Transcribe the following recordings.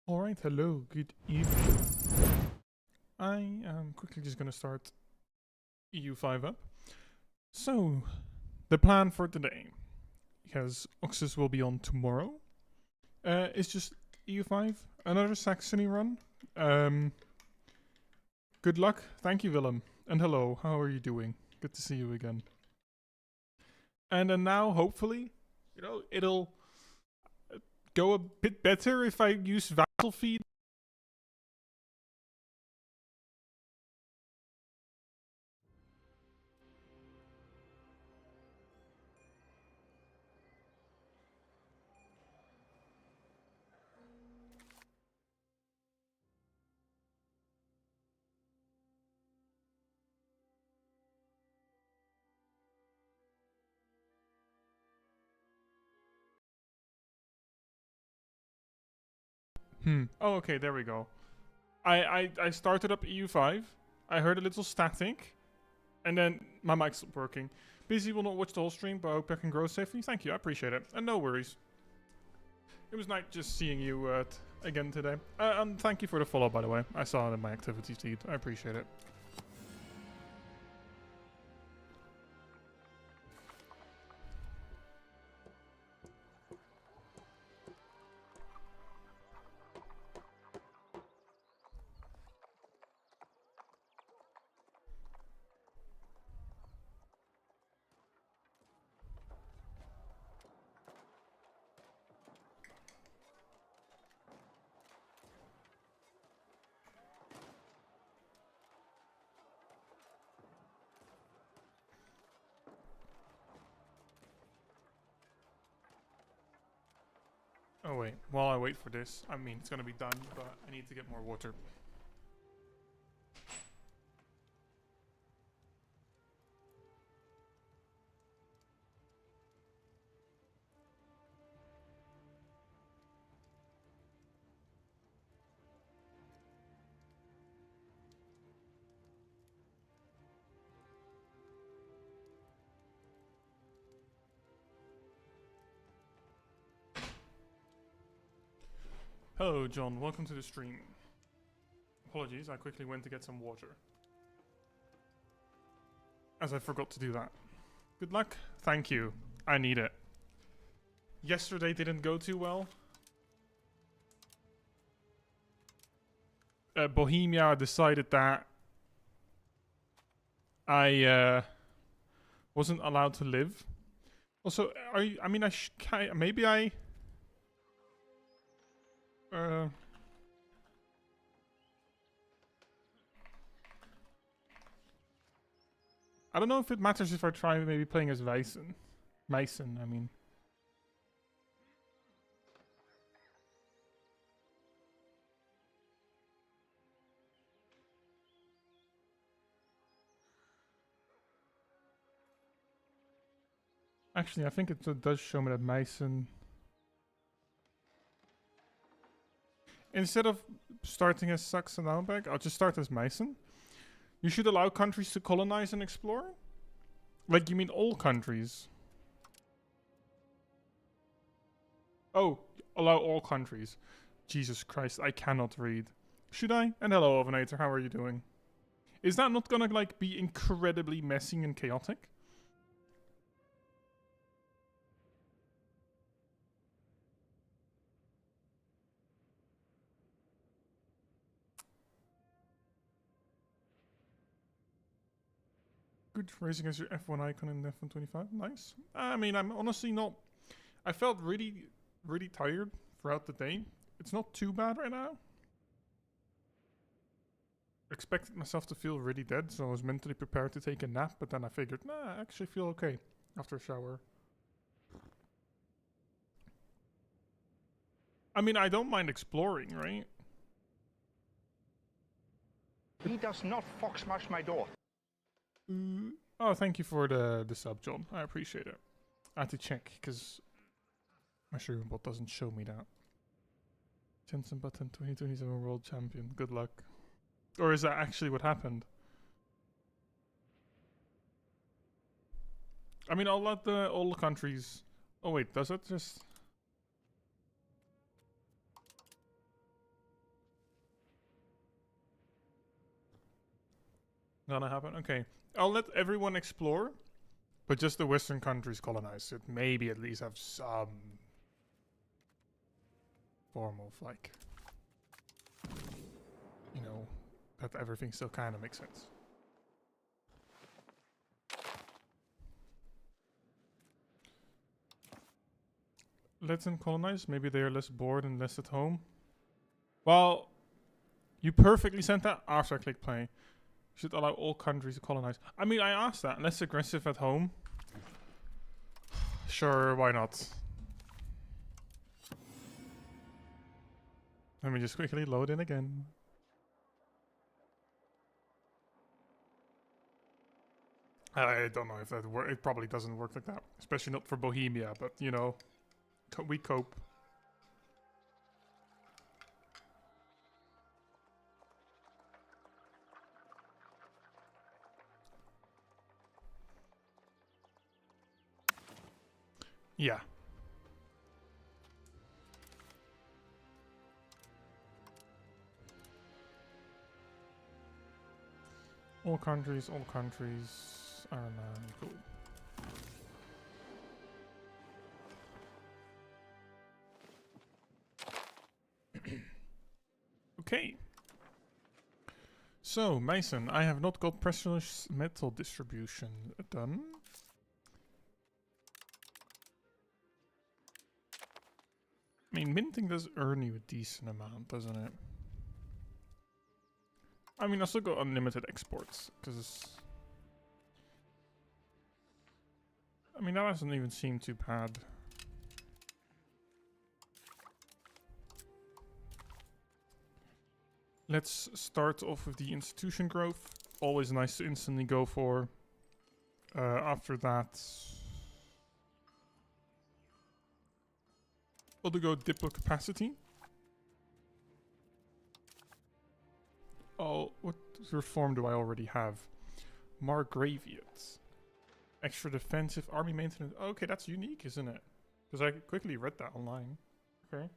Alright, hello, good evening. I am quickly just gonna start EU5 up. So, the plan for today, because Oxus will be on tomorrow, is just EU5, another Saxony run. Good luck, thank you Willem, and hello, how are you doing? Good to see you again. And then now, hopefully, it'll go a bit better if I use vassal feed. Oh, okay, there we go. I started up EU5. I heard a little static, and then my mic stopped working. Busy will not watch the whole stream, but I hope I can grow safely. Thank you, I appreciate it. And no worries. It was nice just seeing you again today. And thank you for the follow, by the way. I saw it in my activities feed. I appreciate it. Oh wait, while I wait for this, I mean, it's gonna be done, but I need to get more water. Hello, John. Welcome to the stream. Apologies, I quickly went to get some water, as I forgot to do that. Good luck. Thank you. I need it. Yesterday didn't go too well. Bohemia decided that I wasn't allowed to live. Also, I mean, maybe I. I don't know if it matters if I try maybe playing as Mason. Mason, I mean. Actually, I think it does show me that Mason. Instead of starting as Saxon Outback, I'll just start as Mason. You should allow countries to colonize and explore? Like, you mean all countries? Oh, allow all countries. Jesus Christ, I cannot read. Should I? And hello, Ovinator, how are you doing? Is that not gonna, like, be incredibly messy and chaotic? Good, raising as your F1 icon in F1 25. Nice. I mean, I'm honestly not... I felt really, really tired throughout the day. It's not too bad right now. Expected myself to feel really dead, so I was mentally prepared to take a nap, but then I figured, nah, I actually feel okay after a shower. I mean, I don't mind exploring, right? He does not fox smash my door. Oh, thank you for the sub, John. I appreciate it. I had to check, because my streaming bot doesn't show me that. Jensen Button 2027 World Champion. Good luck. Or is that actually what happened? I mean, I'll let all the countries... Oh wait, does it just... Gonna happen? Okay. I'll let everyone explore, but just the Western countries colonize. It maybe at least have some form of, like, you know, that everything still kind of makes sense. Let them colonize. Maybe they are less bored and less at home. Well, you perfectly sent that after I click play. Should allow all countries to colonize. I mean, I asked that. Less aggressive at home. Sure, why not? Let me just quickly load in again. I don't know if that works. It probably doesn't work like that. Especially not for Bohemia, but you know, we cope. Yeah. All countries. Iron Man, cool. Okay. So, Mason, I have not got precious metal distribution done. I mean, minting does earn you a decent amount, doesn't it? I mean, I still got unlimited exports, because... I mean, that doesn't even seem too bad. Let's start off with the institution growth. Always nice to instantly go for. After that... we'll go Diplo capacity. Oh, what reform do I already have? Margraviate. Extra defensive army maintenance. Oh, okay, that's unique, isn't it? Because I quickly read that online. Okay.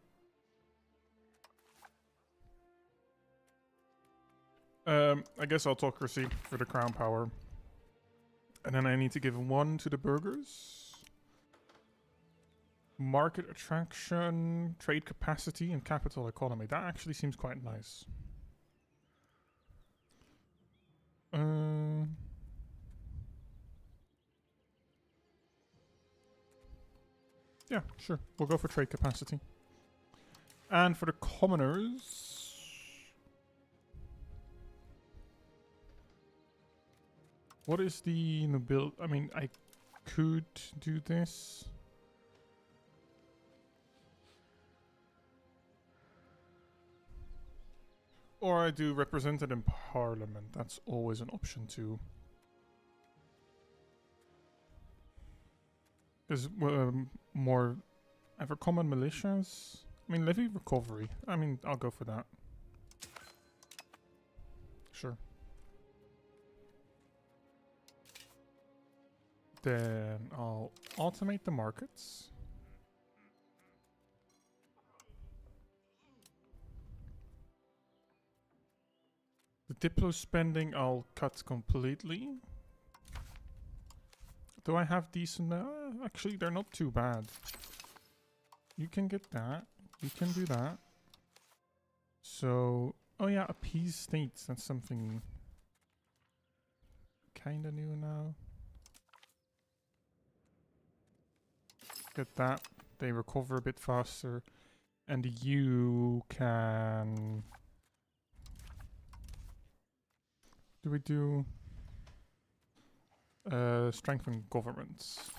I guess autocracy for the crown power. And then I need to give one to the burghers. Market attraction, trade capacity, and capital economy. That actually seems quite nice. Yeah, sure. We'll go for trade capacity. And for the commoners... what is the nobility? I mean, I could do this. Or I do represented in parliament. That's always an option too. Because more ever common militias. I mean, levy recovery. I mean, I'll go for that. Sure. Then I'll automate the markets. The Diplo spending I'll cut completely. Do I have decent... actually, they're not too bad. You can get that. You can do that. So... oh yeah, appease states. That's something... kinda new now. Get that. They recover a bit faster. And you can... do we do... strengthen governments.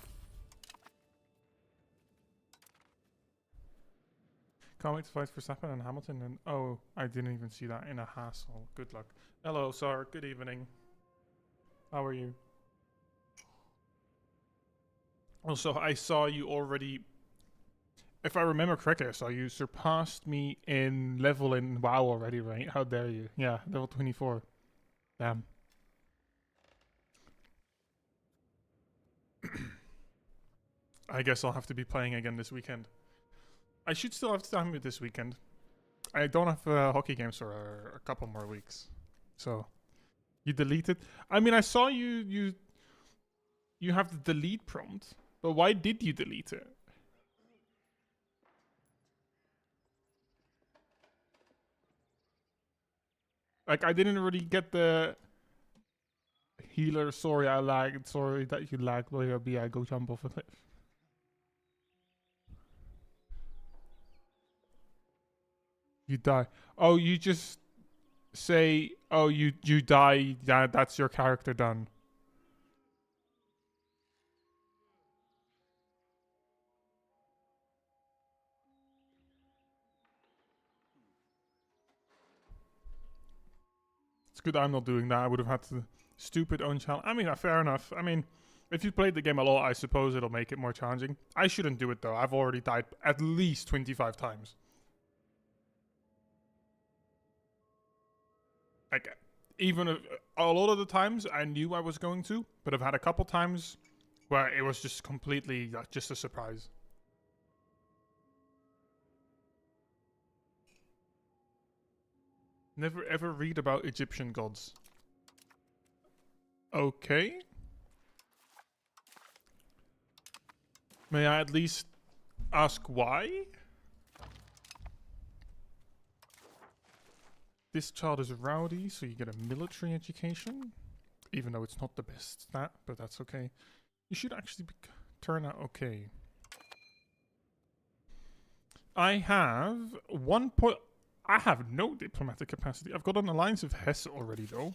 Can't wait to fight for Verstappen and Hamilton and... oh, I didn't even see that in a hassle. Good luck. Hello, sir. Good evening. How are you? Also, I saw you already... if I remember correctly, I saw you surpassed me in level in WoW already, right? How dare you? Yeah, level 24. Damn. I guess I'll have to be playing again this weekend. I should still have time with this weekend. I don't have hockey games for a couple more weeks. So, You deleted. I mean, I saw you have the delete prompt, but why did you delete it? Like, I didn't really get the healer. Sorry, I lagged. Sorry that you lagged. BRB, I go jump off a cliff. You die. Oh, you just say, oh, you die. That's your character done. It's good I'm not doing that. I would have had to stupid own challenge. I mean, fair enough. I mean, if you played the game a lot, I suppose it'll make it more challenging. I shouldn't do it though. I've already died at least 25 times. Like, even a lot of the times I knew I was going to, but I've had a couple times where it was just completely just a surprise. Never ever read about Egyptian gods. Okay. May I at least ask why? This child is rowdy, so you get a military education. Even though it's not the best stat, but that's okay. You should actually turn out okay. I have 1 point... I have no diplomatic capacity. I've got an alliance of Hesse already, though.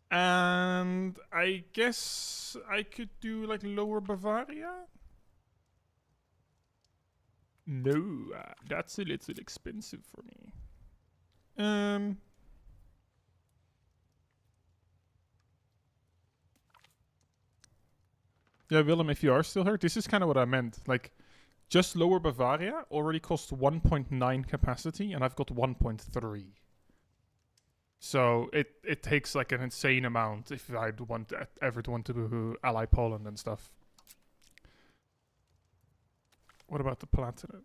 And I guess I could do, like, Lower Bavaria? No, that's a little expensive for me. Yeah, Willem, if you are still here, this is kind of what I meant. Like, just Lower Bavaria already costs 1.9 capacity, and I've got 1.3. So it takes like an insane amount if I'd ever want to ally Poland and stuff. What about the Palatinate?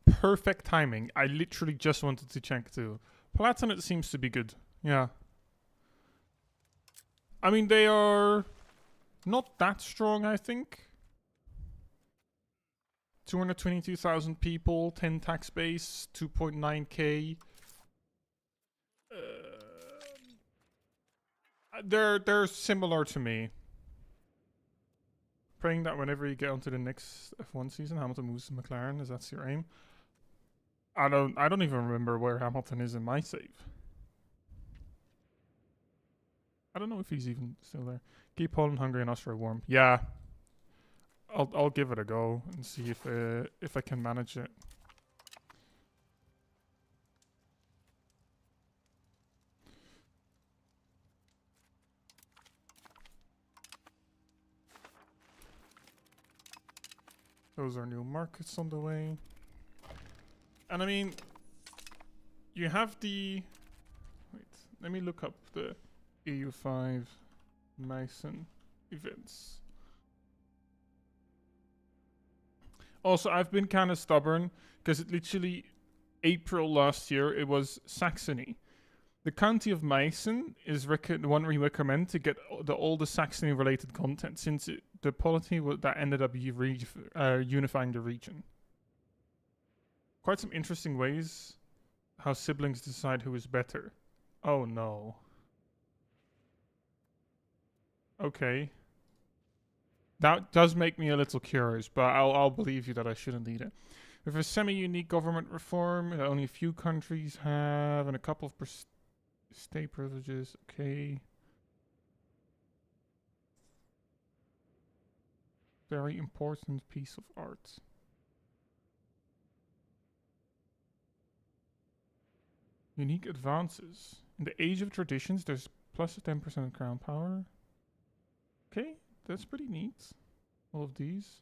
Perfect timing. I literally just wanted to check too. Palatinate seems to be good. Yeah. I mean, they are not that strong, I think. 222,000 people, 10 tax base, 2.9k. They're similar to me. Praying that whenever you get onto the next F1 season, Hamilton moves to McLaren. Is that your aim? I don't even remember where Hamilton is in my save. I don't know if he's even still there. Keep Poland, Hungary, and Austria warm. Yeah, I'll give it a go and see if I can manage it. Those are new markets on the way. And I mean, you have the... Wait, let me look up the EU5 Meissen events. Also, I've been kind of stubborn because it literally April last year it was Saxony. The county of Meissen is the one we recommend to get all the Saxony-related content, since the polity that ended up unifying the region. Quite some interesting ways how siblings decide who is better. Oh no. Okay. That does make me a little curious, but I'll believe you that I shouldn't need it. With a semi-unique government reform that only a few countries have, and a couple of state privileges, okay. Very important piece of art. Unique advances. In the age of traditions, there's plus 10% crown power. Okay, that's pretty neat. All of these.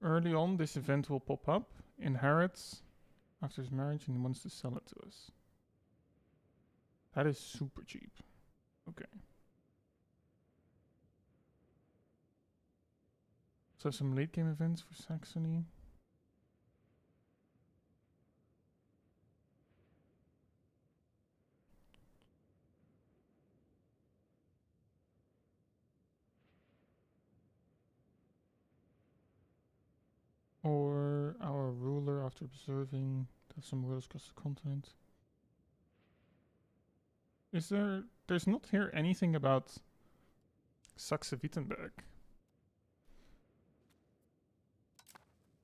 Early on, this event will pop up. Inherits after his marriage, and he wants to sell it to us. That is super cheap. Okay. So some late game events for Saxony. Or our ruler, after observing, does some rulers across the continent. Is there... There's not here anything about Saxe-Wittenberg.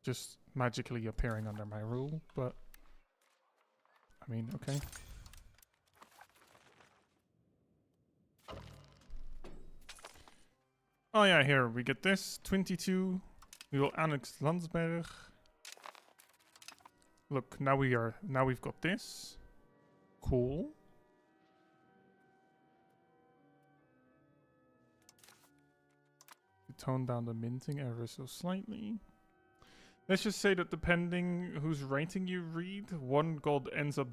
Just magically appearing under my rule, but... I mean, okay. Oh yeah, here, we get this. 22. We will annex Landsberg. Look, now we've got this. Cool. Tone down the minting ever so slightly. Let's just say that depending whose rating you read, one god ends up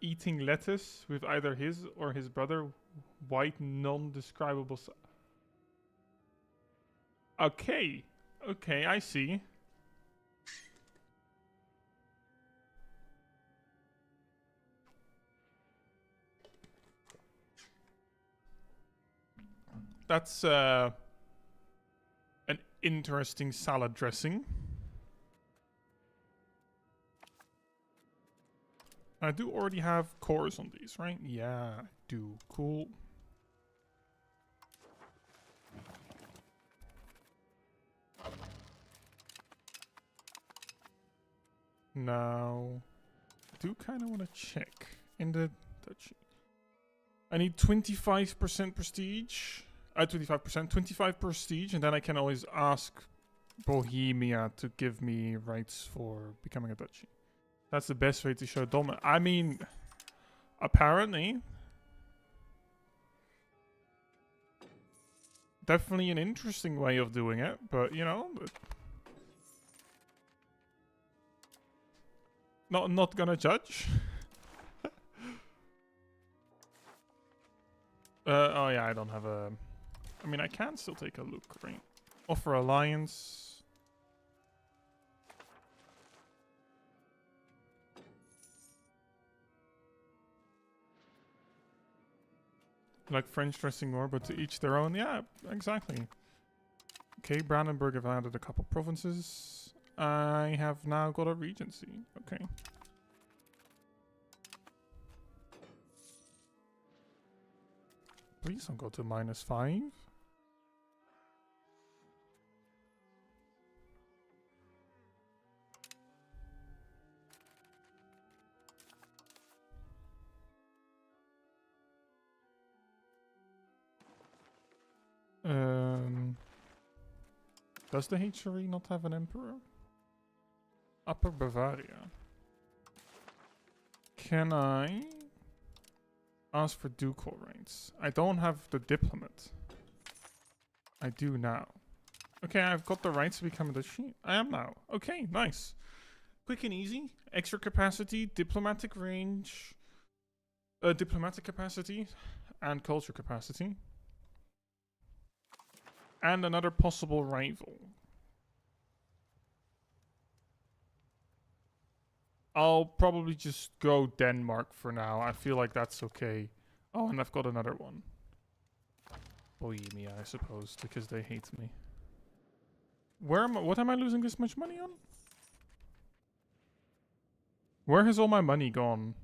eating lettuce with either his or his brother white non-describable. Okay, okay, I see. That's an interesting salad dressing. I do already have cores on these, right? Yeah, I do. Cool. Now, I do kind of want to check in the duchy. I need 25% prestige. 25 prestige, and then I can always ask Bohemia to give me rights for becoming a duchy. That's the best way to show dominance. I mean, apparently. Definitely an interesting way of doing it, but you know. Not gonna judge. Oh yeah, I don't have a... I mean, I can still take a look, right? Offer alliance. Like French dressing more, but to each their own. Yeah, exactly. Okay, Brandenburg have added a couple provinces. I have now got a regency. Okay. Please don't go to -5. Does the HRE not have an emperor? Upper Bavaria. Can I ask for ducal rights? I don't have the diplomat. I do now. Okay, I've got the rights to become a duchy. I am now. Okay, nice. Quick and easy. Extra capacity, diplomatic range, diplomatic capacity, and culture capacity. And another possible rival. I'll probably just go Denmark for now. I feel like that's okay. Oh, and I've got another one. Bohemia, I suppose, because they hate me. What am I losing this much money on? Where has all my money gone?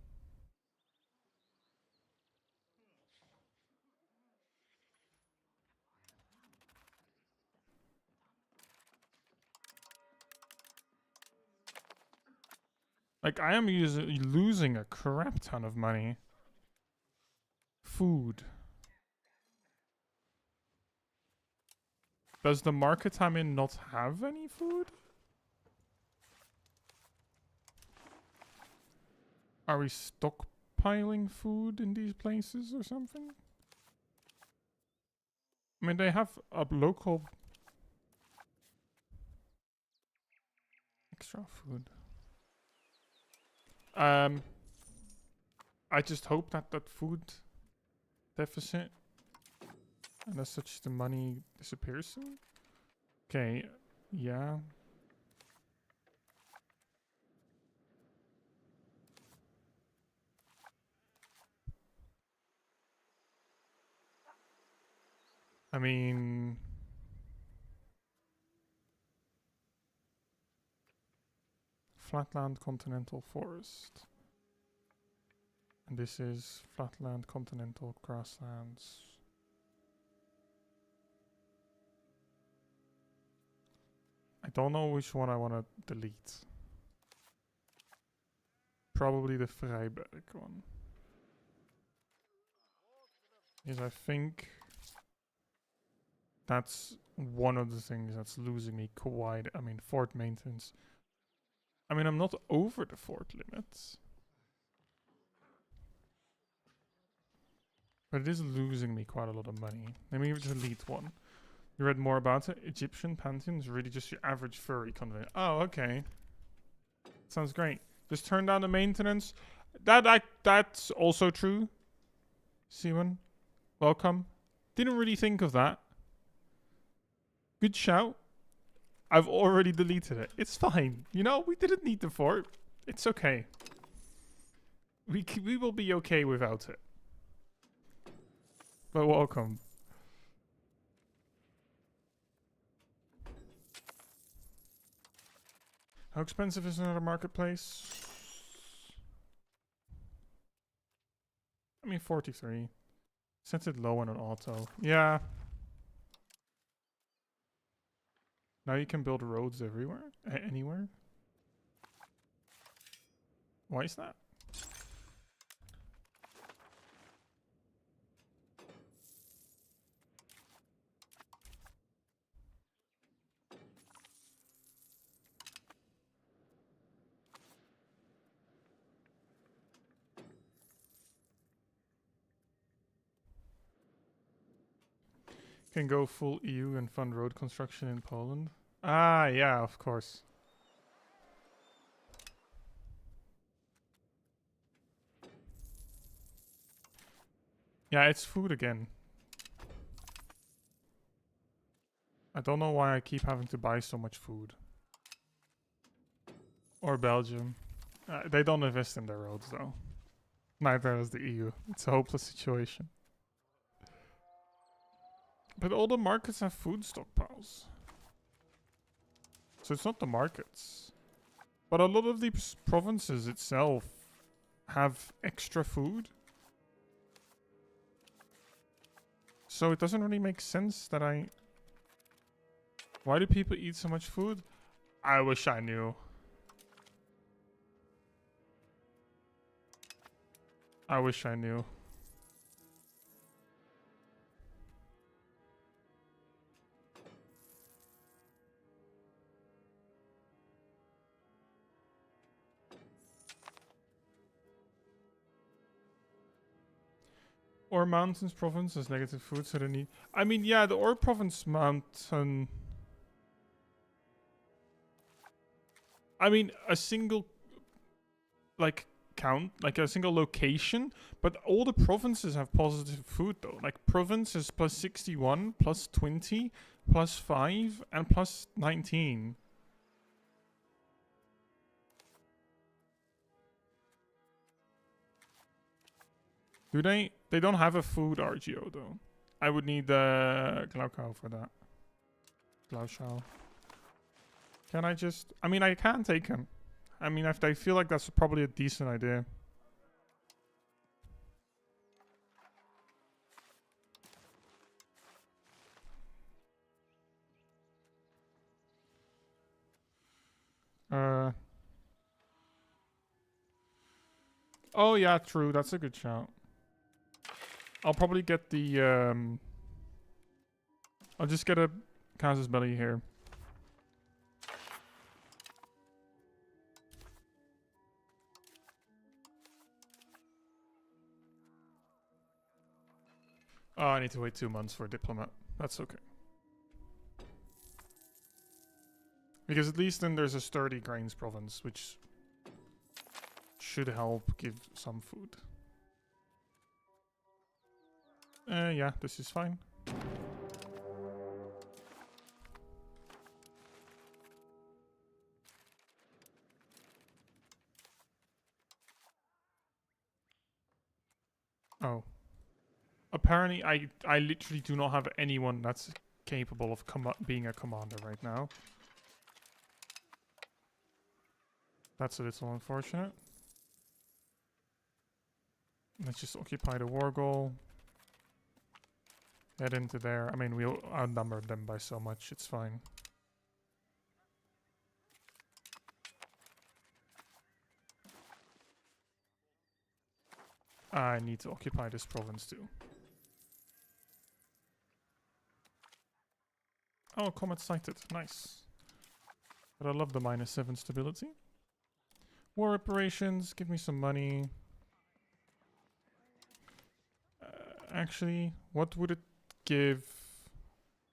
Like, I am losing a crap ton of money. Food. Does the market I'm in not have any food? Are we stockpiling food in these places or something? I mean, they have a local... extra food. I just hope that food deficit and as such the money disappears soon. Okay, yeah. I mean... flatland continental forest. And this is flatland continental grasslands. I don't know which one I want to delete. Probably the Vrijberg one. Because I think that's one of the things that's losing me quite. I mean, fort maintenance. I mean, I'm not over the fort limits. But it is losing me quite a lot of money. Let me delete one. You read more about it? Egyptian pantheon is really just your average furry convent. Oh, okay. Sounds great. Just turn down the maintenance. That's also true. Simon, welcome. Didn't really think of that. Good shout. I've already deleted it. It's fine. You know, we didn't need the fort. It's okay. We will be okay without it. But welcome. How expensive is another marketplace? I mean, 43. Set it low on an auto. Yeah. Now you can build roads everywhere? Anywhere? Why is that? Can go full EU and fund road construction in Poland. Ah, yeah, of course. Yeah, it's food again. I don't know why I keep having to buy so much food. Or Belgium. They don't invest in their roads, though. Neither does the EU. It's a hopeless situation. But all the markets have food stockpiles. So it's not the markets. But a lot of these provinces itself have extra food. So it doesn't really make sense that I... Why do people eat so much food? I wish I knew. I wish I knew. Or Mountains province has negative food, so they need... I mean, yeah, the Or province mountain... I mean, a single... Like, count, like a single location, but all the provinces have positive food, though. Like, province is plus 61, plus 20, plus 5, and plus 19. Do they? They don't have a food RGO, though. I would need the Glaucau for that. Glaucau. Can I just... I mean, I can take him. I mean, I feel like that's probably a decent idea. Oh, yeah, true. That's a good shout. I'll probably get the, I'll just get a Casus Belli here. Oh, I need to wait 2 months for a diplomat. That's okay. Because at least then there's a sturdy grains province, which should help give some food. Yeah, this is fine. Oh. Apparently, I literally do not have anyone that's capable of being a commander right now. That's a little unfortunate. Let's just occupy the war goal. Head into there. I mean, we outnumbered them by so much. It's fine. I need to occupy this province too. Oh, comet sighted. Nice. But I love the -7 stability. War reparations. Give me some money. Actually, what would it give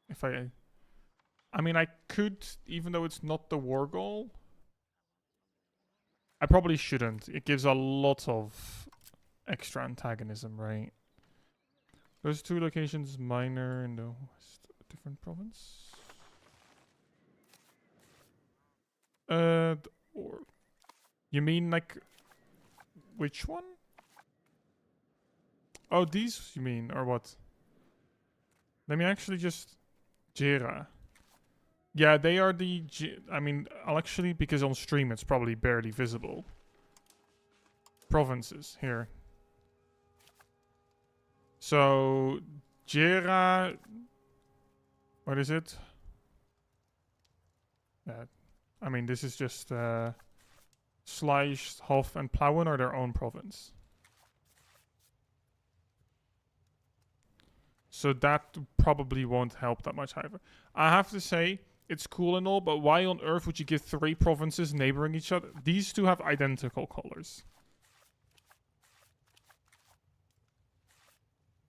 if I mean, I could, even though it's not the war goal. I probably shouldn't. It gives a lot of extra antagonism, right? Those two locations, minor in the west, different province. Or you mean like which one? Oh, these you mean, or what? Let me actually just Jera. Yeah, they are the. I mean, I'll actually, because on stream it's probably barely visible. Provinces here. So Jera. What is it? Yeah, I mean, this is just Slice, Hof, and Plauen are their own province. So that probably won't help that much either. I have to say, it's cool and all, but why on earth would you give 3 provinces neighboring each other? These two have identical colors.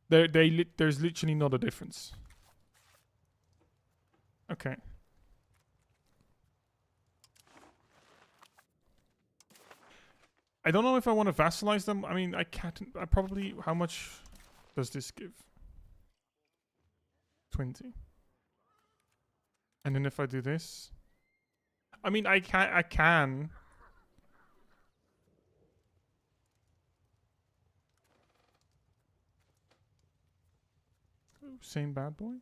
There's literally not a difference. Okay. I don't know if I want to vassalize them. I mean, I can't. I probably. How much does this give? 20. And then if I do this, I mean, I can. Same bad boy.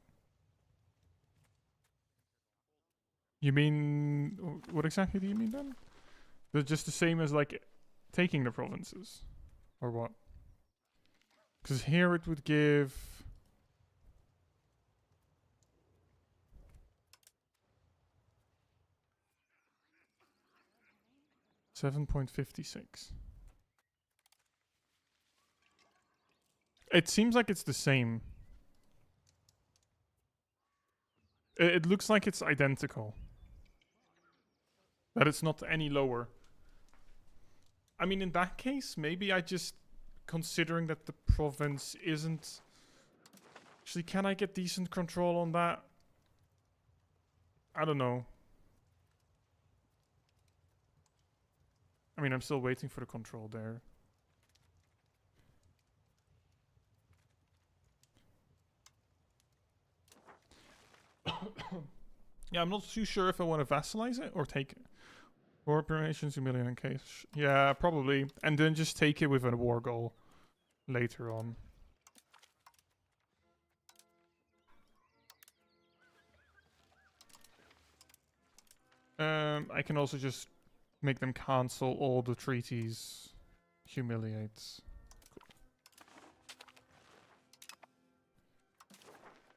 You mean what exactly do you mean then? They're just the same as like taking the provinces, or what? Because here it would give. $7.56. It seems like it's the same. It looks like it's identical. That it's not any lower. I mean, in that case, maybe I just, considering that the province isn't. Actually, can I get decent control on that? I don't know. I mean, I'm still waiting for the control there. Yeah, I'm not too sure if I want to vassalize it or take it. War operations, $1 million in case. Yeah, probably. And then just take it with a war goal later on. I can also just make them cancel all the treaties. Humiliates. Cool.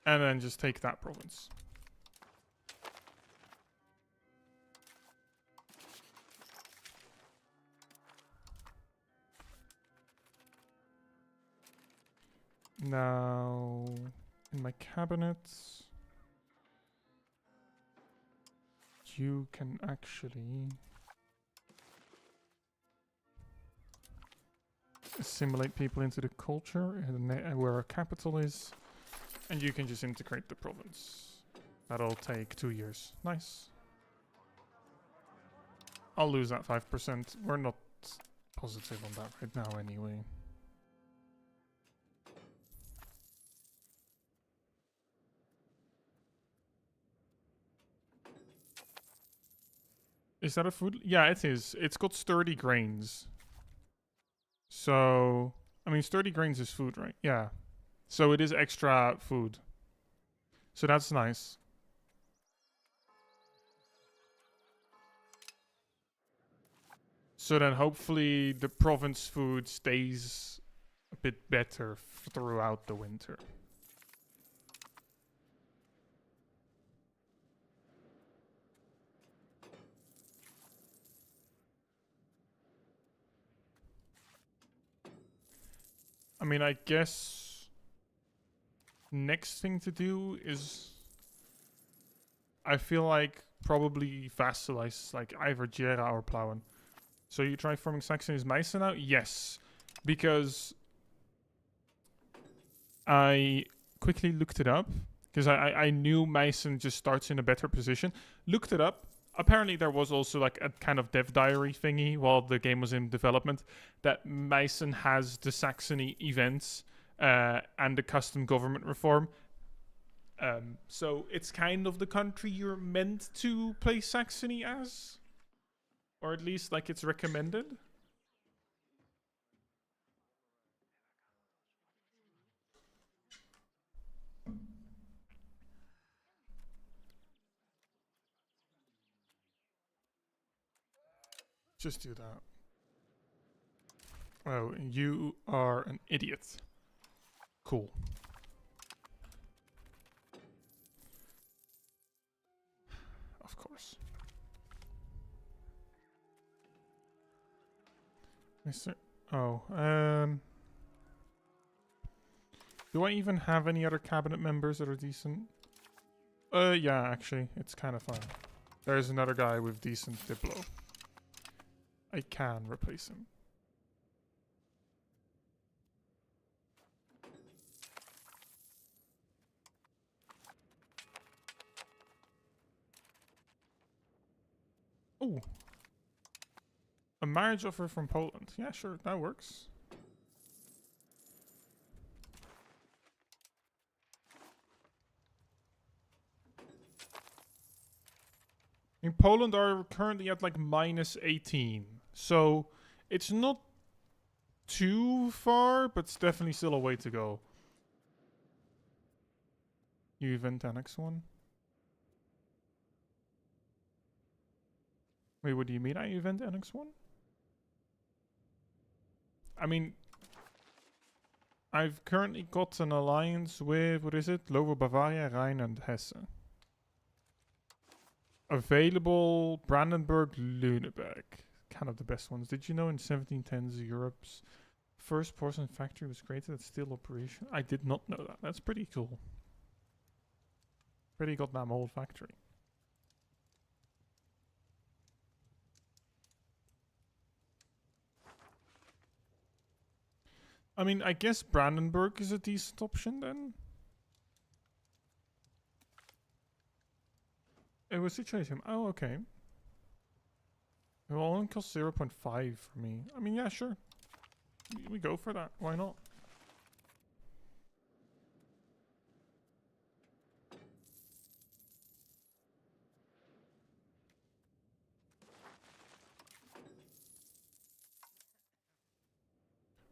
And then just take that province. Now, in my cabinets, you can actually assimilate people into the culture and where a capital is, and you can just integrate the province. That'll take 2 years. Nice. I'll lose that 5%. We're not positive on that right now anyway. Is that a food? Yeah, it is. It's got sturdy grains. So, I mean, sturdy grains is food, right? Yeah. So it is extra food. So that's nice. So then hopefully the province food stays a bit better throughout the winter. I mean, I guess next thing to do is, I feel like probably vassalize like either Gera or Plauen. So you try forming Saxony's Meissen now? Yes. Because I quickly looked it up. Because I knew Meissen just starts in a better position. Looked it up. Apparently there was also like a kind of dev diary thingy while the game was in development. That Meissen has the Saxony events and the custom government reform. So it's kind of the country you're meant to play Saxony as. Or at least like it's recommended. Just do that. Oh, you are an idiot. Cool. Of course. Mr. Oh, do I even have any other cabinet members that are decent? Yeah, actually, it's kind of fine. There's another guy with decent diplo. I can replace him. Oh. A marriage offer from Poland. Yeah, sure, that works. In Poland are currently at like -18. So it's not too far, but it's definitely still a way to go. You event annex one? Wait, what do you mean I event annex one? I mean, I've currently got an alliance with, what is it? Lower Bavaria, Rhine, and Hesse. Available Brandenburg, Lüneburg. Kind of the best ones. Did you know in 1710s Europe's first porcelain factory was created at still operation? I did not know that. That's pretty cool. Pretty goddamn old factory. I mean, I guess Brandenburg is a decent option then. It was situation. Oh, okay. It will only cost 0.5 for me. I mean, yeah, sure. We go for that. Why not?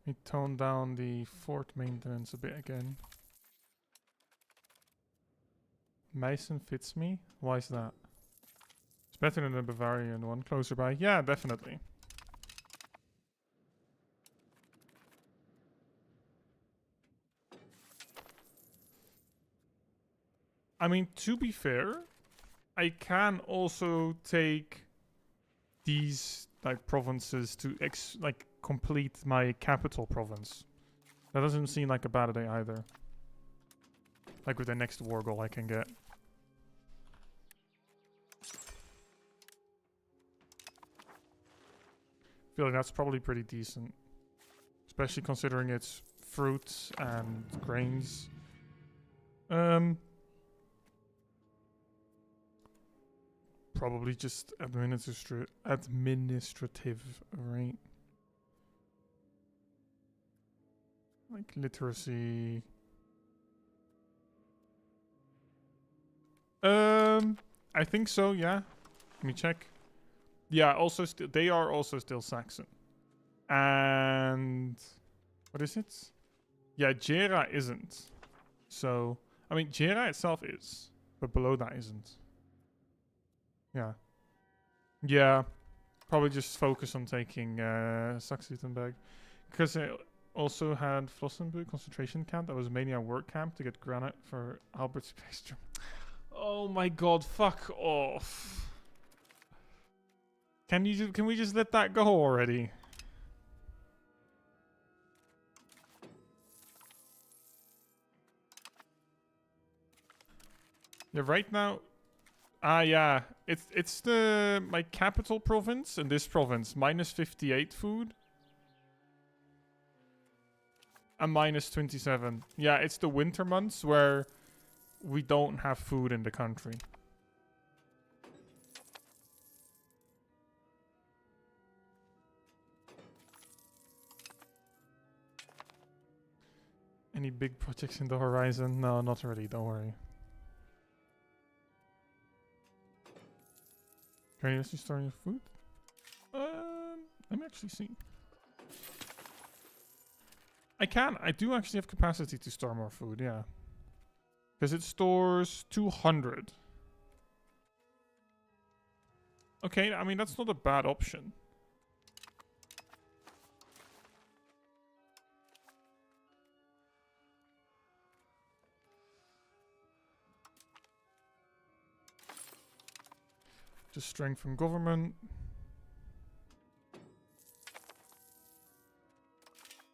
We tone down the fort maintenance a bit again. Meissen fits me? Why is that? It's better than the Bavarian one closer by. Yeah, definitely. I mean, to be fair, I can also take these like provinces to complete my capital province. That doesn't seem like a bad idea either. Like with the next war goal I can get. I feel like that's probably pretty decent. Especially considering it's fruits and grains. Probably just administrative, right? Like literacy. I think so, yeah. Let me check. Yeah, also they are also still Saxon. And what is it? Yeah, Gera isn't. So, I mean, Gera itself is, but below that isn't. Yeah. Yeah. Probably just focus on taking Saxony back. Because I also had Flossenburg concentration camp. That was mainly a work camp to get granite for Albert Spectrum. Oh my god, fuck off. Can we just let that go already? Yeah, right now. Yeah. It's the my capital province and this province minus 58 food. And minus 27. Yeah, it's the winter months where we don't have food in the country. Any big projects in the horizon? No, not really, don't worry. Can you actually store your food? Let me actually see. I can. I do actually have capacity to store more food, yeah. Because it stores 200. Okay, I mean, that's not a bad option. Just strength from government.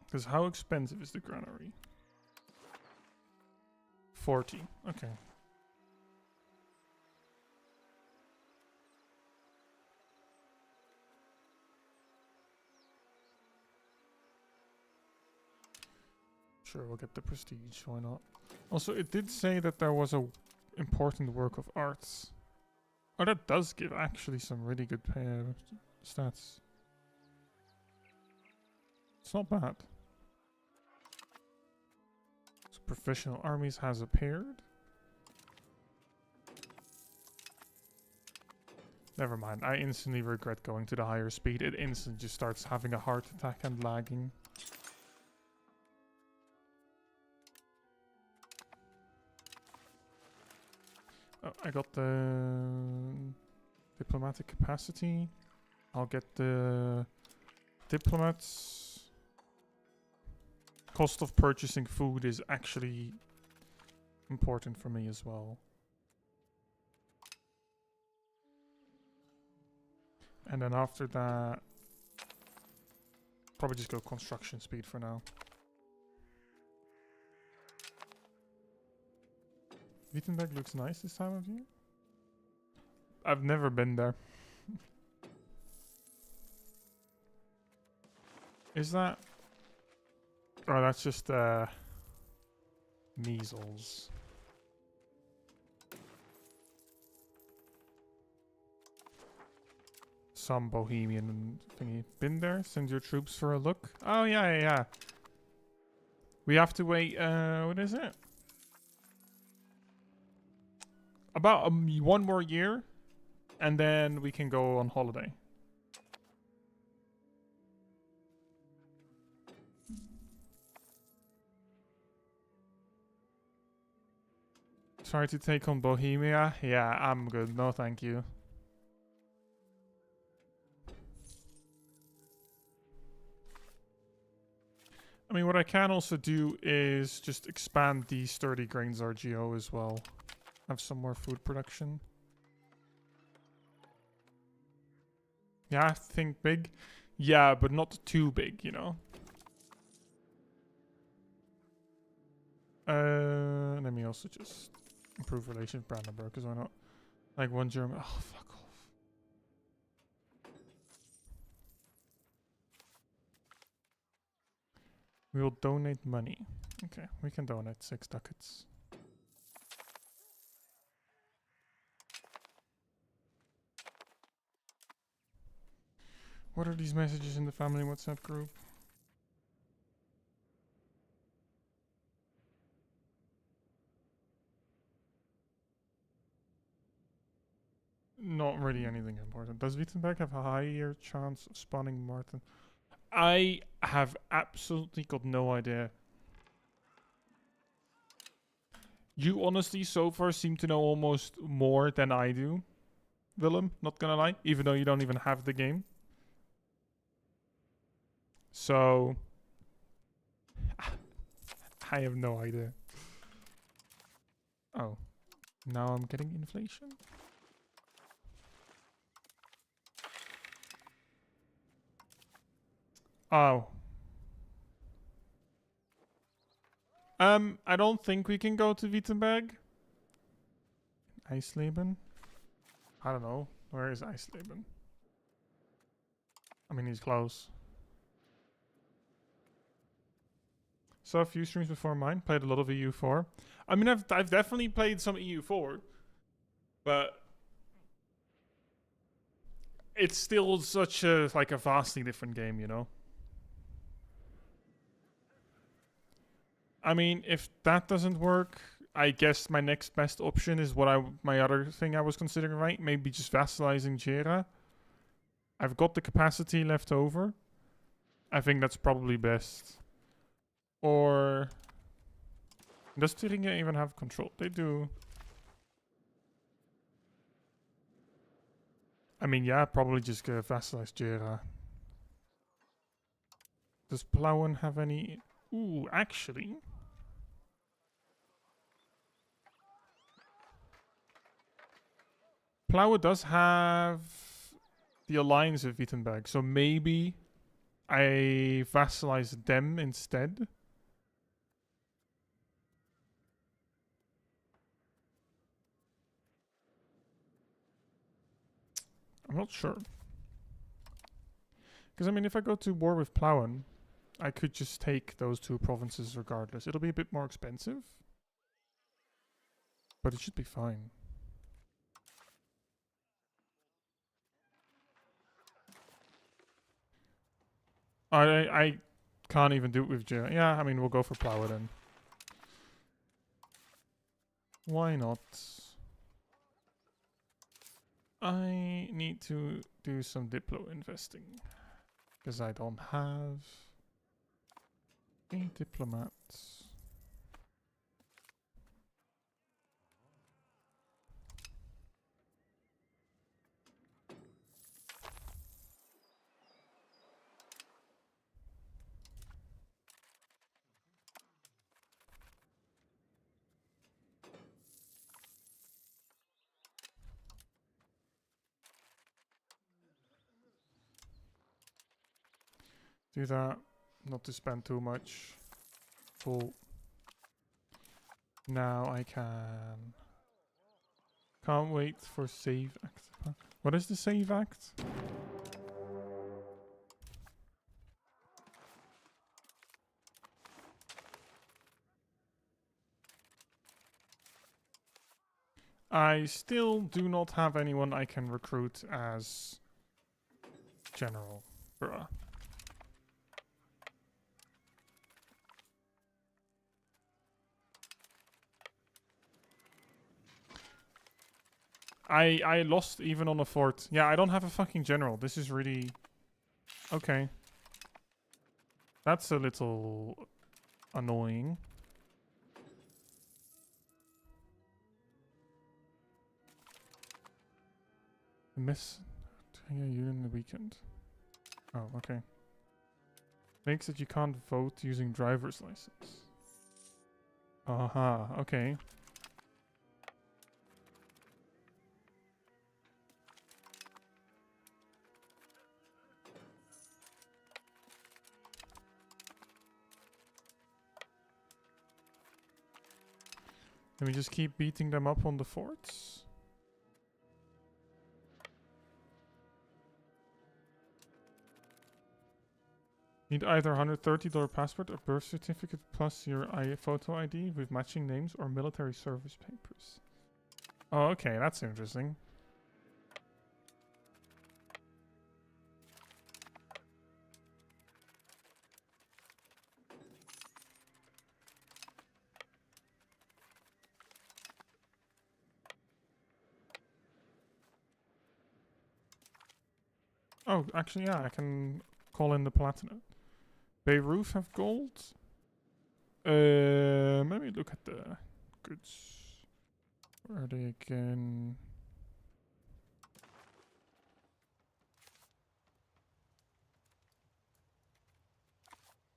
Because how expensive is the granary? 40. Okay. Sure, we'll get the prestige. Why not? Also, it did say that there was a important work of arts. Oh, that does give actually some really good stats. It's not bad. So professional armies has appeared. Never mind. I instantly regret going to the higher speed. It instantly just starts having a heart attack and lagging. Oh, I got the diplomatic capacity. I'll get the diplomats. Cost of purchasing food is actually important for me as well. And then after that, probably just go construction speed for now. Wittenberg looks nice this time of year. I've never been there. Is that... Oh, that's just measles. Some bohemian thingy. Been there? Send your troops for a look? Oh, yeah. We have to wait, what is it? About one more year, and then we can go on holiday. Try to take on Bohemia? Yeah, I'm good. No, thank you. I mean, what I can also do is just expand the sturdy grains RGO as well. Have some more food production. Yeah, I think big. Yeah, but not too big, you know. Let me also just improve relations with Brandenburg, because why not? Like one German. Oh, fuck off. We will donate money. Okay, we can donate 6 ducats. What are these messages in the family WhatsApp group? Not really anything important. Does Wittenberg have a higher chance of spawning Martin? I have absolutely got no idea. You honestly so far seem to know almost more than I do, Willem, not gonna lie, even though you don't even have the game. So I have no idea. Oh, now I'm getting inflation. Oh. I don't think we can go to Wittenberg. Eisleben? I don't know. Where is Eisleben? I mean, he's close. Saw a few streams before mine. Played a lot of EU4. I mean, I've definitely played some EU4, but it's still such a like a vastly different game, you know. I mean, if that doesn't work, I guess my next best option is my other thing I was considering, right? Maybe just vassalizing Gera. I've got the capacity left over. I think that's probably best. Or does Thuringia even have control? They do. I mean, yeah, probably just vassalize Gera. Does Plauen have any? Ooh, actually. Plauen does have the alliance of Wittenberg, so maybe I vassalize them instead. I'm not sure. Because, I mean, if I go to war with Plauen, I could just take those two provinces regardless. It'll be a bit more expensive, but it should be fine. I can't even do it with Jira. Yeah, I mean, we'll go for Plauen then. Why not? I need to do some Diplo investing. Because I don't have a diplomat. Do that, not to spend too much. Full. Now I can. Can't wait for save act. What is the save act? I still do not have anyone I can recruit as general. Bruh. I lost even on a fort. Yeah, I don't have a fucking general. This is really... Okay. That's a little annoying. Miss you in the weekend. Oh, okay. Makes that you can't vote using driver's license. Aha, okay. Let me just keep beating them up on the forts. Need either $130 passport, a birth certificate plus your photo ID with matching names or military service papers. Oh, okay, that's interesting. Oh, actually, yeah, I can call in the platinum. Beirut have gold. Let me look at the goods. Where are they again?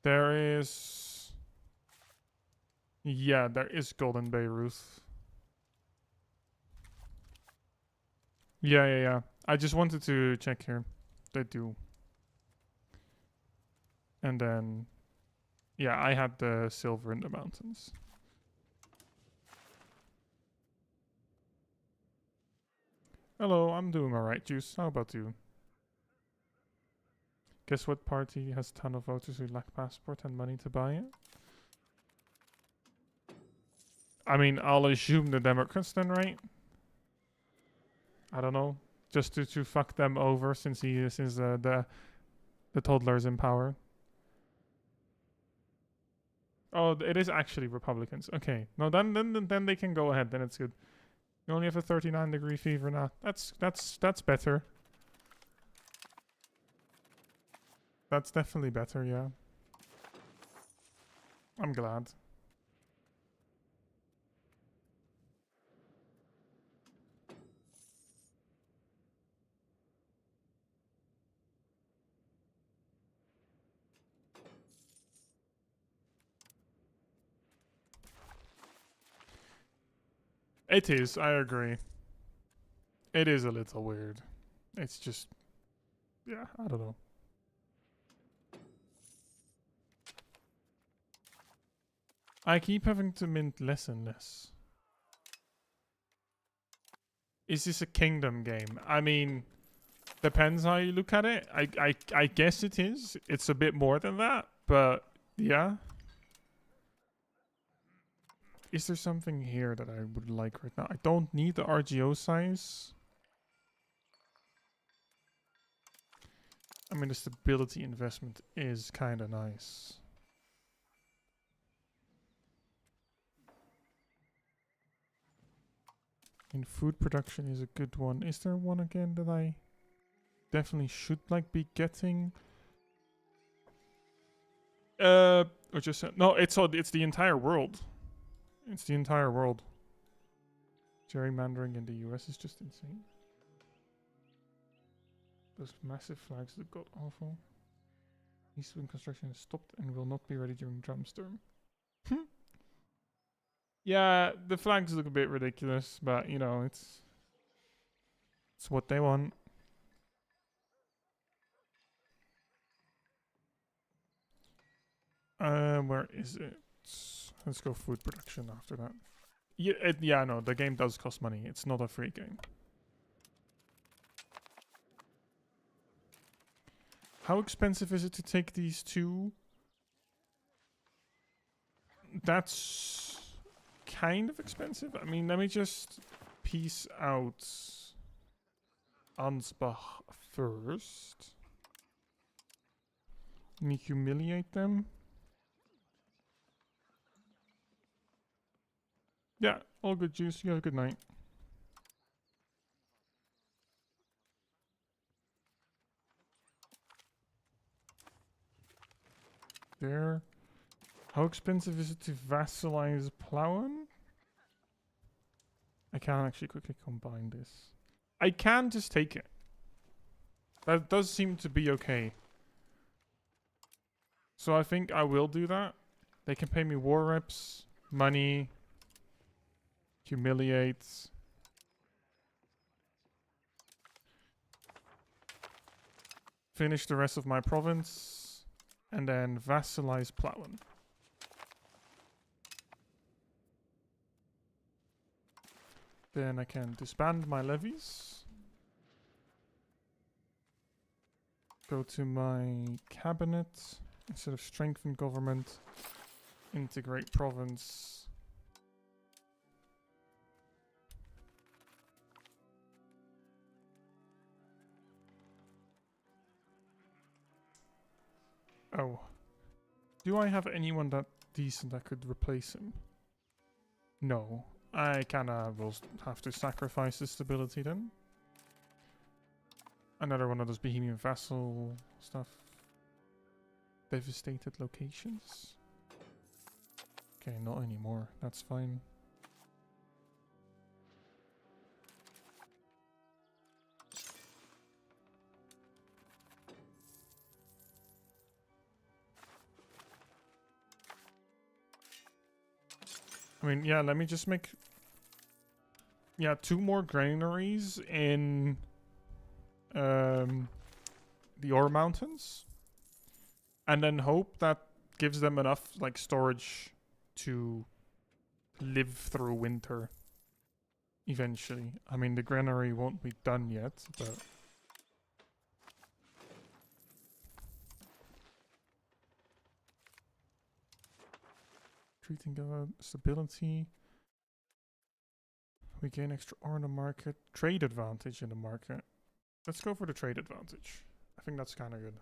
There is... Yeah, there is gold in Beirut. Yeah. I just wanted to check here. They do. And then... Yeah, I had the silver in the mountains. Hello, I'm doing alright, Juice. How about you? Guess what party has a ton of voters who lack passport and money to buy it? I mean, I'll assume the Democrats then, right? I don't know. Just to fuck them over since the toddler's in power. Oh, it is actually Republicans. Okay. No, then they can go ahead. Then it's good. You only have a 39-degree fever now. That's better. That's definitely better, yeah. I'm glad. It is, I agree. It is a little weird. It's just... Yeah, I don't know. I keep having to mint less and less. Is this a kingdom game? I mean, depends how you look at it. I guess it is. It's a bit more than that, but yeah. Is there something here that I would like right now? I don't need the RGO size. I mean, the stability investment is kind of nice. In food production is a good one. Is there one again that I definitely should like be getting? Or just no, it's the entire world. It's the entire world. Gerrymandering in the US is just insane. Those massive flags that got awful. Eastwind construction is stopped and will not be ready during Drumstorm. Yeah, the flags look a bit ridiculous, but you know, it's what they want. Where is it? Let's go food production after that. Yeah, no, the game does cost money. It's not a free game. How expensive is it to take these two? That's kind of expensive. I mean, let me just piece out Ansbach first. Let me humiliate them. Yeah, all good, Juice. You have a good night. There. How expensive is it to vassalize Plauen? I can actually quickly combine this. I can just take it. That does seem to be okay. So I think I will do that. They can pay me war reps, money, humiliate. Finish the rest of my province, and then vassalize Plauen. Then I can disband my levies. Go to my cabinet. Instead of strengthen government, integrate province. Oh. Do I have anyone that decent that could replace him? No. I kinda will have to sacrifice the stability then. Another one of those Bohemian vassal stuff. Devastated locations. Okay, not anymore. That's fine. I mean, yeah, let me just make... Yeah, 2 more granaries in the ore mountains. And then hope that gives them enough, like, storage to live through winter. Eventually. I mean, the granary won't be done yet, but... Treating stability. We gain extra ore in the market. Trade advantage in the market. Let's go for the trade advantage. I think that's kind of good.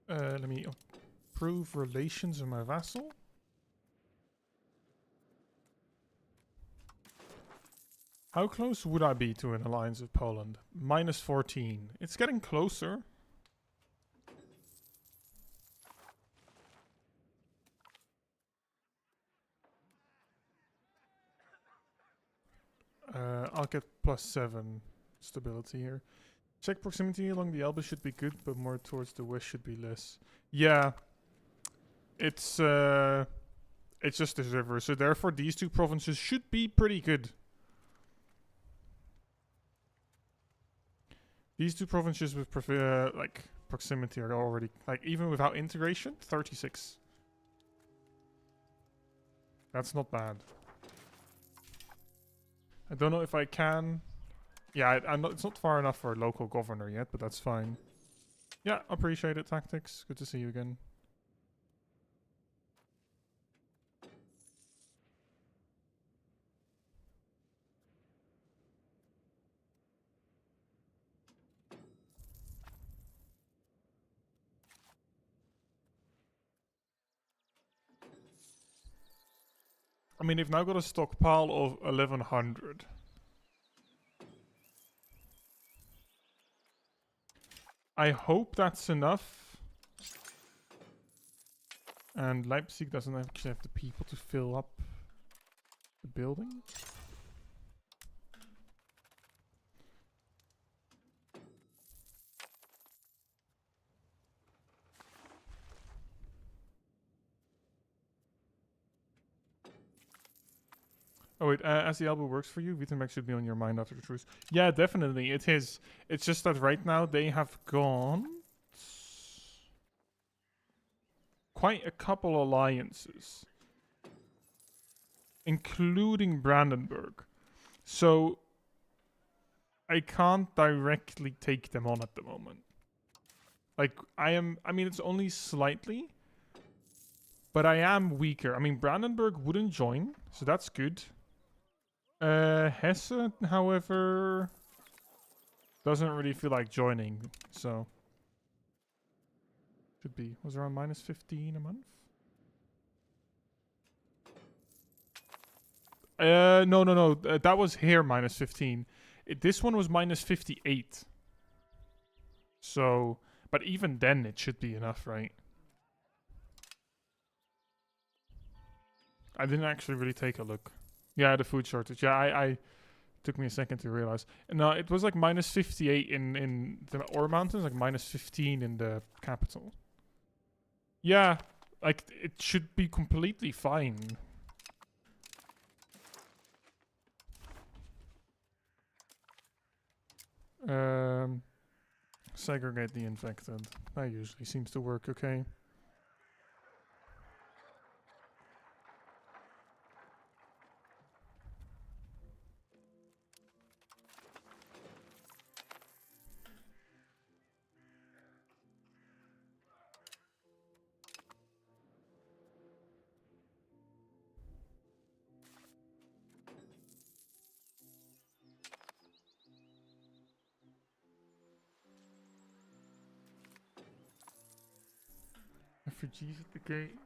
Let me improve relations with my vassal. How close would I be to an alliance with Poland? -14. It's getting closer. I'll get +7 stability here. Check proximity along the Elbe should be good, but more towards the west should be less. Yeah. It's just this river, so therefore these 2 provinces should be pretty good. These 2 provinces with like proximity are already, like, even without integration, 36. That's not bad. I don't know if I can. Yeah, I'm not, it's not far enough for a local governor yet, but that's fine. Yeah, appreciate it, Tactics. Good to see you again. I mean, they've now got a stockpile of 1100. I hope that's enough. And Leipzig doesn't actually have the people to fill up the building. Oh wait, as the album works for you, Wittenberg should be on your mind after the truce. Yeah, definitely, it is. It's just that right now they have gone quite a couple alliances, including Brandenburg. So I can't directly take them on at the moment. Like, I mean, it's only slightly, but I am weaker. I mean, Brandenburg wouldn't join, so that's good. Hesse, however, doesn't really feel like joining, so should be. Was around -15 a month? No. That was here -15. This one was -58. So, but even then, it should be enough, right? I didn't actually really take a look. Yeah, the food shortage. Yeah, I took me a second to realize. No, it was like -58 in the ore mountains, like -15 in the capital. Yeah, like it should be completely fine. Segregate the infected. That usually seems to work okay. Refugees at the gate.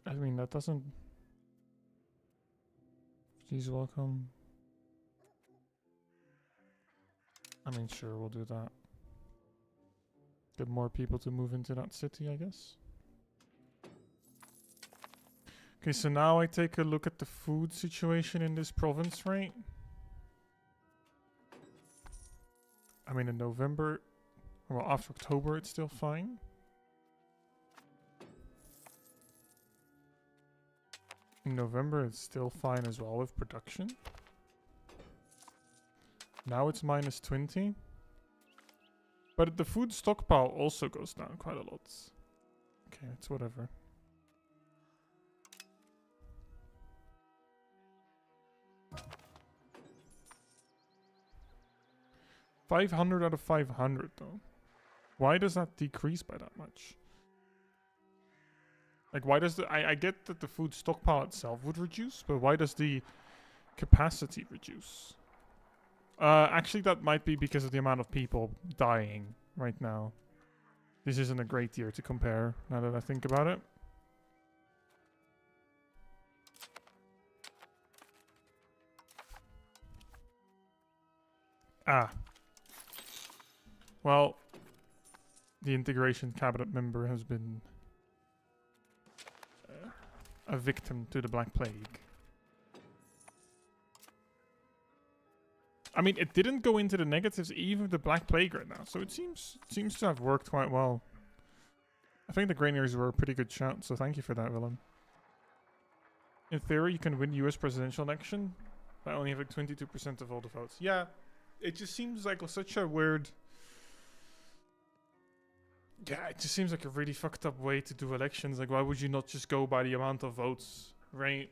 I mean, that doesn't... Please welcome. I mean, sure, we'll do that. Get more people to move into that city, I guess. Okay, so now I take a look at the food situation in this province, right? I mean, in November, well, after October, it's still fine. In November, it's still fine as well with production. Now it's minus 20. But the food stockpile also goes down quite a lot. Okay, it's whatever. $500 out of 500 though. Why does that decrease by that much? Like, why does the... I get that the food stockpile itself would reduce, but why does the capacity reduce? Actually, that might be because of the amount of people dying right now. This isn't a great year to compare, now that I think about it. Ah. Well, the integration cabinet member has been a victim to the Black Plague. I mean, it didn't go into the negatives even with the Black Plague right now, so it seems to have worked quite well. I think the granaries were a pretty good shout, so thank you for that, Willem. In theory, you can win US presidential election by only having 22% of all the votes. Yeah, it just seems like such a weird... Yeah, it just seems like a really fucked up way to do elections. Like, why would you not just go by the amount of votes, right?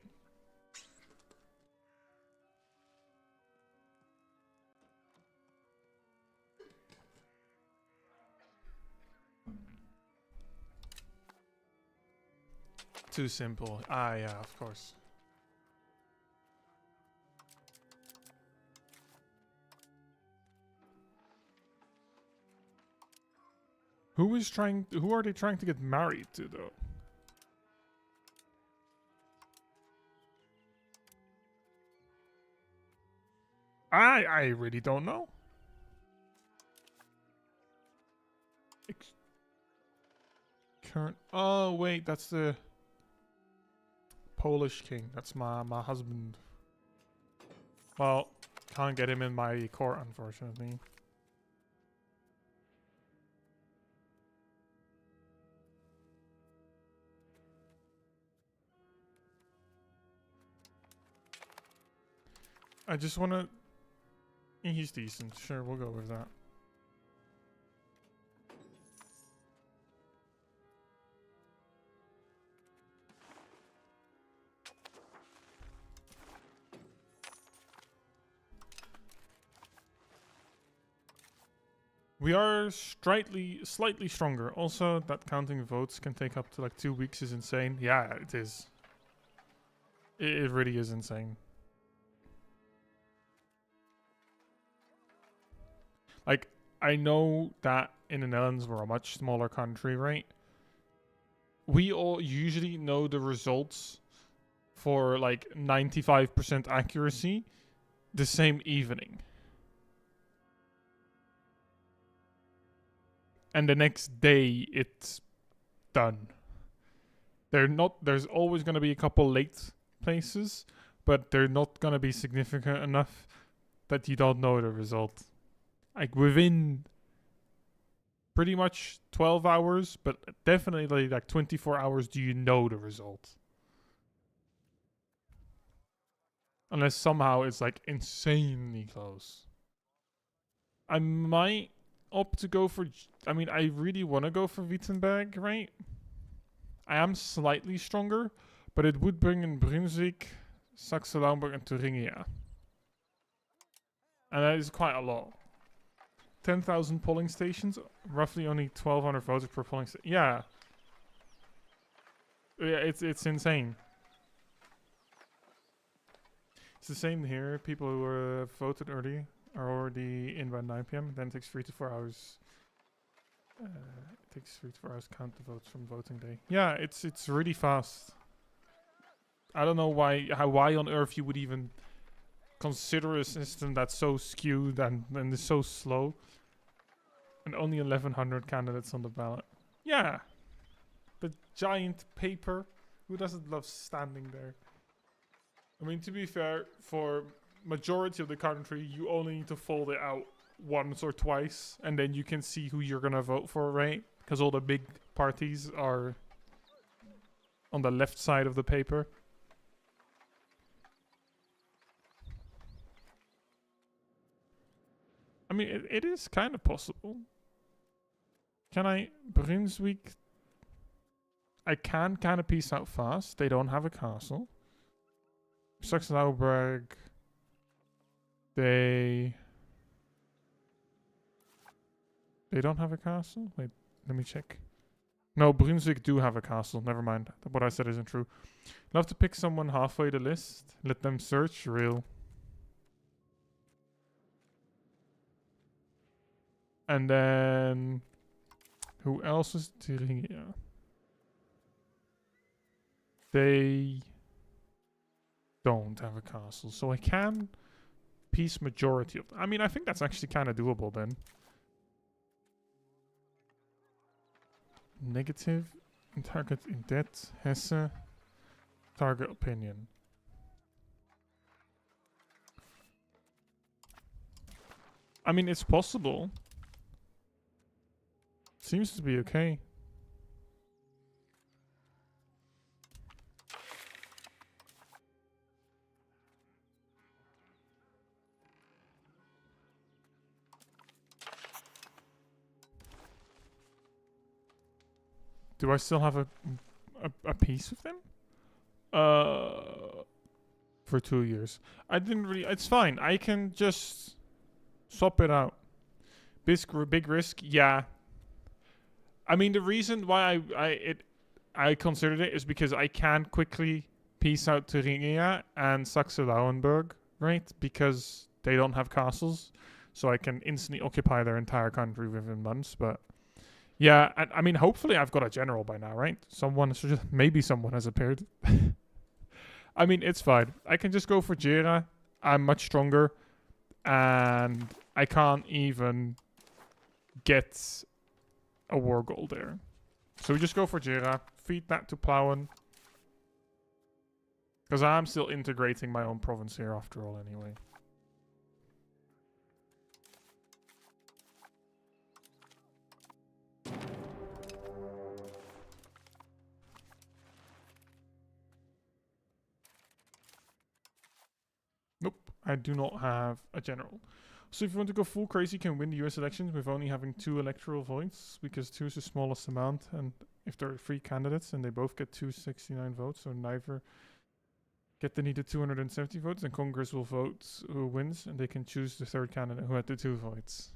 Too simple. Ah, yeah, of course. Who are they trying to get married to, though? I really don't know. Current... Oh, wait, that's the Polish king. That's my husband. Well, can't get him in my court, unfortunately. I just want to... He's decent. Sure, we'll go with that. We are slightly stronger. Also, that counting votes can take up to like 2 weeks is insane. Yeah, it is. It really is insane. Like, I know that in the Netherlands we're a much smaller country, right? We all usually know the results for like 95% accuracy the same evening. And the next day it's done. There's always going to be a couple late places, but they're not going to be significant enough that you don't know the result. Like within pretty much 12 hours, but definitely like 24 hours do you know the result. Unless somehow it's like insanely close. I might opt to go for... I mean, I really want to go for Wittenberg, right? I am slightly stronger, but it would bring in Brunswick, Saxe-Lauenburg, and Thuringia. And that is quite a lot. 10,000 polling stations, roughly only 1,200 voters per polling station. Yeah. Yeah, it's insane. It's the same here. People who voted early are already in by 9 p.m. Then it takes 3 to 4 hours. It takes 3 to 4 hours to count the votes from voting day. Yeah, it's really fast. I don't know why on earth you would even consider a system that's so skewed and is so slow. And only 1,100 candidates on the ballot. Yeah. The giant paper. Who doesn't love standing there? I mean, to be fair, for majority of the country, you only need to fold it out once or twice, and then you can see who you're gonna vote for, right? Because all the big parties are on the left side of the paper. I mean, it is kind of possible. Can I... Brunswick... I can kind of piece out fast. They don't have a castle. Saxony, they don't have a castle? Wait, let me check. No, Brunswick do have a castle. Never mind. What I said isn't true. Love to pick someone halfway the list. Let them search. Real. And then... Who else is Thuringia? They don't have a castle. So I can piece majority of them. I mean, I think that's actually kind of doable then. Negative. Target in debt. Hesse. Target opinion. I mean, it's possible. Seems to be okay. Do I still have a piece of them? For 2 years. I didn't really... It's fine. I can just swap it out. Big risk? Yeah. I mean, the reason why I considered it is because I can quickly piece out Thuringia and Saxe-Lauenburg, right? Because they don't have castles. So I can instantly occupy their entire country within months, but... Yeah, I mean, hopefully I've got a general by now, right? Maybe someone has appeared. I mean, it's fine. I can just go for Jera. I'm much stronger. And I can't even get a war goal there. So we just go for Jera. Feed that to Plauen. Because I'm still integrating my own province here after all anyway. I do not have a general. So if you want to go full crazy, you can win the US elections with only having 2 electoral votes, because 2 is the smallest amount, and if there are 3 candidates and they both get 269 votes, so neither get the needed 270 votes, then Congress will vote who wins, and they can choose the 3rd candidate who had the 2 votes.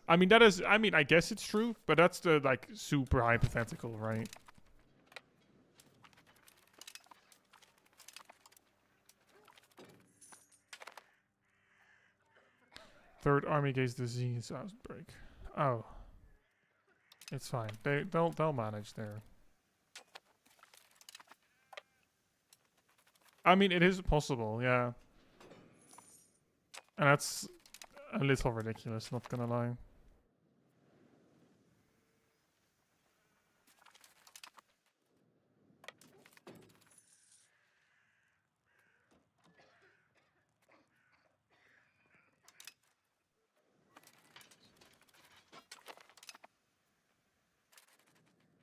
I mean, I guess it's true, but that's the, like, super hypothetical, right? Third army against disease outbreak. Oh, it's fine. They'll manage there. I mean, it is possible, yeah. And that's a little ridiculous, not gonna lie.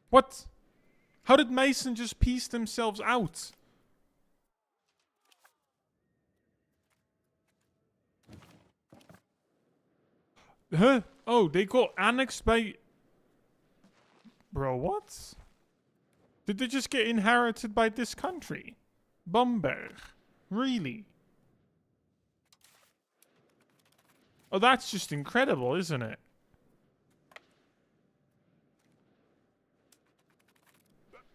What? How did Mason just piece themselves out? Huh? Oh, they got annexed by... Bro, what? Did they just get inherited by this country? Bamberg. Really? Oh, that's just incredible, isn't it?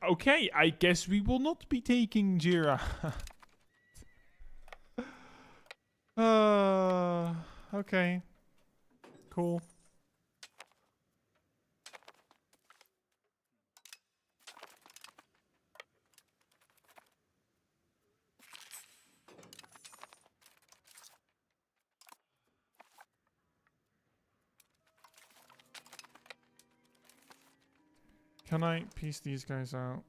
Okay, I guess we will not be taking Jira. Okay. Cool. Can I piece these guys out?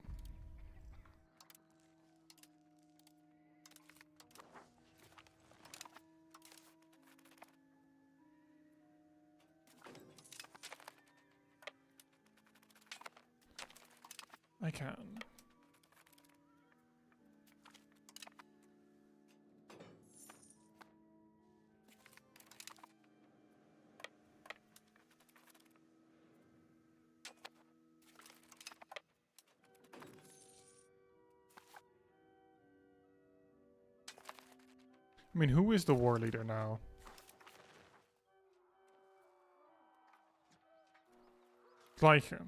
I can. I mean, who is the war leader now? Gleichen.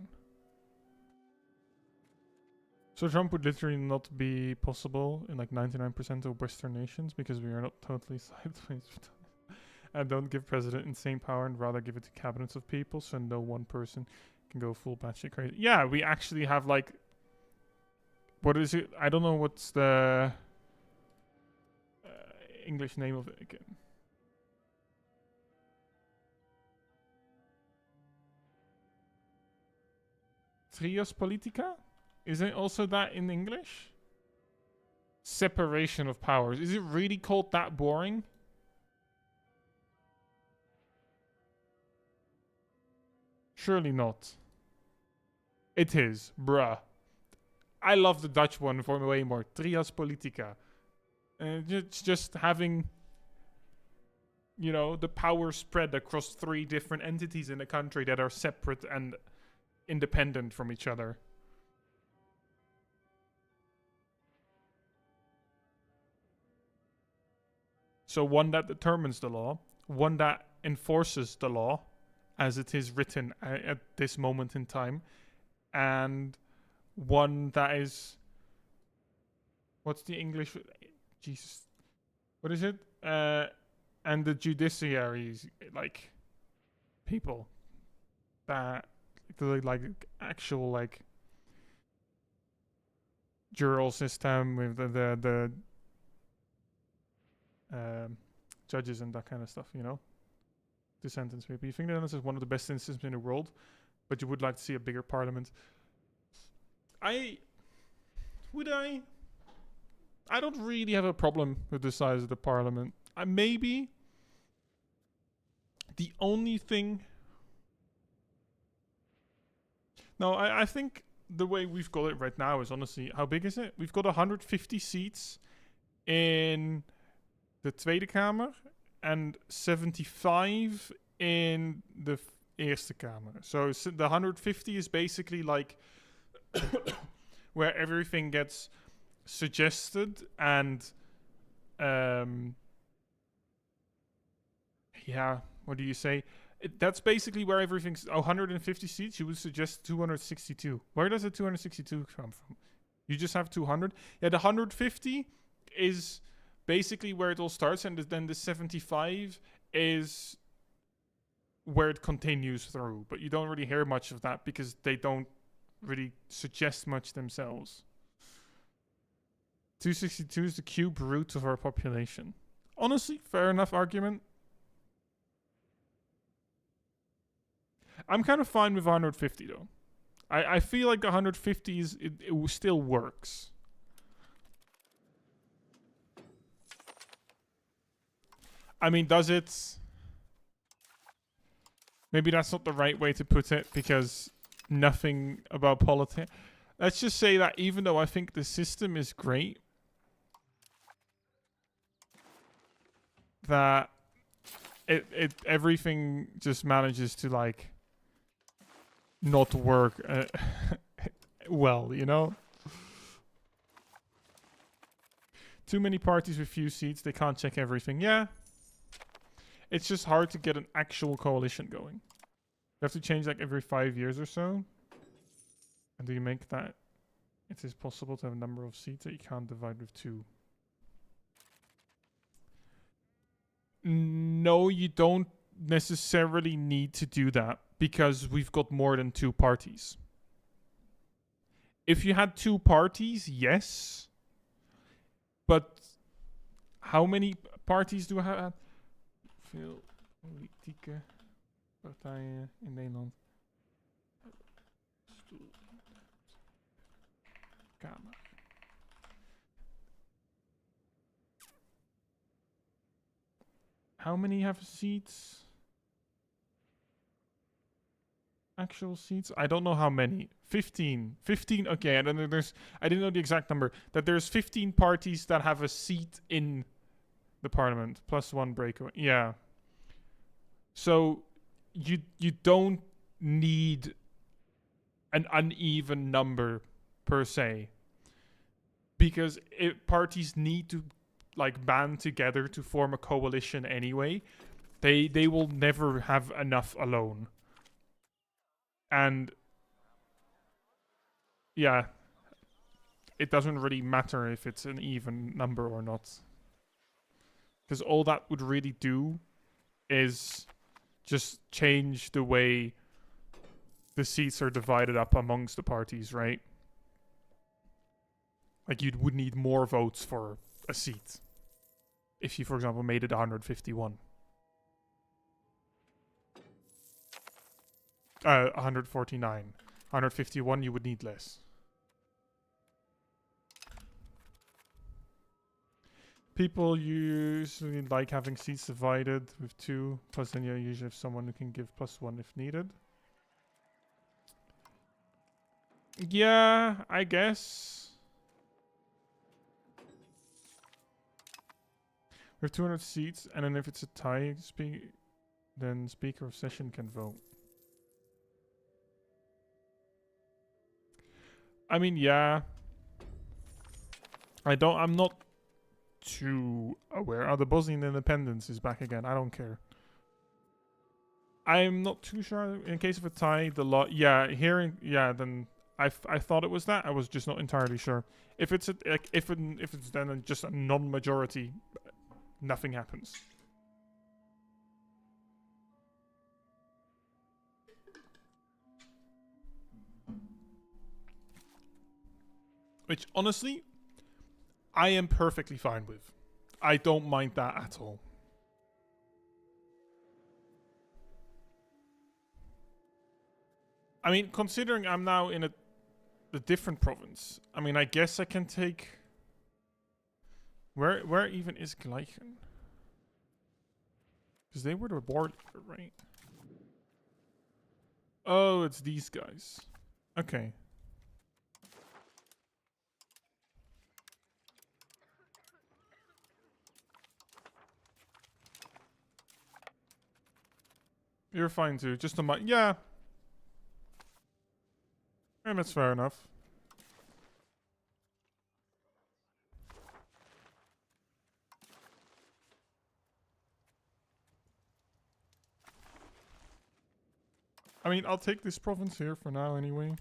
So Trump would literally not be possible in like 99% of Western nations because we are not totally sideways. And don't give president insane power and rather give it to cabinets of people so no one person can go full batshit crazy. Yeah, we actually have like... What is it? I don't know what's the... English name of it again. Trias politica? Is it also that in English? Separation of powers. Is it really called that boring? Surely not. It is, bruh. I love the Dutch one for way more. Trias politica. It's just having, you know, the power spread across 3 different entities in a country that are separate and independent from each other. So one that determines the law, one that enforces the law as it is written at this moment in time, and one that is... What's the English... Jesus. What is it? And the judiciaries, like, people that, like, actual, like, jural system with the judges and that kind of stuff, you know? To sentence people. You think that this is one of the best systems in the world, but you would like to see a bigger parliament. I don't really have a problem with the size of the parliament. Maybe the only thing... No, I think the way we've got it right now is honestly... How big is it? We've got 150 seats in the Tweede Kamer and 75 in the Eerste Kamer. So the 150 is basically like where everything gets suggested and yeah, what do you say? That's basically where everything's 150 seats. You would suggest 262. Where does the 262 come from? You just have 200. Yeah, the 150 is basically where it all starts, and then the 75 is where it continues through. But you don't really hear much of that because they don't really suggest much themselves. 262 is the cube root of our population. Honestly, fair enough argument. I'm kind of fine with 150 though. I feel like 150 is it still works. I mean, does it? Maybe that's not the right way to put it because nothing about politics. Let's just say that even though I think the system is great, that everything just manages to like not work well, you know? Too many parties with few seats, they can't check everything. Yeah. It's just hard to get an actual coalition going. You have to change like every 5 years or so. And do you make that it is possible to have a number of seats that you can't divide with 2? No, you don't necessarily need to do that because we've got more than 2 parties. If you had 2 parties, yes. But how many parties do we have? Veel politieke partijen in Nederland. gamma. How many have seats? Actual seats? I don't know how many. 15. 15, okay. And then there's, I didn't know the exact number, that there's 15 parties that have a seat in the parliament, plus one breakaway. Yeah. So you don't need an uneven number per se, because parties need to like band together to form a coalition anyway. They will never have enough alone. And yeah, it doesn't really matter if it's an even number or not, because all that would really do is just change the way the seats are divided up amongst the parties, right? Like, you would need more votes for a seat if you, for example, made it 151. 149. 151, you would need less. People usually like having seats divided with 2, plus then you usually have someone who can give +1 if needed. Yeah, I guess. We have 200 seats, and then if it's a tie, then Speaker of Session can vote. I mean, yeah. I'm not too aware. Oh, the Bosnian independence is back again. I don't care. I'm not too sure. In case of a tie, the law. Yeah, hearing. Yeah, then I thought it was that. I was just not entirely sure. If it's if it's then just a non-majority, nothing happens. Which honestly, I am perfectly fine with. I don't mind that at all. I mean, considering I'm now in a different province, I mean, I guess I can take. Where even is Gleichen? Because they were the war leader, right? Oh, it's these guys. Okay. You're fine too. Just a yeah. And that's fair enough. I mean, I'll take this province here for now anyway.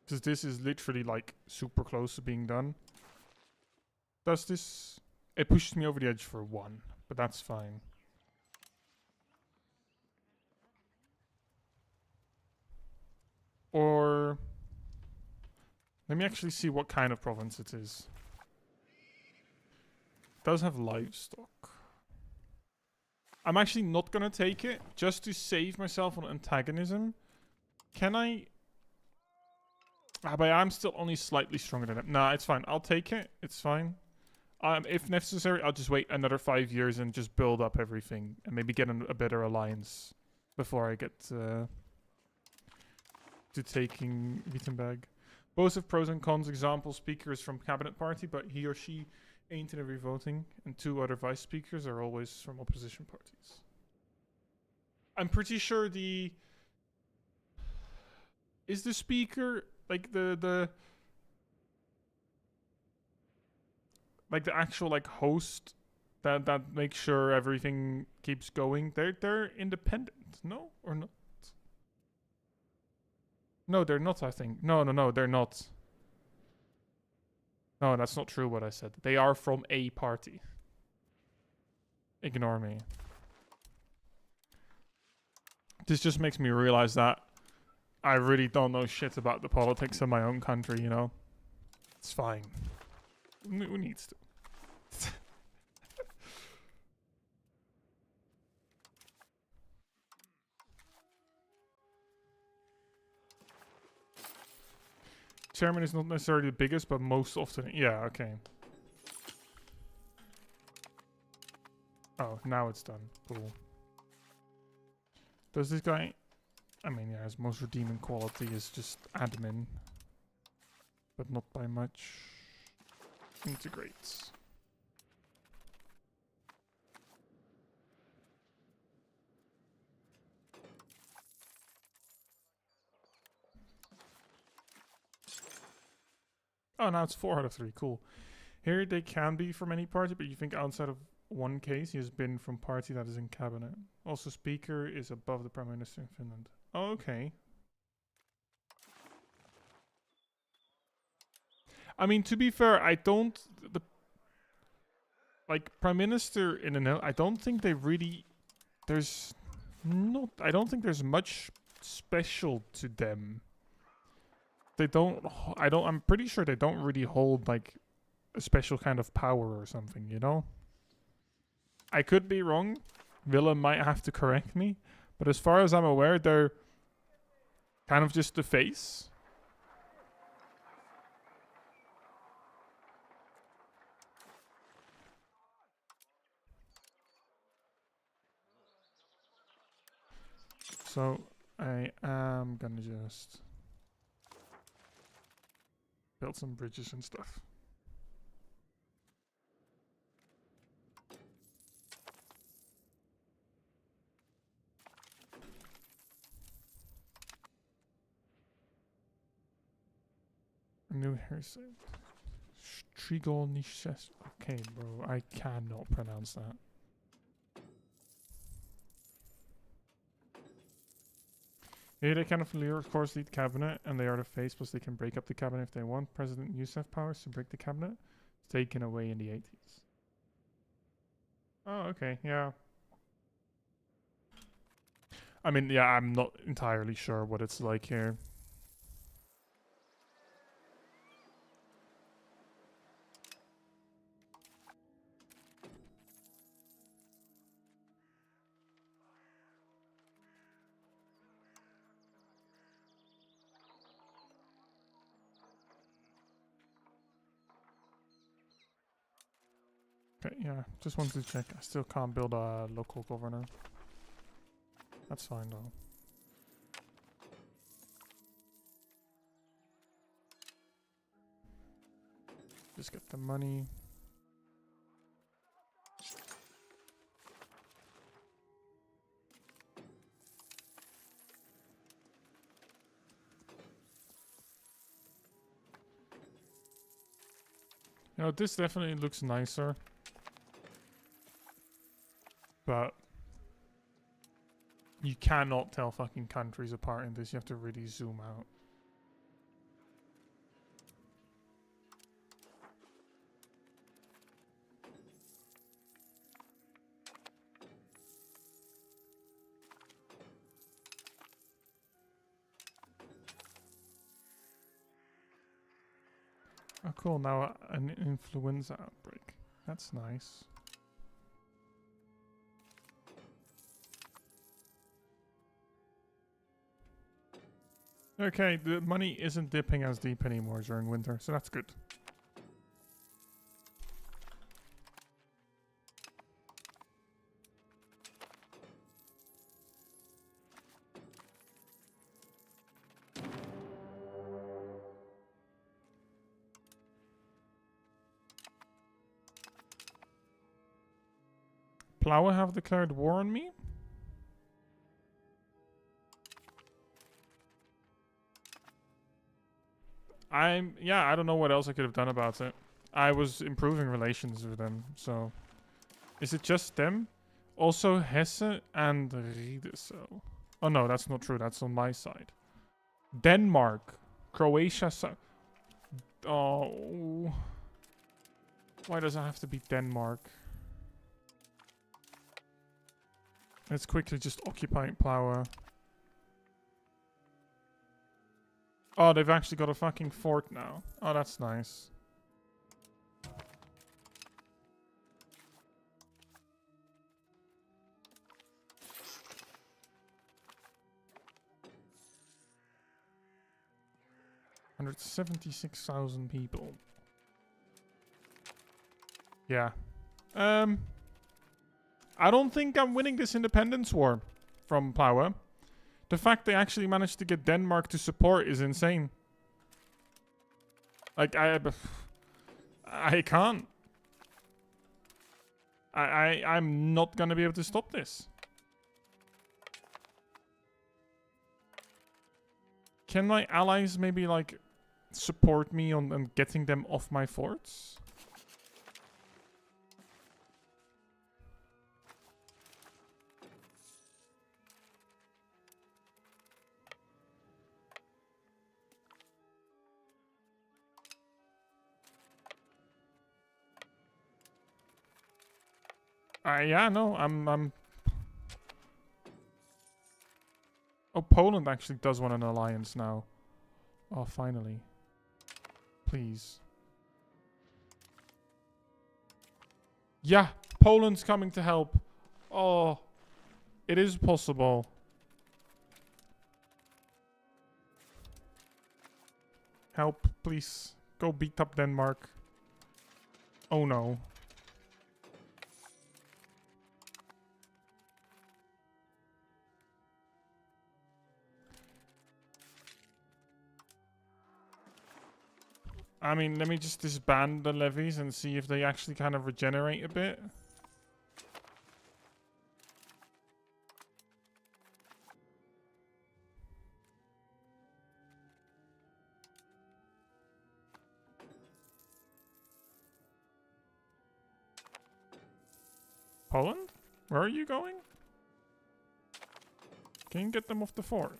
Because this is literally like super close to being done. Does this... It pushes me over the edge for 1, but that's fine. Or... Let me actually see what kind of province it is. It does have livestock. I'm actually not gonna take it, just to save myself on antagonism. Can I... Ah, but I'm still only slightly stronger than it. Nah, it's fine. I'll take it. It's fine. If necessary, I'll just wait another 5 years and just build up everything. And maybe get a better alliance before I get to taking Wittenberg. Both have pros and cons. Example, speakers from cabinet party, but he or she ain't in every voting. And 2 other vice speakers are always from opposition parties. I'm pretty sure the... Is the speaker... Like the actual like host that makes sure everything keeps going. They're independent, no or not? No, they're not. I think no, they're not. No, that's not true. What I said. They are from a party. Ignore me. This just makes me realize that I really don't know shit about the politics of my own country, you know? It's fine. Who needs to? Chairman is not necessarily the biggest, but most often. Yeah, okay. Oh, now it's done. Cool. Does this guy... I mean, yeah, his most redeeming quality is just admin. But not by much. Integrates. Oh, now it's 4 out of 3. Cool. Here they can be from any party, but you think outside of one case, he has been from party that is in cabinet. Also, speaker is above the Prime Minister in Finland. Oh, okay. I mean, to be fair, I don't... Like, Prime Minister in the I don't think they really... There's not... I don't think there's much special to them. They don't... I'm pretty sure they don't really hold, like, a special kind of power or something, you know? I could be wrong. Willem might have to correct me. But as far as I'm aware, they're kind of just the face. So, I am gonna just build some bridges and stuff. New hairset. Strigol Nishes. Okay, bro. I cannot pronounce that. Yeah, they can of course lead cabinet, and they are the face, plus they can break up the cabinet if they want. President Youssef powers to break the cabinet. It's taken away in the 80s. Oh, okay, yeah. I mean, yeah, I'm not entirely sure what it's like here. Okay, yeah, just wanted to check. I still can't build a local governor. That's fine though. Just get the money. You know, this definitely looks nicer. But you cannot tell fucking countries apart in this. You have to really zoom out. Oh, cool. Now an influenza outbreak. That's nice. Okay, the money isn't dipping as deep anymore during winter, so that's good. Plower have declared war on me? Yeah, I don't know what else I could have done about it. I was improving relations with them, so... Is it just them? Also Hesse and Riedesel. Oh no, that's not true, that's on my side. Denmark. Croatia... Oh... Why does it have to be Denmark? Let's quickly just occupy Plower. Oh, they've actually got a fucking fort now. Oh, that's nice. 176,000 people. Yeah. I don't think I'm winning this independence war from Plaue. The fact they actually managed to get Denmark to support is insane. Like, I can't. I'm not gonna be able to stop this. Can my allies maybe, like, support me on getting them off my forts? Yeah, no, I'm... Oh, Poland actually does want an alliance now. Oh, finally. Please. Yeah, Poland's coming to help. Oh, it is possible. Help, please. Go beat up Denmark. Oh no. I mean, let me just disband the levies and see if they actually kind of regenerate a bit. Poland? Where are you going? Can you get them off the fort?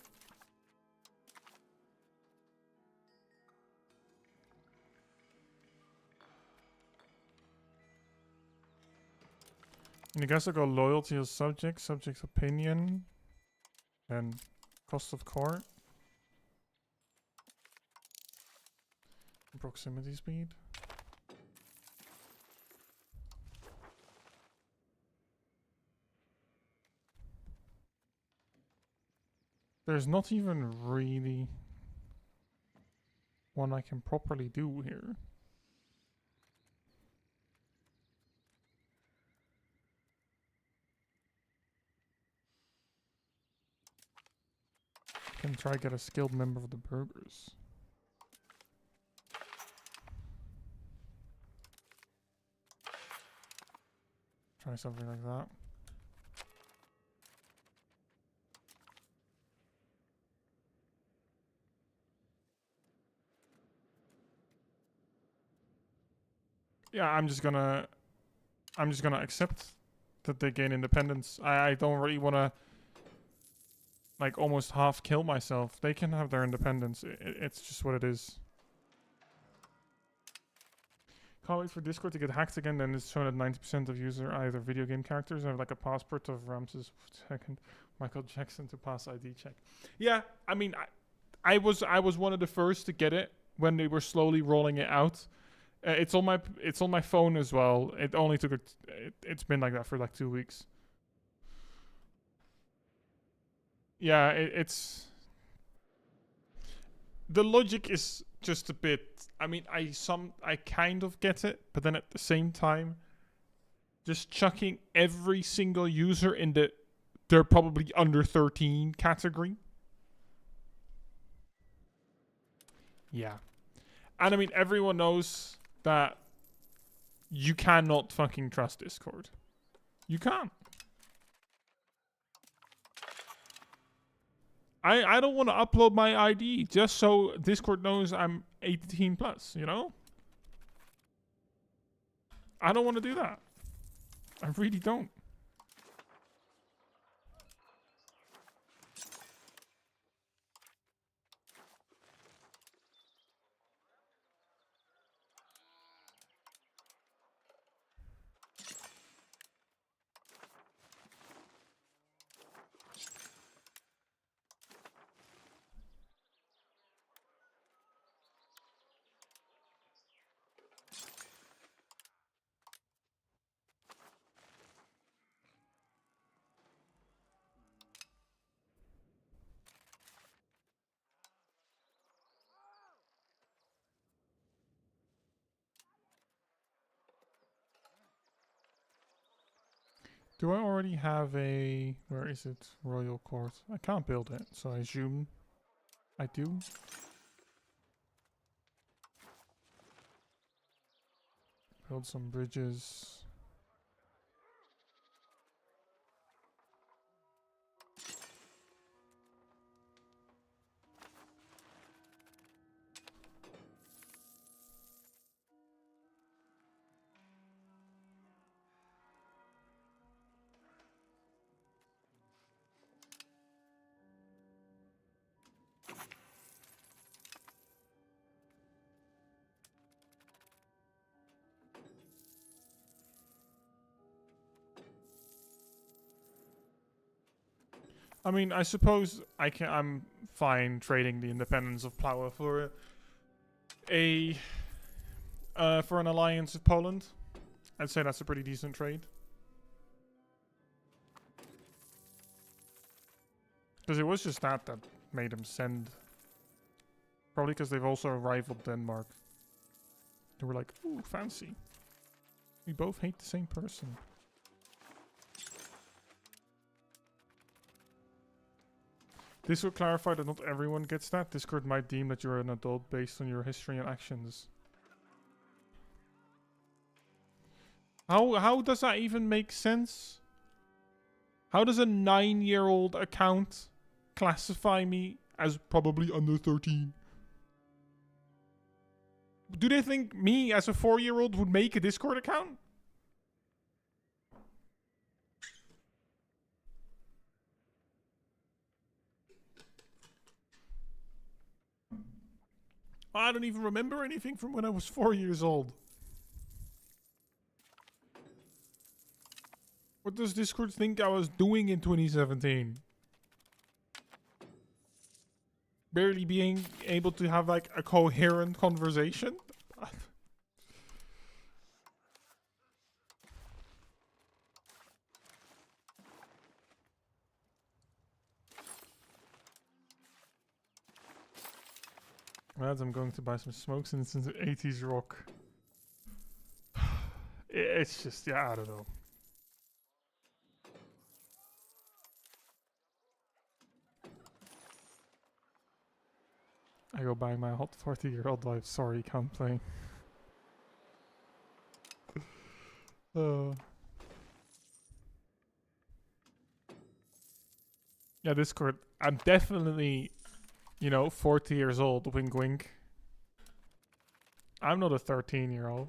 And you guys will go loyalty of subject, subject's opinion, and cost of court. Proximity speed. There's not even really one I can properly do here. I can try get a skilled member of the burghers. Try something like that. Yeah, I'm just gonna accept that they gain independence. I don't really want to like almost half kill myself. They can have their independence. It's just what it is. Can't wait for Discord to get hacked again. Then it's shown that 90% of user either video game characters or have like a passport of Ramses II, Michael Jackson to pass ID check. Yeah, I mean, I was one of the first to get it when they were slowly rolling it out. It's on my phone as well. It only took it's been like that for like 2 weeks. Yeah, it's the logic is just a bit. I mean, I kind of get it, but then at the same time, just chucking every single user in they're probably under 13 category. Yeah, and I mean everyone knows that you cannot fucking trust Discord. You can't. I don't want to upload my ID just so Discord knows I'm 18 plus, you know? I don't want to do that. I really don't. Do I already have a... Where is it? Royal Court. I can't build it, so I assume I do. Build some bridges. I mean, I suppose I'm fine trading the independence of Plough for for an alliance with Poland. I'd say that's a pretty decent trade. Because it was just that made them send. Probably because they've also rivaled Denmark. They were like, ooh, fancy. We both hate the same person. This would clarify that not everyone gets that. Discord might deem that you're an adult based on your history and actions. How does that even make sense? How does a 9-year-old account classify me as probably under 13? Do they think me as a 4-year-old would make a Discord account? I don't even remember anything from when I was 4 years old. What does Discord think I was doing in 2017? Barely being able to have like a coherent conversation? Lads, I'm going to buy some smokes and some 80s rock. It's just, yeah, I don't know. I go buy my hot 40-year-old wife. Sorry, can't play. Yeah, Discord. I'm definitely, you know, 40 years old. Wink, wink. I'm not a 13-year-old.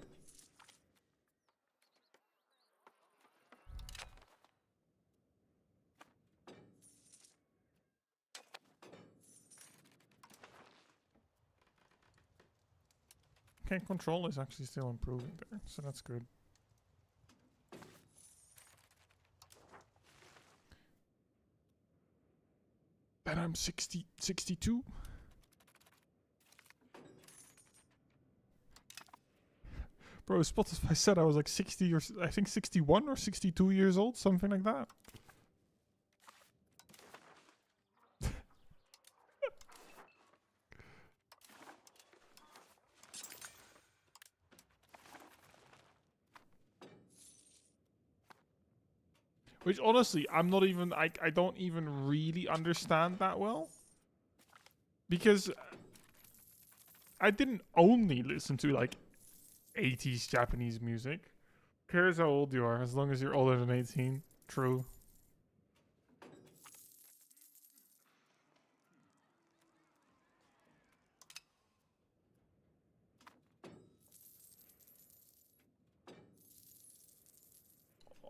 Okay, control is actually still improving there, so that's good. And I'm 62. Bro, Spotify said I was like 60 or I think 61 or 62 years old, something like that. Which honestly, I'm not even, I don't even really understand that well. Because I didn't only listen to like 80s Japanese music. Who cares how old you are, as long as you're older than 18. True.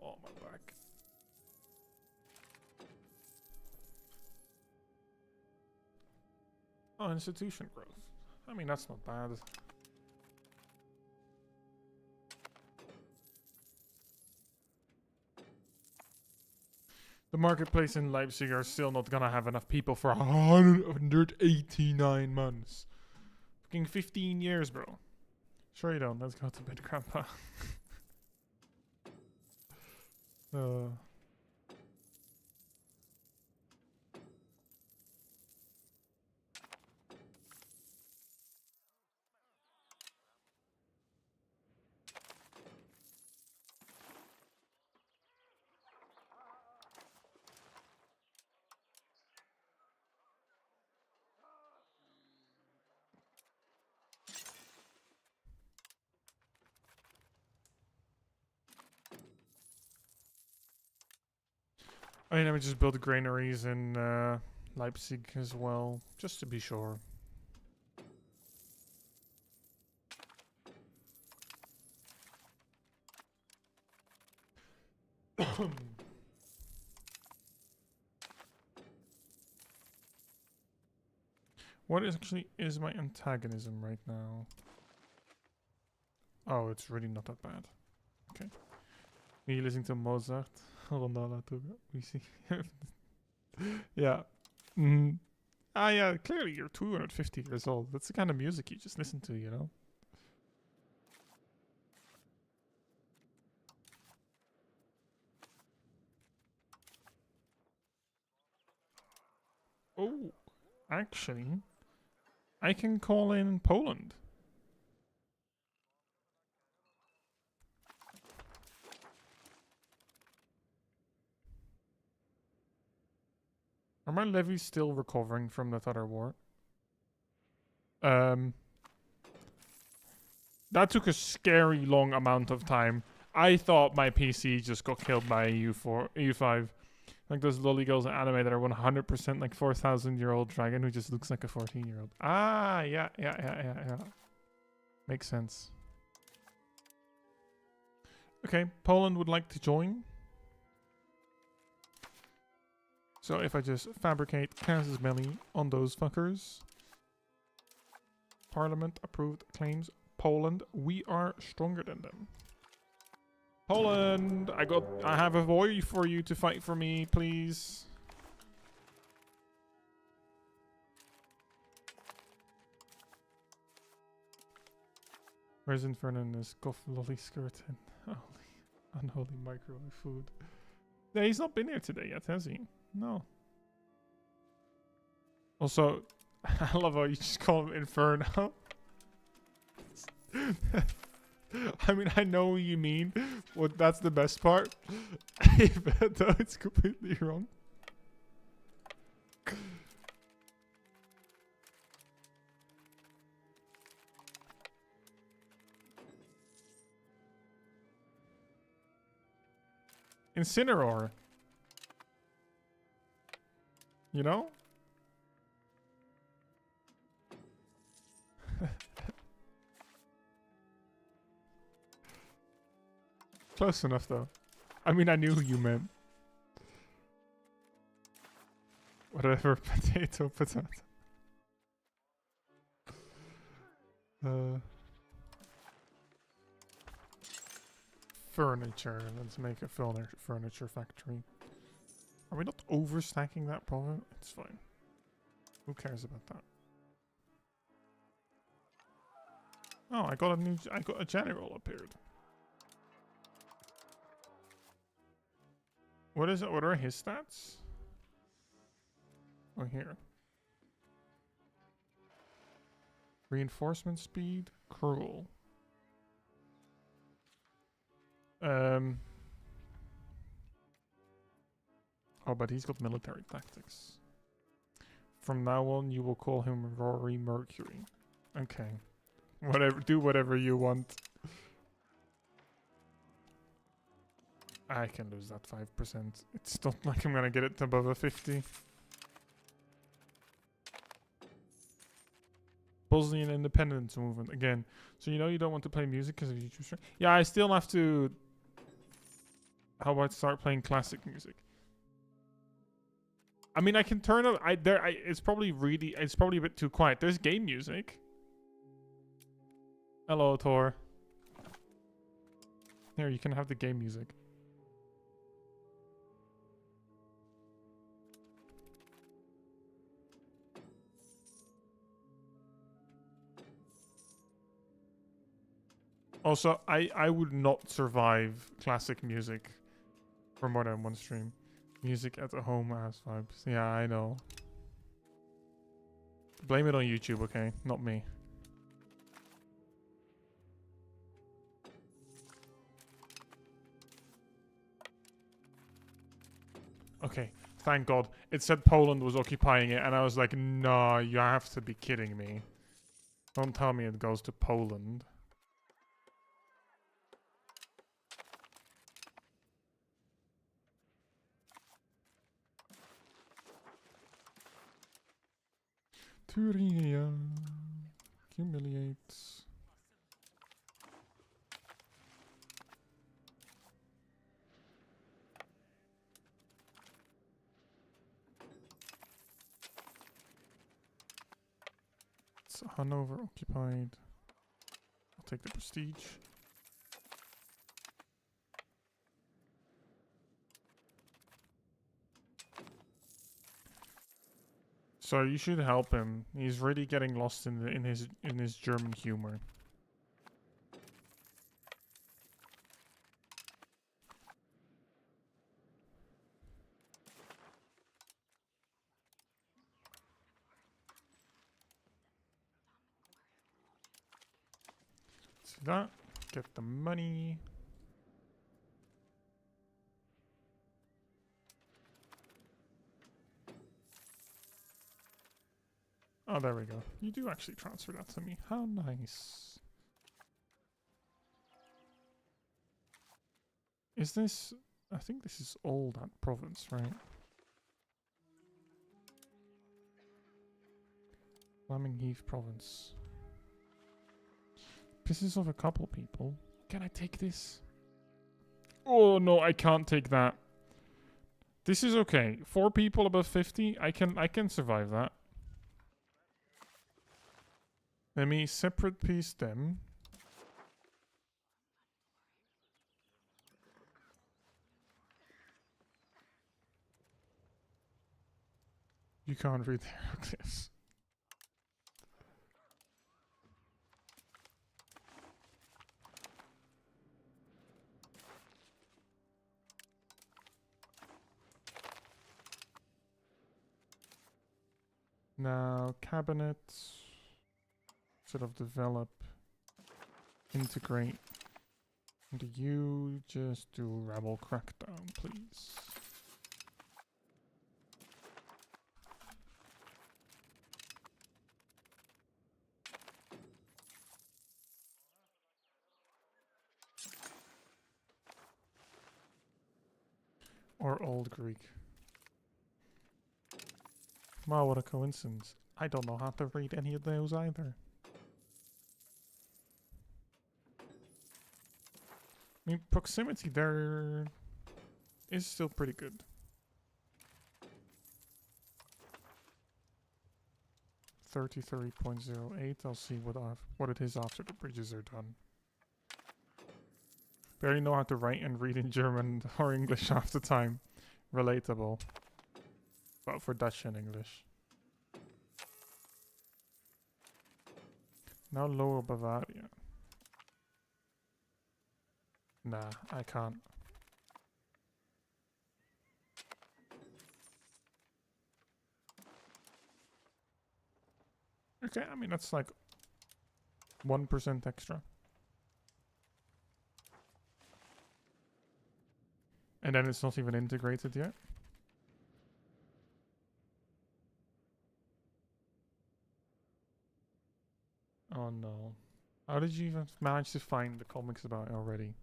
Oh, my back. Oh, institution growth. I mean, that's not bad. The marketplace in Leipzig are still not gonna have enough people for 189 months. Fucking 15 years, bro. Sure you don't. Let's go to bed, Grandpa. I mean, I would just build granaries in Leipzig as well, just to be sure. What actually is my antagonism right now? Oh, it's really not that bad. Okay. Are you listening to Mozart? Rondalla Toga. We see. Yeah. Mm. Ah, yeah. Clearly, you're 250 years old. That's the kind of music you just listen to, you know? Oh, actually, I can call in Poland. Are my levies still recovering from that other war? That took a scary long amount of time. I thought my PC just got killed by a EU5. Like those lolly girls in anime that are 100% like 4,000-year-old dragon who just looks like a 14-year-old. Ah, yeah. Makes sense. Okay, Poland would like to join. So if I just fabricate casus belli on those fuckers. Parliament approved claims Poland. We are stronger than them. Poland, I have a boy for you to fight for me, please. Where's Inferno in this Goff lolly skirt and unholy microwave food? Yeah, he's not been here today yet, has he? No. Also, I love how you just call him Inferno. I mean, I know what you mean. Well, that's the best part. But though it's completely wrong. Incineroar. You know? Close enough, though. I mean, I knew who you meant. Whatever, potato. Furniture. Let's make a furniture factory. Are we not overstacking that problem? It's fine. Who cares about that? Oh, I got a general appeared. What is it? What are his stats? Oh, here. Reinforcement speed, cruel. Oh, but he's got military tactics. From now on, you will call him Rory Mercury. Okay. Whatever. Do whatever you want. I can lose that 5%. It's not like I'm gonna get it above a 50. Bosnian independence movement again. So you know you don't want to play music because of YouTube stream. Yeah, I still have to. How about start playing classic music? I mean, I can turn up. It's probably a bit too quiet. There's game music. Hello, Tor. Here, you can have the game music. Also, I would not survive classic music for more than one stream. Music at the home ass vibes. Yeah, I know. Blame it on YouTube, okay? Not me. Okay, thank God. It said Poland was occupying it, and I was like, no, you have to be kidding me. Don't tell me it goes to Poland. Furia. Humiliate. It's Hanover occupied. I'll take the prestige. So you should help him. He's really getting lost in his German humor. See that? Get the money. Oh, there we go. You do actually transfer that to me. How nice. Is this... I think this is all that province, right? Flaming Heath province. Pisses off a couple people. Can I take this? Oh, no, I can't take that. This is okay. 4 people above 50. I can survive that. Let me separate piece them. You can't read the hieroglyphs. Now, cabinets. Sort of develop, integrate. And you just do rebel crackdown, please. Or Old Greek. Wow, what a coincidence. I don't know how to read any of those either. I mean, proximity there is still pretty good. $33.08. I'll see what it is after the bridges are done. Barely know how to write and read in German or English half the time. Relatable. But for Dutch and English. Now Lower Bavaria. Nah, I can't. Okay, I mean, that's like 1% extra. And then it's not even integrated yet. Oh no. How did you even manage to find the comics about it already?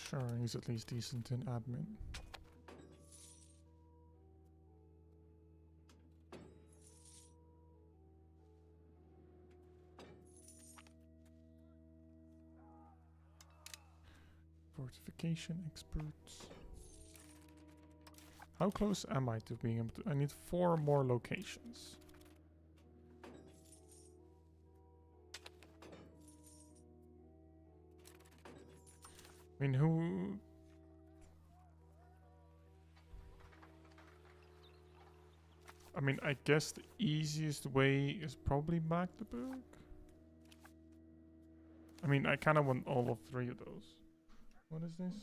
Sure, he's at least decent in admin. Fortification experts. How close am I to being able to... I need 4 more locations. I mean, who... I mean, I guess the easiest way is probably Magdeburg. I mean, I kind of want all of 3 of those. What is this?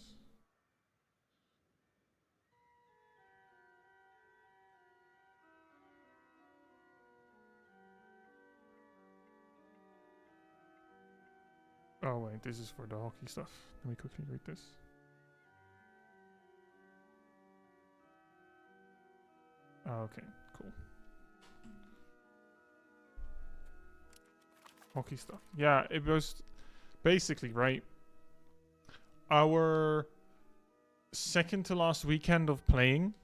Oh wait, this is for the hockey stuff. Let me quickly read this. Oh, okay, cool. Hockey stuff. Yeah, it was basically, right? Our second to last weekend of playing,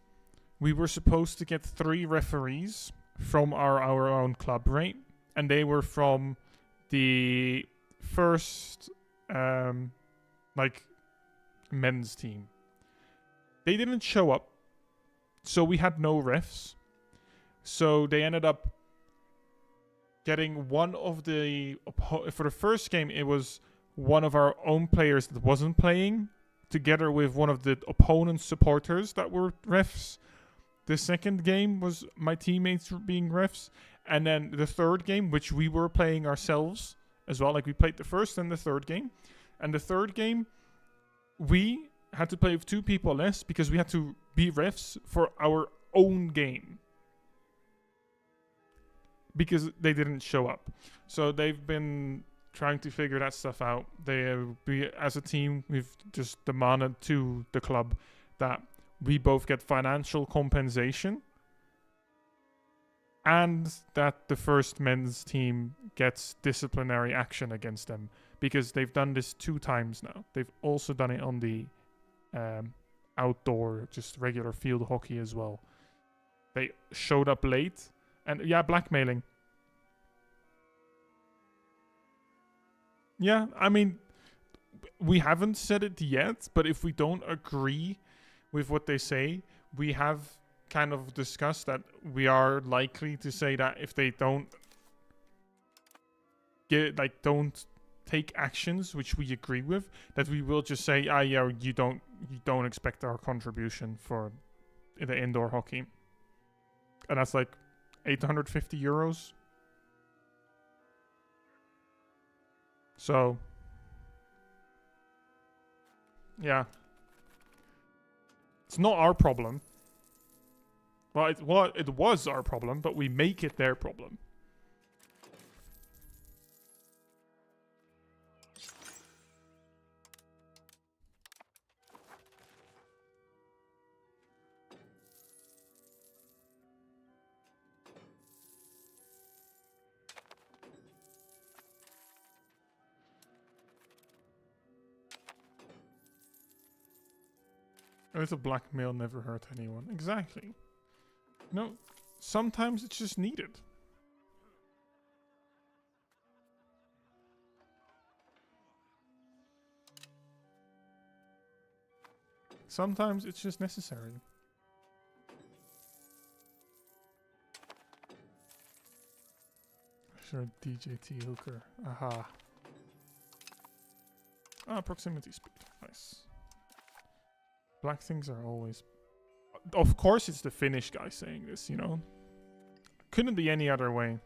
we were supposed to get 3 referees from our own club, right? And they were from the first like men's team. They didn't show up, so we had no refs. So they ended up getting one of the for the first game. It was one of our own players that wasn't playing, together with one of the opponent's supporters that were refs. The second game was my teammates being refs, and then the third game, which we were playing ourselves as well. Like we played the first and the third game, and the third game we had to play with 2 people less because we had to be refs for our own game because they didn't show up. So they've been trying to figure that stuff out. We, as a team, we've just demanded to the club that we both get financial compensation and that the first men's team gets disciplinary action against them, because they've done this 2 times now. They've also done it on the outdoor, just regular field hockey as well. They showed up late and, yeah, blackmailing. Yeah, I mean, we haven't said it yet, but if we don't agree with what they say, we have kind of discussed that we are likely to say that if they don't don't take actions which we agree with, that we will just say, yeah, you don't expect our contribution for the indoor hockey. And that's like 850 euros. So, yeah. It's not our problem. Well, it was our problem, but we make it their problem. A little blackmail never hurt anyone. Exactly. No, sometimes it's just needed. Sometimes it's just necessary. Sure, DJT hooker. Aha. Ah, proximity speed. Nice. Black things are always... Of course it's the Finnish guy saying this, you know? Couldn't be any other way.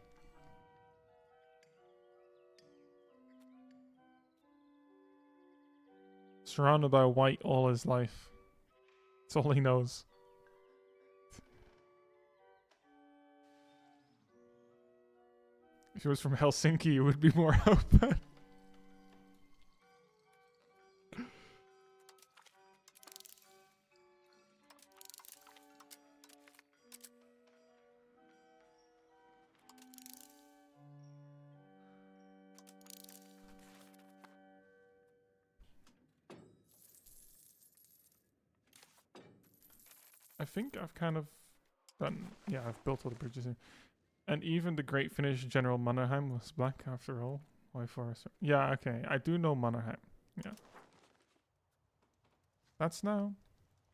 Surrounded by white all his life. That's all he knows. If he was from Helsinki, it would be more open. I think I've kind of done... Yeah, I've built all the bridges here. And even the great Finnish General Mannerheim was black after all. Why Forest? Yeah, okay. I do know Mannerheim. Yeah. That's now...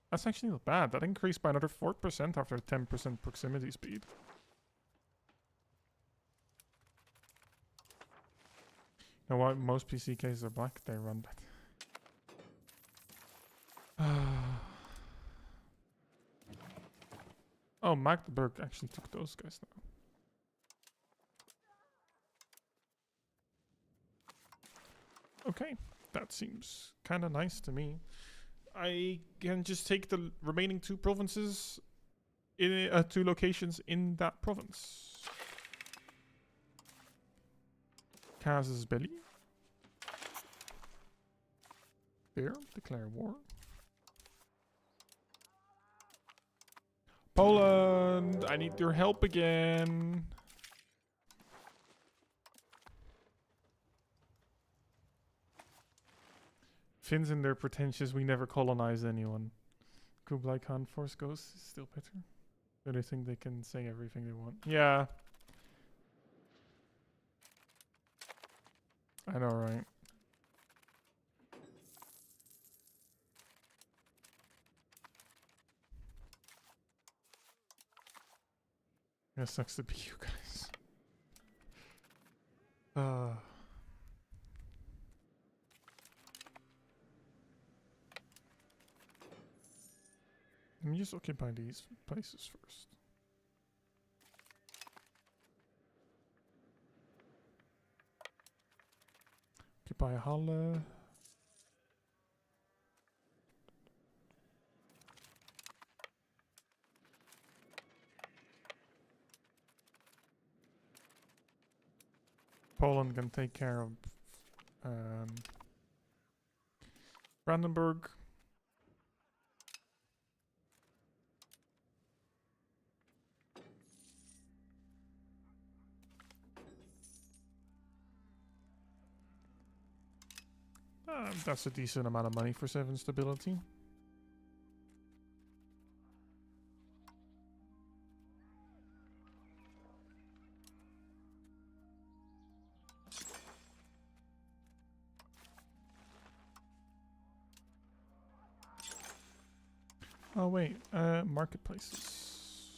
That's actually not bad. That increased by another 4% after 10% proximity speed. You know why most PC cases are black? They run that. Oh, Magdeburg actually took those guys now. Okay, that seems kind of nice to me. I can just take the remaining 2 provinces, in 2 locations in that province. Casus Belli. There, declare war. Poland, I need your help again. Finns and their pretentious, we never colonized anyone. Kublai Khan Force Ghost is still better. They think they can say everything they want. Yeah. I know, right? Yeah, sucks to be you guys. Let me just occupy these places first. Occupy Halle. Poland can take care of Brandenburg. That's a decent amount of money for 7 stability. Oh wait, marketplaces.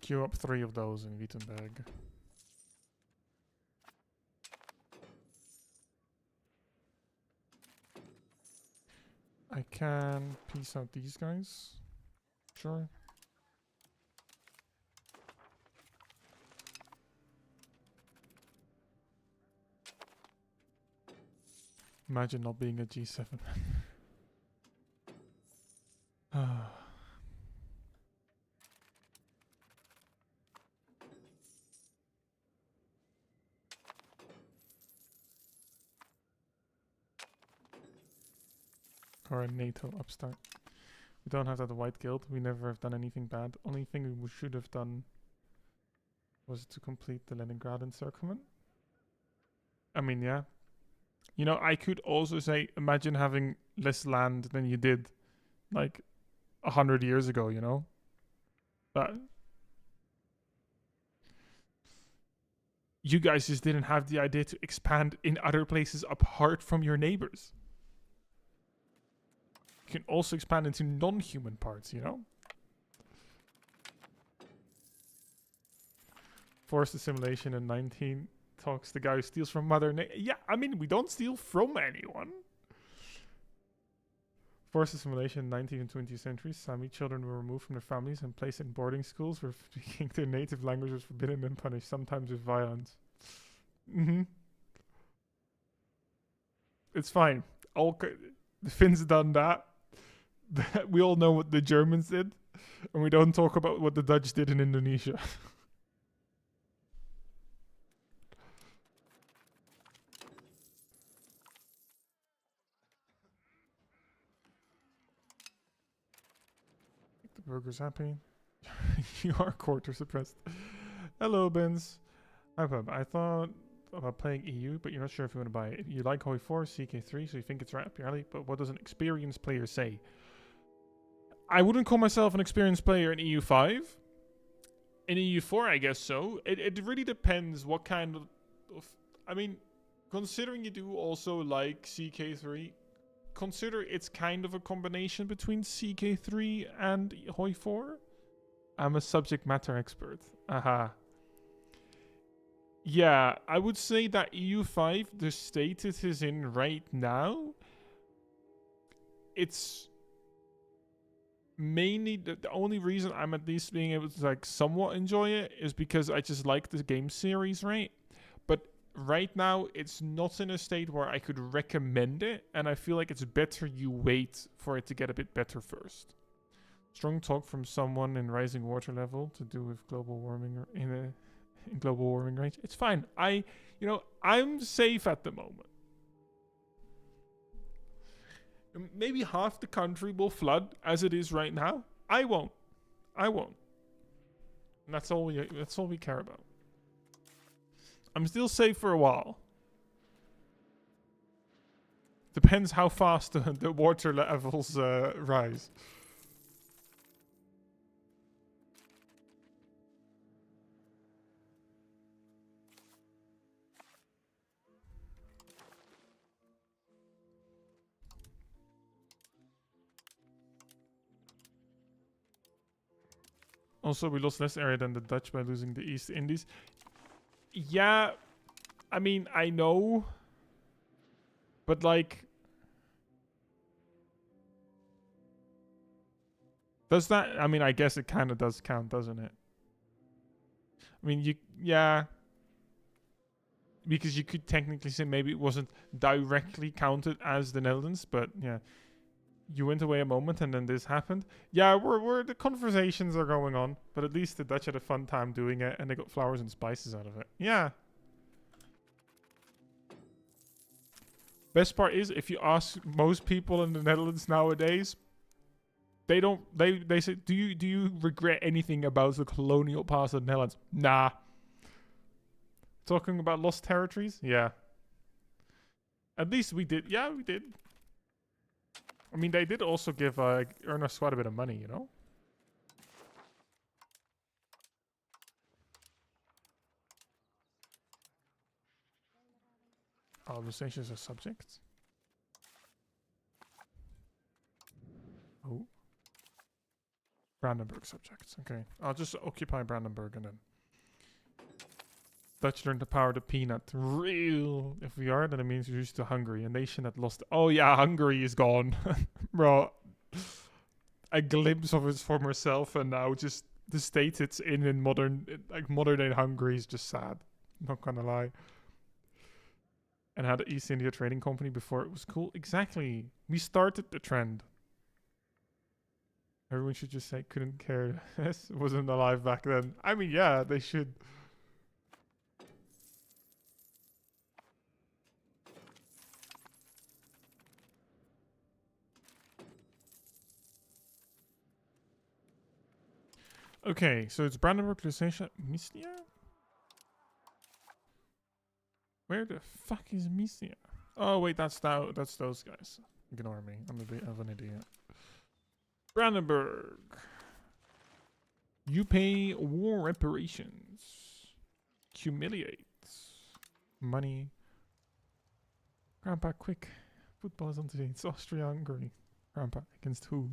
Queue up 3 of those in Wittenberg. I can piece out these guys. Sure. Imagine not being a G7. Or a NATO upstart. We don't have that white guild. We never have done anything bad. Only thing we should have done was to complete the Leningrad encirclement. I mean, yeah. You know, I could also say, imagine having less land than you did, like, 100 years ago, you know? But you guys just didn't have the idea to expand in other places apart from your neighbors. You can also expand into non-human parts, you know? Forced assimilation in 19 talks the guy who steals from Mother Nature. Yeah, I mean, we don't steal from anyone. Forced assimilation in 19th and 20th centuries. Sami children were removed from their families and placed in boarding schools where speaking their native language was forbidden and punished, sometimes with violence. It's fine. The Finns done that. We all know what the Germans did, and we don't talk about what the Dutch did in Indonesia. The burger's happy. You are quarter suppressed. Hello, Benz. Hi, Pub. I thought about playing EU, but you're not sure if you want to buy it. You like Hoi 4, CK3, so you think it's right up your alley, but what does an experienced player say? I wouldn't call myself an experienced player in EU5. In EU4, I guess so. It really depends what kind of... I mean, considering you do also like CK3, consider it's kind of a combination between CK3 and Hoi 4. I'm a subject matter expert. Aha. Yeah, I would say that EU5, the state it is in right now, it's... mainly the only reason I'm at least being able to like somewhat enjoy it is because I just like the game series, right? But right now it's not in a state where I could recommend it, and I feel like it's better you wait for it to get a bit better first. Strong talk from someone in rising water level to do with global warming or in global warming range. It's fine. I'm safe at the moment. Maybe half the country will flood as it is right now. I won't. I won't. And that's all we care about. I'm still safe for a while. Depends how fast the water levels rise. Also, we lost less area than the Dutch by losing the East Indies. Yeah, I mean, I know. But, like... Does that... I mean, I guess it kind of does count, doesn't it? I mean, yeah. Because you could technically say maybe it wasn't directly counted as the Netherlands, but yeah. You went away a moment and then this happened. Yeah, the conversations are going on, but at least the Dutch had a fun time doing it and they got flowers and spices out of it. Yeah. Best part is if you ask most people in the Netherlands nowadays, they say, do you regret anything about the colonial past of the Netherlands? Nah. Talking about lost territories? Yeah. At least we did. Yeah, we did. I mean, they did also earn us quite a bit of money, you know? Oh, the stations are subjects. Oh. Brandenburg subjects. Okay. I'll just occupy Brandenburg and then... Dutch learned the power of the peanut. Real. If we are, then it means we're used to Hungary. A nation that lost... Oh yeah, Hungary is gone. Bro. A glimpse of its former self and now just the state it's in modern day Hungary is just sad. Not gonna lie. And had the East India Trading Company before it was cool. Exactly. We started the trend. Everyone should just say couldn't care less. Wasn't alive back then. I mean, yeah, they should. Okay, so it's Brandenburg, Lusatia, Mislia? Where the fuck is Mislia? Oh wait, that's those guys. Ignore me. I'm a bit of an idiot. Brandenburg. You pay war reparations. Humiliate. Money. Grandpa, quick. Football is on today. It's Austria-Hungary. Grandpa, against who?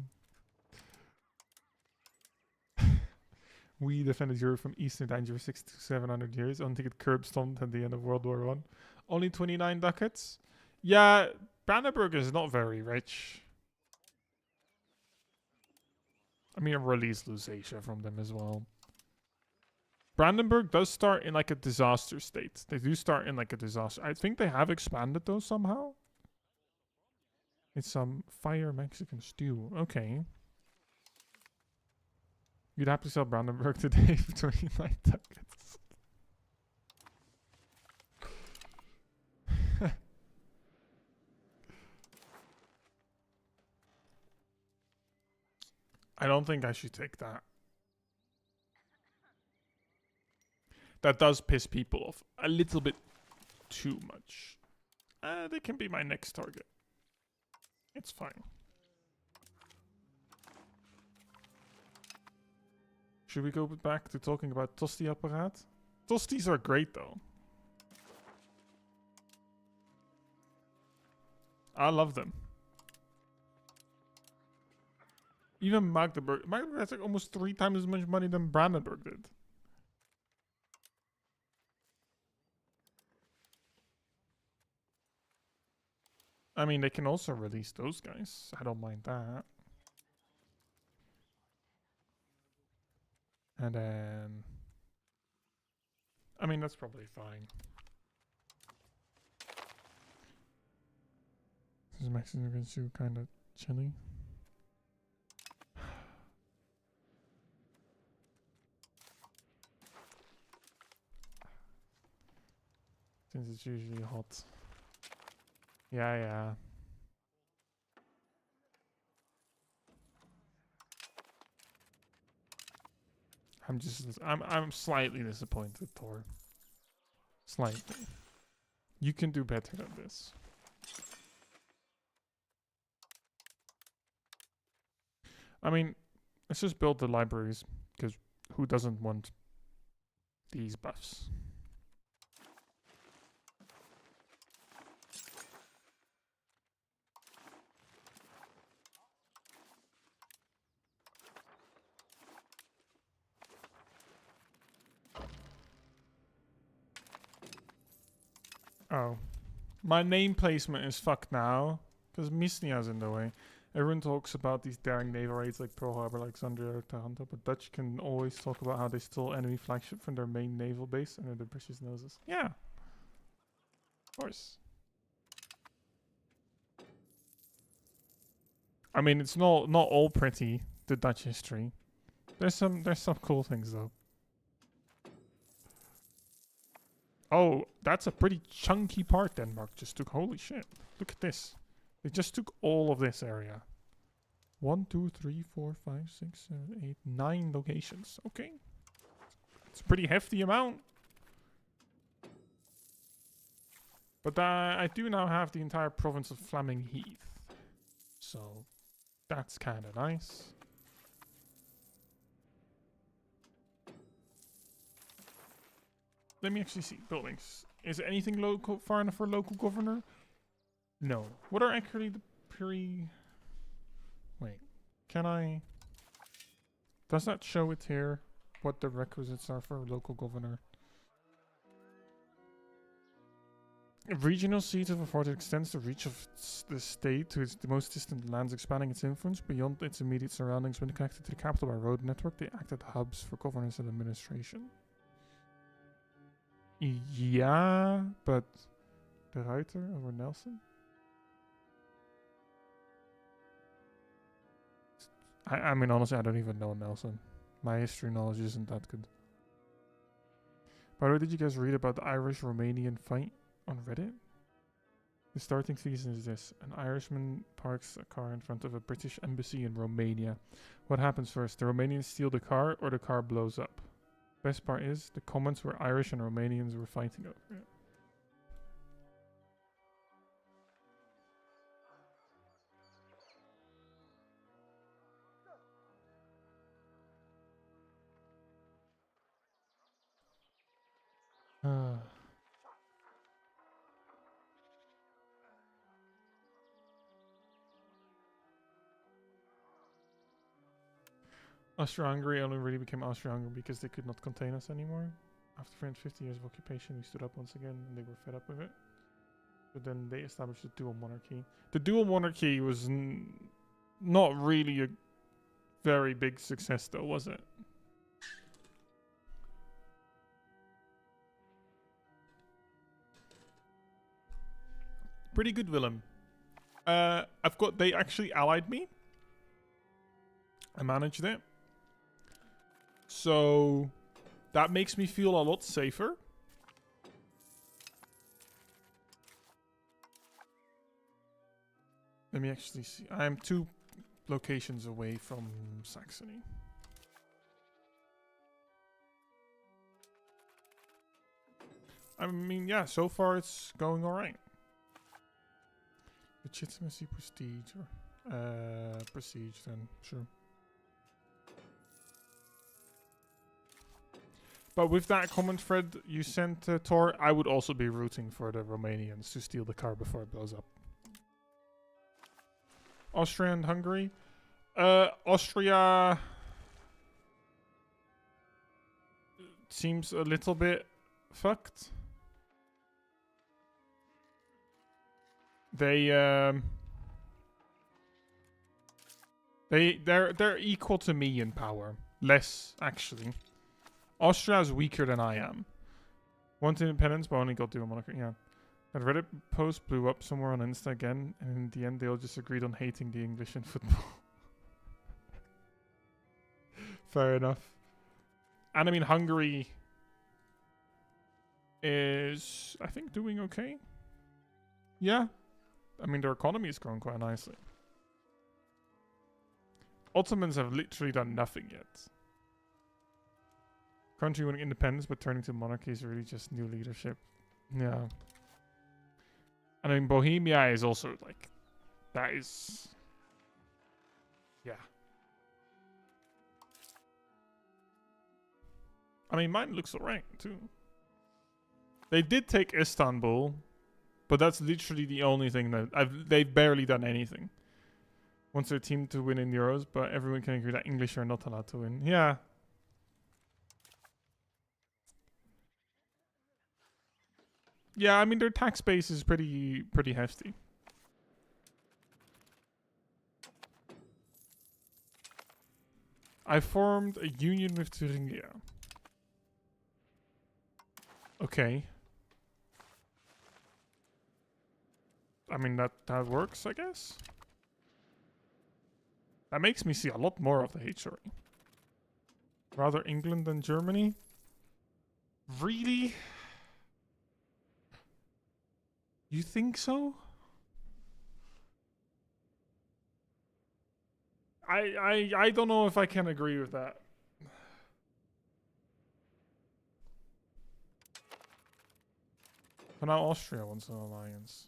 We defended Europe from Eastern danger for 600 to 700 years until it curb stomped at the end of World War One. Only 29 ducats? Yeah, Brandenburg is not very rich. I mean, I released Lusatia from them as well. Brandenburg does start in like a disaster state. They do start in like a disaster. I think they have expanded though somehow. It's some fire Mexican stew. Okay. You'd happily sell Brandenburg today for 29 ducats. I don't think I should take that. That does piss people off a little bit too much. They can be my next target. It's fine. Should we go back to talking about tosti-apparaat? Tosties are great though. I love them. Even Magdeburg. Magdeburg has like almost 3 times as much money than Brandenburg did. I mean, they can also release those guys. I don't mind that. And then... I mean, that's probably fine. This Mexican against you kind of chilly. Since it's usually hot. Yeah, yeah. I'm slightly disappointed, Thor. Slightly. You can do better than this. I mean, let's just build the libraries, because who doesn't want these buffs? Oh. My name placement is fucked now, because Misnia's in the way. Everyone talks about these daring naval raids like Pearl Harbor, Alexandria, or Taranto, but Dutch can always talk about how they stole enemy flagship from their main naval base under the British noses. Yeah. Of course. I mean, it's not all pretty, the Dutch history. There's some cool things though. Oh, that's a pretty chunky part Denmark just took. Holy shit. Look at this. They just took all of this area. 1, 2, 3, 4, 5, 6, 7, 8, 9 locations. Okay. It's a pretty hefty amount. But I do now have the entire province of Flaming Heath. So, that's kind of nice. Let me actually see. Buildings. Is there anything local far enough for local governor? No. What are actually the Wait. Can I... Does that show it here? What the requisites are for a local governor? A regional seat of authority extends the reach of the state to its most distant lands, expanding its influence beyond its immediate surroundings. When connected to the capital by road network, they act as hubs for governance and administration. Yeah, but the Ruiter over Nelson? I mean, honestly, I don't even know Nelson. My history knowledge isn't that good. By the way, did you guys read about the Irish-Romanian fight on Reddit? The starting season is this. An Irishman parks a car in front of a British embassy in Romania. What happens first? The Romanians steal the car or the car blows up? Best part is, the comments were Irish and Romanians were fighting over it. Austria-Hungary only really became Austria-Hungary because they could not contain us anymore. After 350 years of occupation, we stood up once again and they were fed up with it. But then they established the dual monarchy. The dual monarchy was not really a very big success though, was it? Pretty good, Willem. They actually allied me. I managed it. So that makes me feel a lot safer. Let me actually see. I am 2 locations away from Saxony. I mean, yeah, so far it's going alright. Legitimacy, prestige, or prestige then, sure. But with that comment thread you sent, Tor, I would also be rooting for the Romanians to steal the car before it blows up. Austria and Hungary? Austria seems a little bit fucked. They're equal to me in power. Less, actually. Austria is weaker than I am. Want independence, but only got dual monarchy. Yeah. That Reddit post blew up somewhere on Insta again, and in the end they all just agreed on hating the English in football. Fair enough. And I mean, Hungary is, I think, doing okay. Yeah. I mean, their economy is growing quite nicely. Ottomans have literally done nothing yet. Country winning independence but turning to monarchy is really just new leadership. Yeah. And I mean, Bohemia is also like, that is, yeah. I mean, mine looks alright too. They did take Istanbul, but that's literally the only thing that they've barely done anything. Wants their team to win in Euros, but everyone can agree that English are not allowed to win. Yeah. Yeah, I mean, their tax base is pretty hefty. I formed a union with Thuringia. Okay. I mean, that works, I guess. That makes me see a lot more of the HRE. Rather England than Germany? Really? You think so? I don't know if I can agree with that. But now Austria wants an alliance.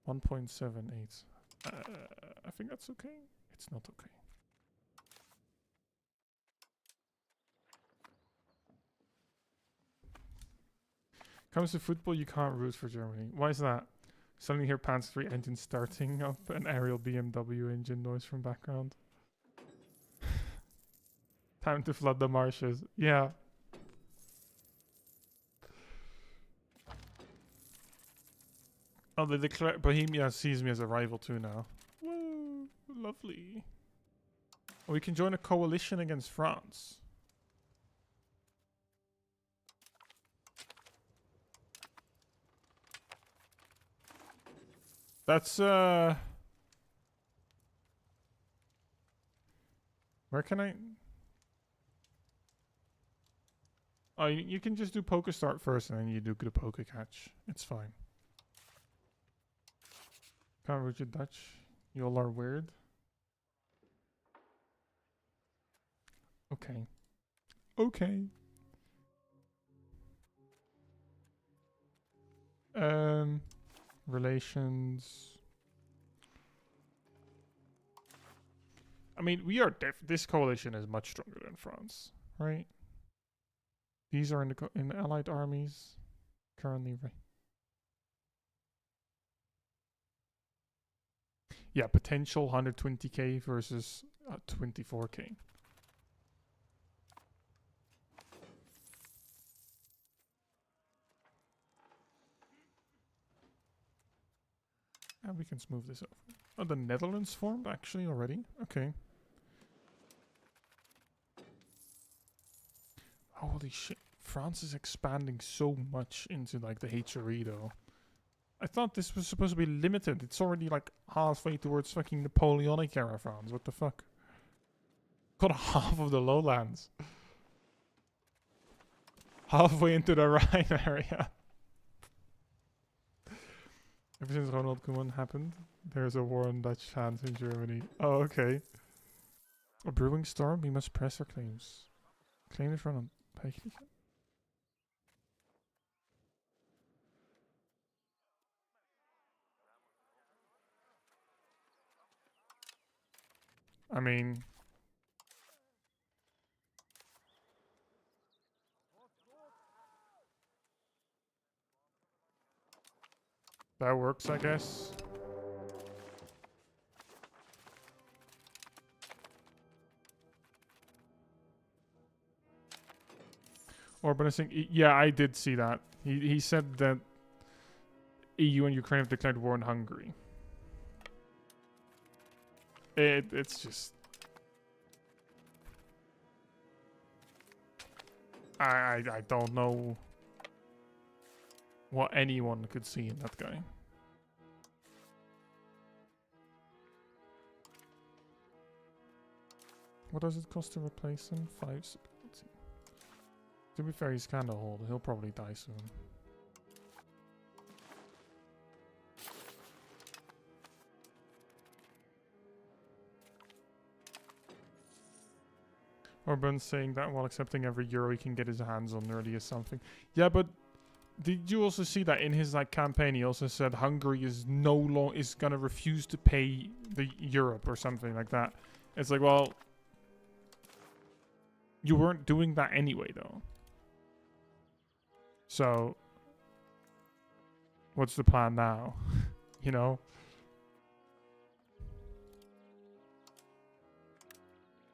1.78. I think that's okay. It's not okay. Comes to football, you can't root for Germany. Why is that? Suddenly hear Panzer 3 engine starting up and aerial BMW engine noise from background. Time to flood the marshes. Yeah. Oh, they declare Bohemia sees me as a rival too now. Woo, lovely. We can join a coalition against France. That's where can I? Oh, you can just do poker start first and then you do the poker catch. It's fine. Can't read your Dutch. You all are weird. Okay. Okay. Relations. I mean, we are this coalition is much stronger than France, right? These are in the allied armies currently, right? Yeah, potential 120k versus 24k. And we can smooth this over. Oh, the Netherlands formed actually already? Okay. Holy shit. France is expanding so much into like the HRE though. I thought this was supposed to be limited. It's already like halfway towards fucking Napoleonic era France. What the fuck? Got half of the lowlands. Halfway into the Rhine area. Ever since Ronald Koeman happened, there's a war on Dutch hands in Germany. Oh, okay. A brewing storm? We must press our claims. Claim is run on Pijkliegen. I mean... that works, I guess. Orban is saying, yeah, I did see that. He said that EU and Ukraine have declared war on Hungary. It's just... I don't know what anyone could see in that guy. What does it cost to replace him? 5 stability. To be fair, he's kinda old. He'll probably die soon. Orban's saying that while accepting every euro he can get his hands on early or something. Yeah, but did you also see that in his like campaign? He also said Hungary is is gonna refuse to pay the Europe or something like that. It's like, well, you weren't doing that anyway, though. So, what's the plan now? You know?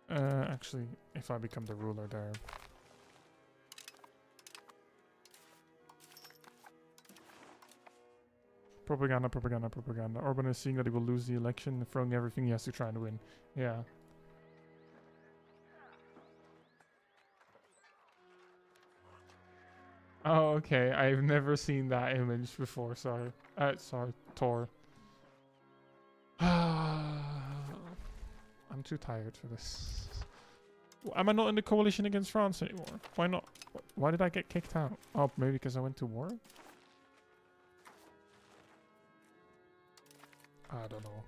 Actually, if I become the ruler there. Propaganda, propaganda, propaganda. Orban is seeing that he will lose the election and throwing everything he has to try and win. Yeah. Oh, okay. I've never seen that image before. Sorry. Sorry. Tor. I'm too tired for this. Am I not in the coalition against France anymore? Why not? Why did I get kicked out? Oh, maybe because I went to war? I don't know.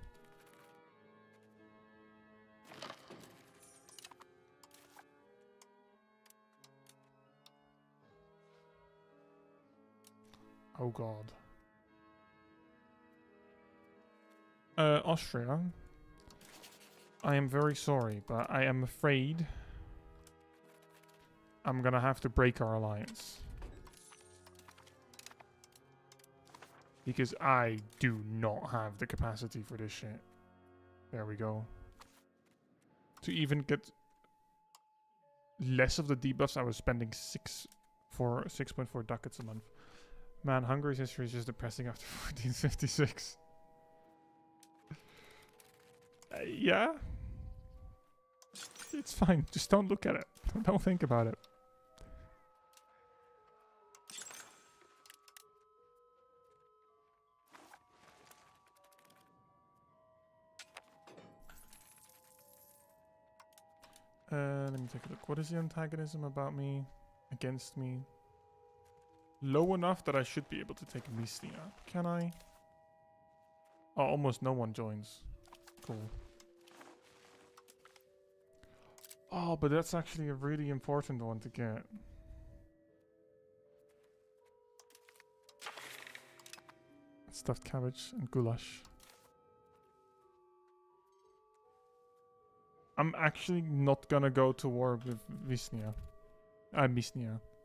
Oh god. Austria. I am very sorry, but I am afraid I'm gonna have to break our alliance. Because I do not have the capacity for this shit. There we go. To even get less of the debuffs, I was spending 6.4 ducats a month. Man, Hungary's history is just depressing after 1456. Yeah. It's fine. Just don't look at it. Don't think about it. Let me take a look. What is the antagonism about me? Against me? Low enough that I should be able to take Mystia. Can I? Oh, almost no one joins. Cool. Oh, but that's actually a really important one to get. Stuffed cabbage and goulash. I'm actually not gonna go to war with Mysnia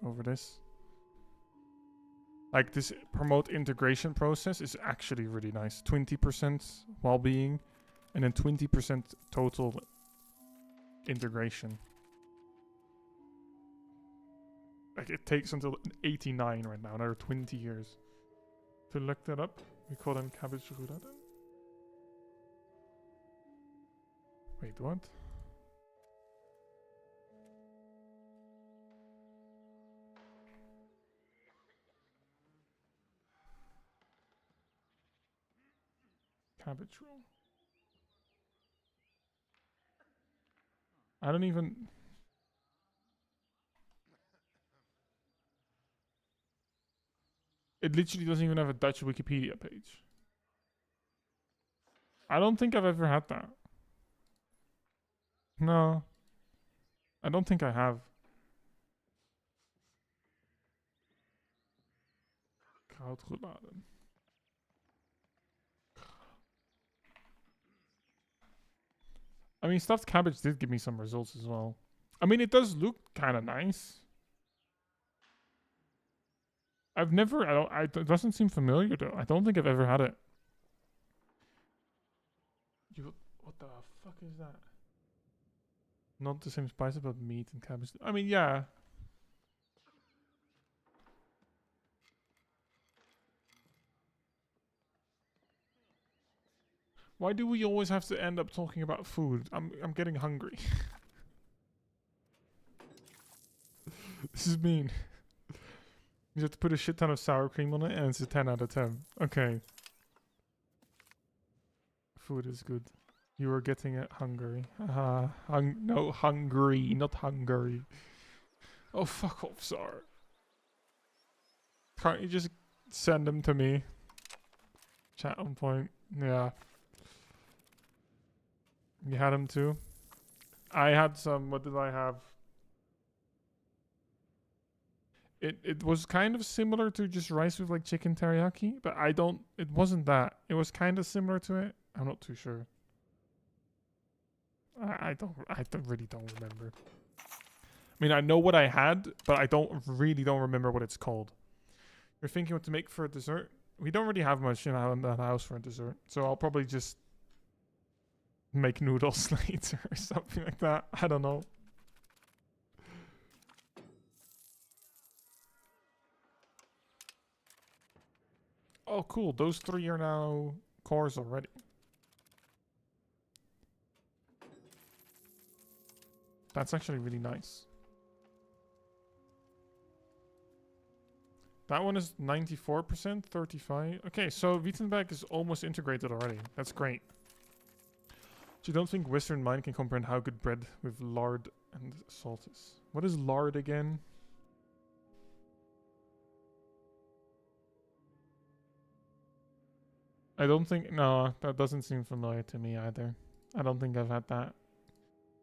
over this. Like, this promote integration process is actually really nice. 20% well-being, and then 20% total integration. Like, it takes until 89 right now, another 20 years. To look that up, we call them cabbage roulade. Wait, what? Cabbage roll. I don't even... It literally doesn't even have a Dutch Wikipedia page. I don't think I've ever had that. No. I don't think I have. Krautrouladen. I mean, stuffed cabbage did give me some results as well. I mean, it does look kind of nice. I've never, it doesn't seem familiar though. I don't think I've ever had it. What the fuck is that? Not the same spice about meat and cabbage. I mean, yeah. Why do we always have to end up talking about food? I'm getting hungry. This is mean. You have to put a shit ton of sour cream on it and it's a 10 out of 10. Okay. Food is good. You are getting it hungry. No, hungry, not Hungary. Oh, fuck off, Sar. Can't you just send them to me? Chat on point. Yeah. You had them too? I had some, what did I have? It was kind of similar to just rice with like chicken teriyaki, but it wasn't that. It was kind of similar to it. I'm not too sure. Really don't remember. I mean, I know what I had, but I don't remember what it's called. You're thinking what to make for a dessert? We don't really have much in the house for a dessert, so I'll probably just make noodles later or something like that. I don't know. Oh, cool. Those 3 are now cores already. That's actually really nice. That one is 94%, 35. Okay, so Wittenberg is almost integrated already. That's great. So you don't think Western mind can comprehend how good bread with lard and salt is? What is lard again? I don't think... No, that doesn't seem familiar to me either. I don't think I've had that.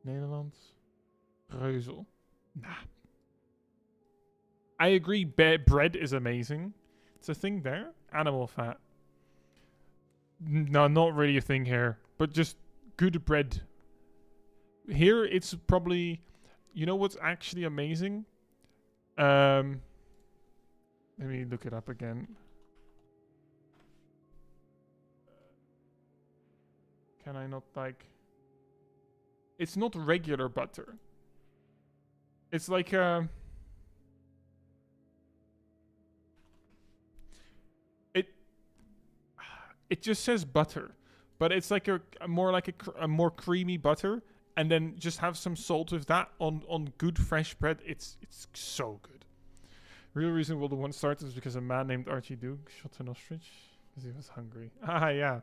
Netherlands? Reuzel. Nah. I agree, bread is amazing. It's a thing there. Animal fat. No, not really a thing here. But just good bread. Here, it's probably... You know what's actually amazing? Let me look it up again. Can I not, like... It's not regular butter. It's like it just says butter, but it's like a more creamy butter, and then just have some salt with that on good fresh bread. It's so good. Real reason World War I started is because a man named Archduke shot an ostrich because he was hungry. Ah, yeah.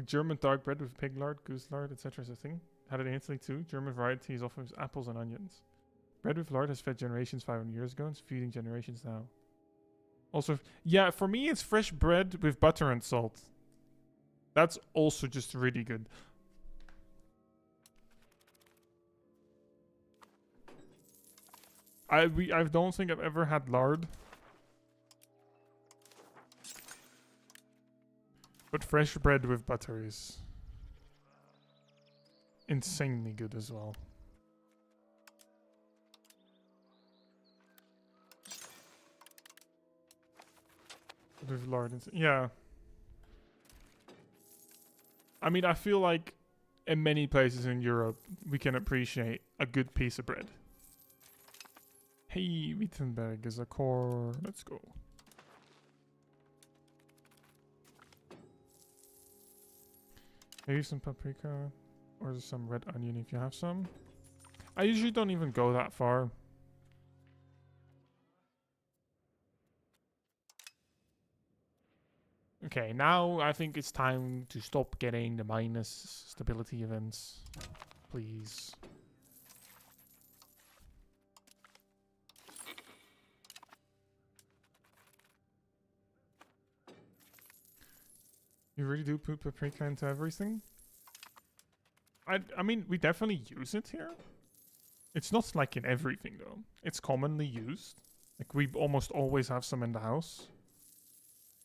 German dark bread with pig lard, goose lard, etc. is a thing. Had it in Italy too. German varieties often use apples and onions. Bread with lard has fed generations 500 years ago and it's feeding generations now. Also, yeah, for me it's fresh bread with butter and salt. That's also just really good. I don't think I've ever had lard. But fresh bread with butter is insanely good as well. With lard, yeah. I mean, I feel like in many places in Europe, we can appreciate a good piece of bread. Hey, Wittenberg is a core. Let's go. Maybe some paprika or some red onion if you have some. I usually don't even go that far. Okay, now I think it's time to stop getting the minus stability events. Please. You really do put paprika into everything? I mean, we definitely use it here. It's not like in everything, though. It's commonly used. Like, we almost always have some in the house.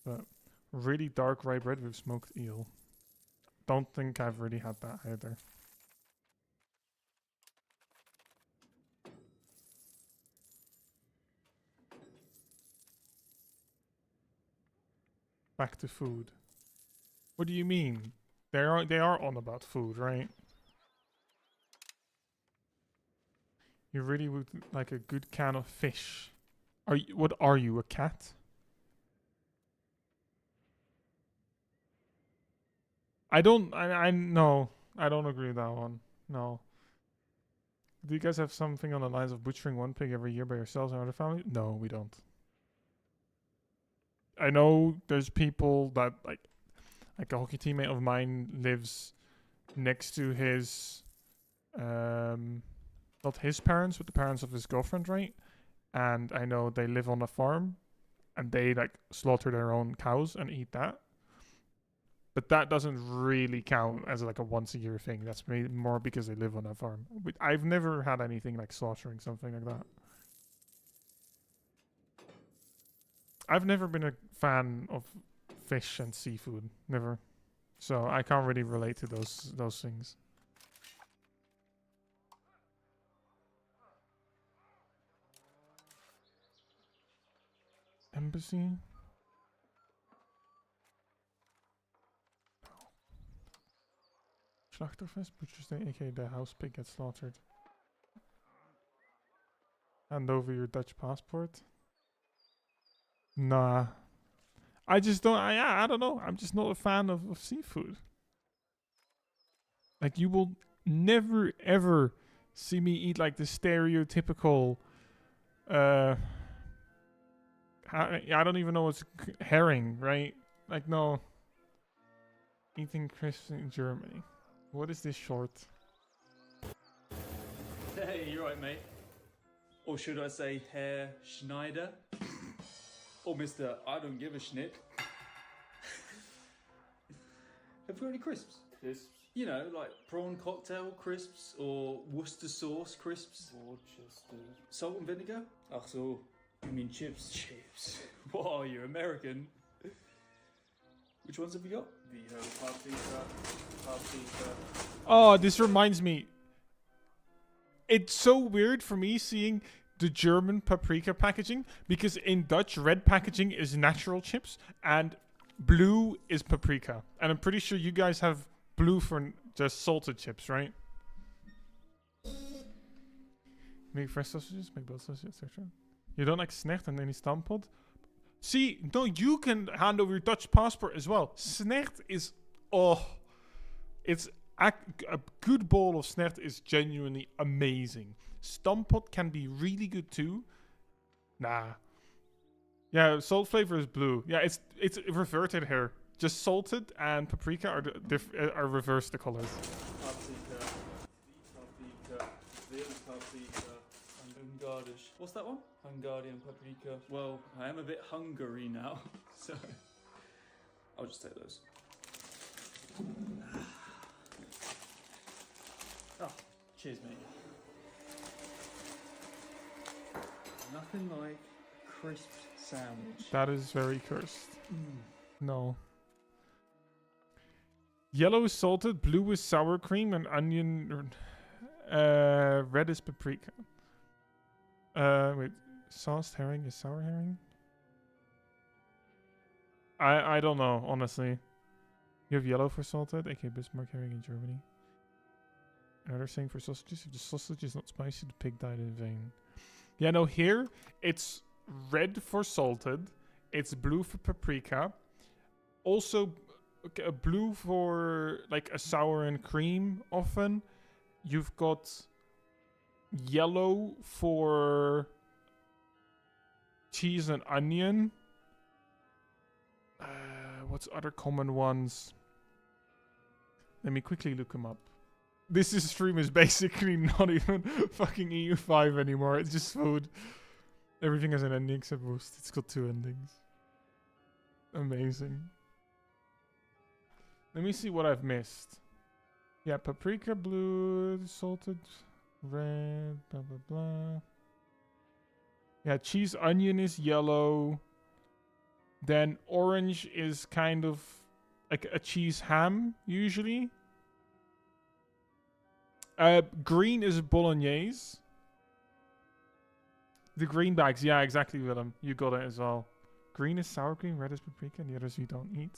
But really dark rye bread with smoked eel. Don't think I've really had that either. Back to food. What do you mean? They are on about food, right? You really would like a good can of fish. What are you, a cat? No, I don't agree with that one. No. Do you guys have something on the lines of butchering one pig every year by yourselves and other family? No, we don't. I know there's people that like a hockey teammate of mine lives next to his not his parents, but the parents of his girlfriend, right? And I know they live on a farm and they like slaughter their own cows and eat that. But that doesn't really count as like a once a year thing. That's more because they live on a farm. I've never had anything like slaughtering something like that. I've never been a fan of fish and seafood. Never. So I can't really relate to those things. Embassy? Slachterfest, Butcher's Day, aka the house pig gets slaughtered. Hand over your Dutch passport. Nah. I just don't, I don't know. I'm just not a fan of seafood. Like, you will never, ever see me eat like the stereotypical, I don't even know what's herring, right? Like, no. Eating crisps in Germany. What is this short? Hey, you right, mate? Or should I say Herr Schneider? Or Mr. I don't give a schnit. Have you got any crisps? Crisps. You know, like prawn cocktail crisps or Worcester sauce crisps? Worcester. Salt and vinegar? Ach so, you mean chips? Chips. Whoa, you're American. Which ones have you got? We have paprika. Oh, this reminds me. It's so weird for me seeing the German paprika packaging, because in Dutch, red packaging is natural chips and blue is paprika. And I'm pretty sure you guys have blue for just salted chips, right? Make fresh sausages, make both sausages, etc. You don't like snert and any stampot? See, no, you can hand over your Dutch passport as well. Snert is, it's a good bowl of snert is genuinely amazing. Stampot can be really good too. Nah. Yeah, salt flavor is blue. Yeah, it's reverted here. Just salted and paprika are reversed the colors. Paprika. Very paprika. And Ungarisch. What's that one? Hungarian paprika. Well, I am a bit hungry now, so I'll just take those. Oh, cheers, mate. Nothing like crisp sandwich. That is very cursed. No. Yellow is salted, blue is sour cream, and onion. Red is paprika. Wait, sauced herring is sour herring? I don't know, honestly. You have yellow for salted, aka Bismarck herring in Germany. Another saying for sausages: if the sausage is not spicy, the pig died in vain. Yeah, no, here it's red for salted, it's blue for paprika, also blue for like a sour and cream often. You've got yellow for cheese and onion. What's other common ones? Let me quickly look them up. This stream is basically not even fucking EU5 anymore. It's just food. Everything has an ending except roast. It's got 2 endings. Amazing. Let me see what I've missed. Yeah, paprika, blue, salted, red, blah, blah, blah. Yeah, cheese onion is yellow. Then orange is kind of like a cheese ham, usually. Green is bolognese. The green bags, yeah, exactly, Willem. You got it as well. Green is sour cream, red is paprika, and the others you don't eat.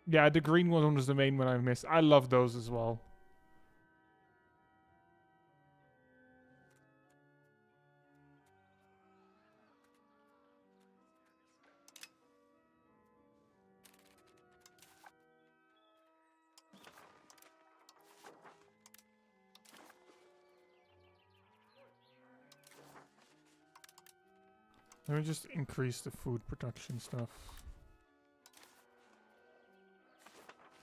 Yeah, the green one was the main one I missed. I love those as well. Let me just increase the food production stuff.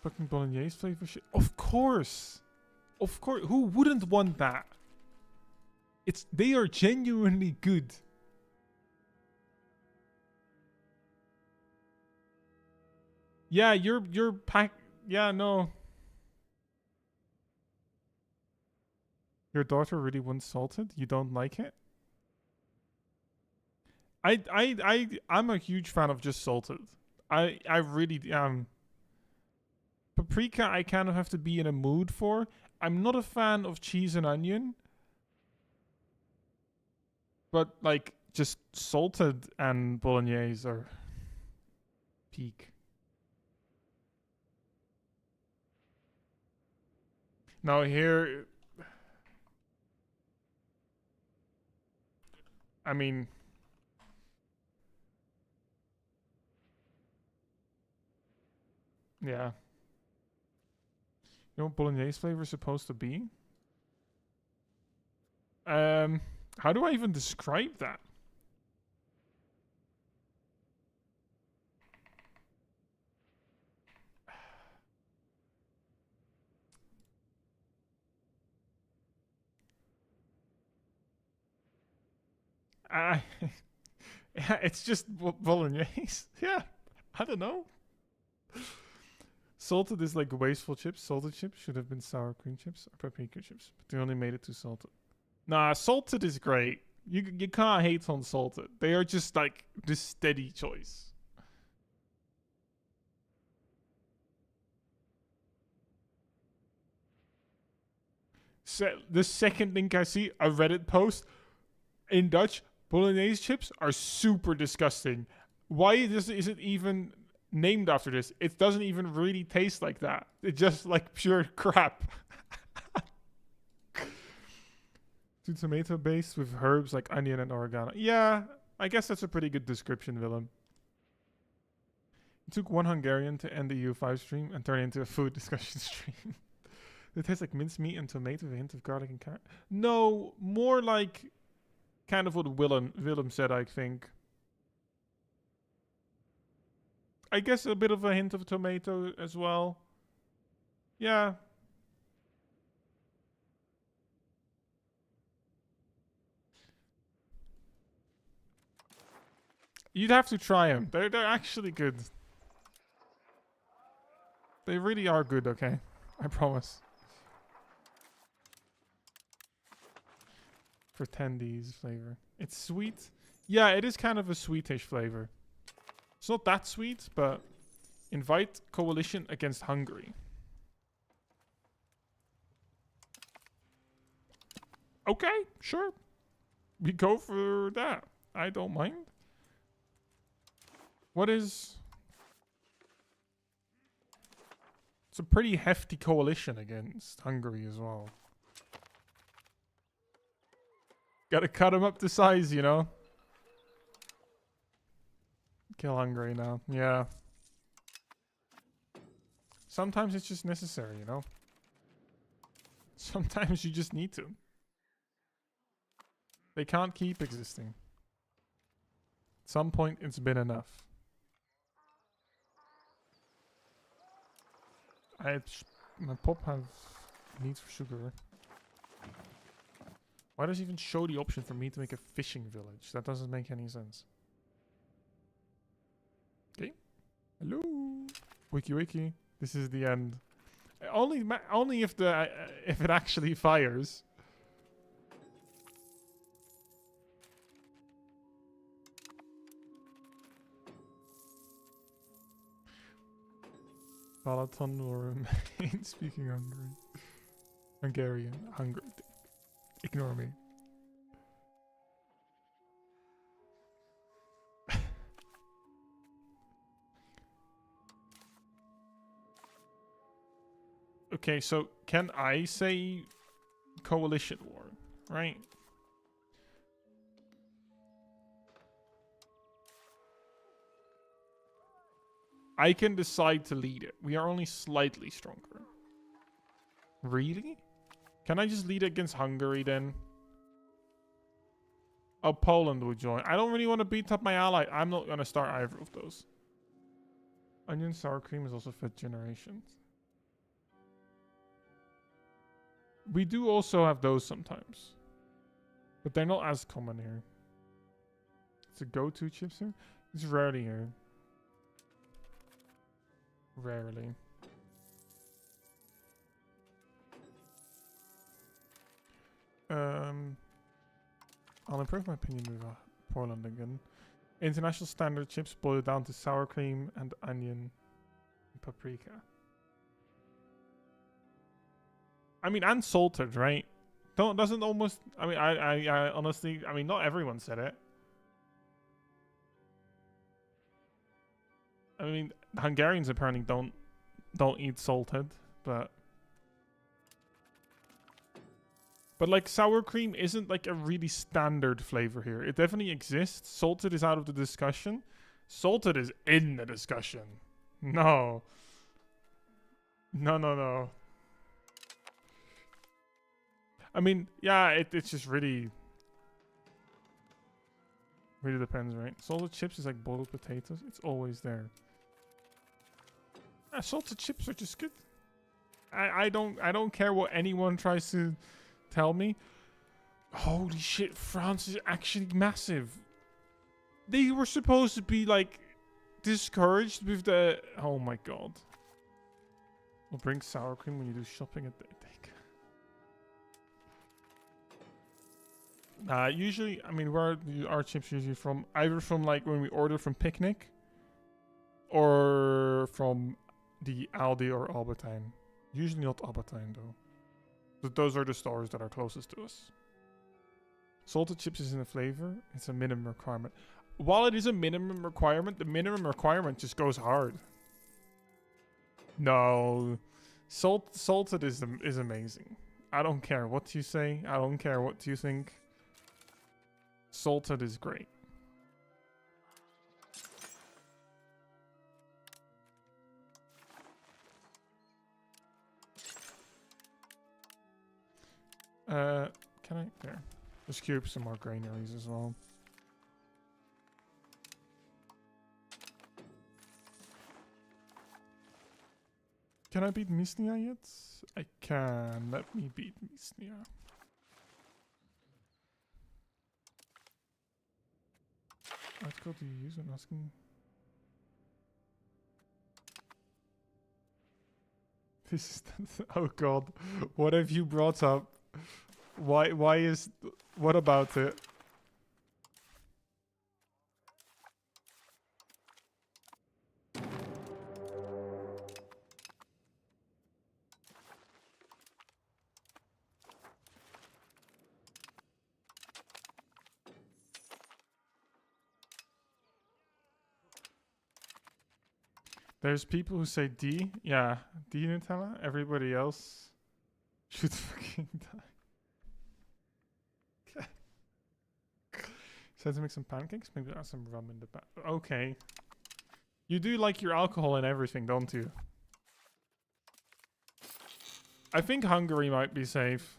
Fucking bolognese flavor shit. Of course! Of course. Who wouldn't want that? They are genuinely good. Yeah, your pack. Yeah, no. Your daughter really wants salted? You don't like it? I'm a huge fan of just salted. I really paprika I kind of have to be in a mood for. I'm not a fan of cheese and onion. But like just salted and bolognese are peak. Now here I mean yeah. You know what bolognese flavor is supposed to be? How do I even describe that? I yeah, it's just bolognese. Yeah, I don't know. Salted is like wasteful chips. Salted chips should have been sour cream chips or paprika chips, but they only made it too salted. Nah, salted is great. You can't hate on salted. They are just like the steady choice. The second link I see, a Reddit post in Dutch, bolognese chips are super disgusting. Why is it even named after this? It doesn't even really taste like that. It's just like pure crap. To tomato based with herbs like onion and oregano. Yeah, I guess that's a pretty good description, Willem. It took one Hungarian to end the EU5 stream and turn it into a food discussion stream. It tastes like mincemeat and tomato with a hint of garlic and carrot. No, more like kind of what Willem said, I think. I guess a bit of a hint of tomato as well. Yeah. You'd have to try them. They're actually good. They really are good, okay? I promise. For tendies flavor. It's sweet. Yeah, it is kind of a sweetish flavor. It's not that sweet, but invite coalition against Hungary. Okay, sure. We go for that. I don't mind. What is... It's a pretty hefty coalition against Hungary as well. Gotta cut them up to size, you know? Kill Hungary now. Yeah. Sometimes it's just necessary, you know? Sometimes you just need to. They can't keep existing. At some point, it's been enough. My pop have needs for sugar. Why does it even show the option for me to make a fishing village? That doesn't make any sense. Okay. Hello. Wiki wiki. This is the end. Only if if it actually fires. Balaton will remain speaking Hungarian. Hungary. Ignore me. Okay, so can I say coalition war, right? I can decide to lead it. We are only slightly stronger. Really? Can I just lead it against Hungary then? Oh, Poland will join. I don't really want to beat up my ally. I'm not going to start either of those. Onion sour cream is also fifth generation. We do also have those sometimes. But they're not as common here. It's a go-to chips here. It's rarely here. Rarely. I'll improve my opinion with Poland again. International standard chips boiled down to sour cream and onion and paprika. I mean, and salted, right? Doesn't almost... I mean, I honestly... I mean, not everyone said it. I mean, Hungarians apparently don't eat salted, but like sour cream isn't like a really standard flavor here. It definitely exists. Salted is out of the discussion. Salted is in the discussion. No. No. I mean, yeah, it's just really depends, right? Salted chips is like boiled potatoes. It's always there. Salted chips are just good. I don't care what anyone tries to tell me. Holy shit, France is actually massive. They were supposed to be like discouraged with the... Oh my god. We'll bring sour cream when you do shopping at the... Usually, I mean, where are our chips usually from? Either from like when we order from Picnic, or from the Aldi or Albertine. Usually not Albertine though. But those are the stores that are closest to us. Salted chips isn't a flavor; it's a minimum requirement. While it is a minimum requirement, the minimum requirement just goes hard. No, salted is amazing. I don't care what you say. I don't care what you think. Salted is great. Can I? There. Just cube some more granaries as well. Can I beat Misnia yet? I can. Let me beat Misnia. What code do you use? I'm asking. This is... Oh god. What have you brought up? Why is... What about it? There's people who say D. Yeah, D Nutella. Everybody else should fucking die. Okay. Said to make some pancakes. Maybe add some rum in the back. Okay. You do like your alcohol and everything, don't you? I think Hungary might be safe.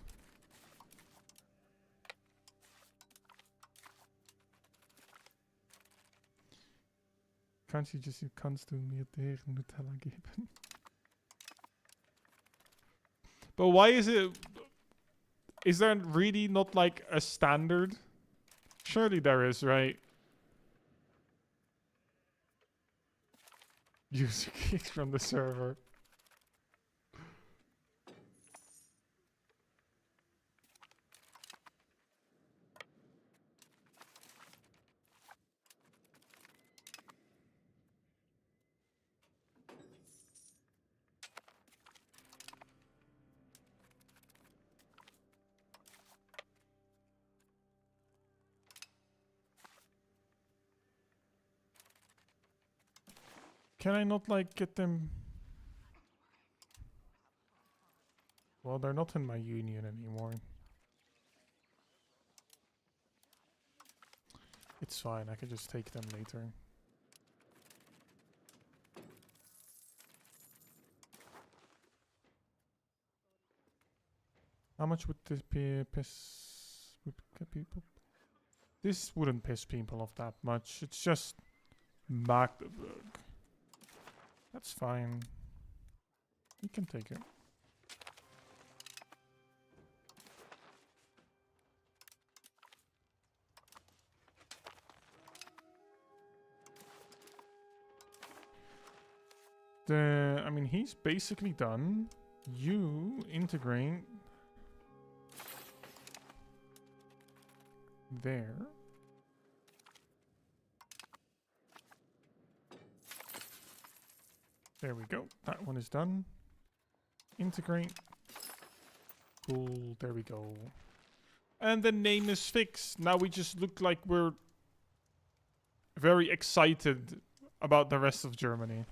Can't you just, kannst du mir der Nutella geben? But why is it... Is there really not like a standard? Surely there is, right? User kicked from the server. Can I not, like, get them... Well, they're not in my union anymore. It's fine, I can just take them later. How much would this piss... Would get people... This wouldn't piss people off that much. It's just... Magdeburg. That's fine. You can take it. I mean, he's basically done. You integrate there. There we go. That one is done. Integrate. Cool. There we go. And the name is fixed. Now we just look like we're very excited about the rest of Germany.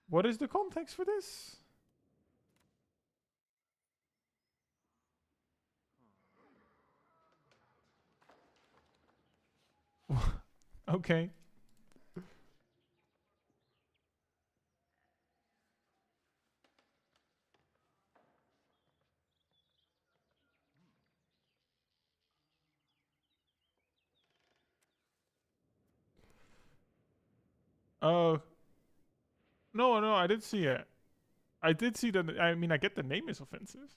What is the context for this? Okay. Oh. No, no, I did see it. I did see that. I mean, I get the name is offensive.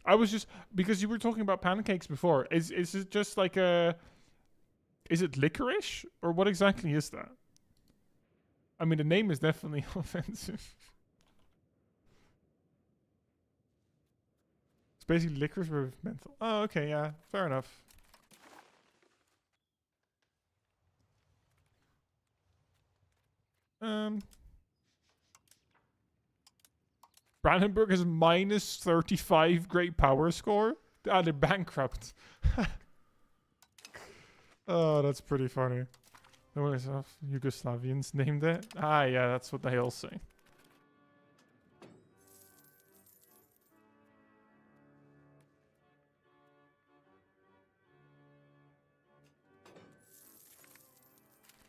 I was just because you were talking about pancakes before. Is it just like a? Is it licorice or what exactly is that? I mean, the name is definitely offensive. It's basically licorice with menthol. Oh, okay, yeah, fair enough. Brandenburg has minus 35 great power score. Ah, they're bankrupt. Oh, that's pretty funny. What is that? Yugoslavians named it? Ah, yeah, that's what they all say.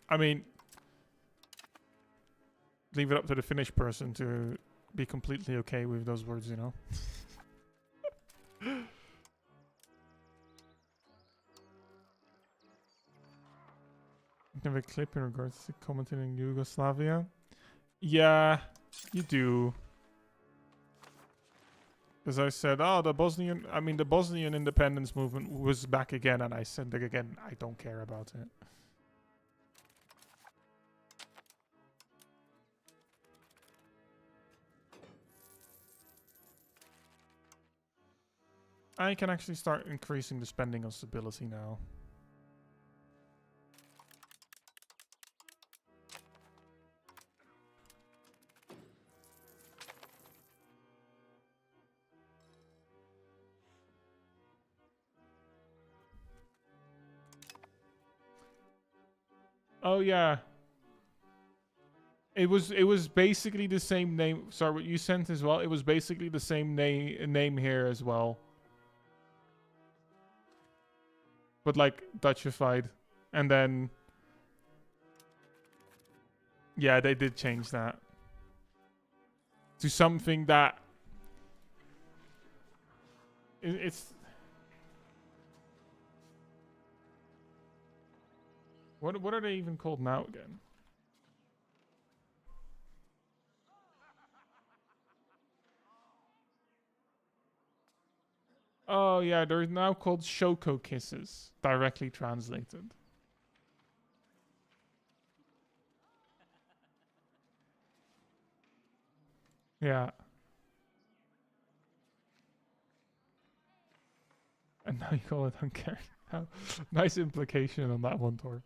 I mean, leave it up to the Finnish person to be completely okay with those words, you know? I have a clip in regards to commenting in Yugoslavia. Yeah, you do. As I said, oh, the Bosnian independence movement was back again, and I said again, I don't care about it. I can actually start increasing the spending on stability now. Oh yeah. It was basically the same name. Sorry, what you sent as well. It was basically the same name here as well. But like Dutchified. And then yeah, they did change that to something that it's what are they even called now again? Oh yeah, they're now called Shoko Kisses, directly translated. Yeah. And now you call it Hungarian. Nice implication on that one, Tor.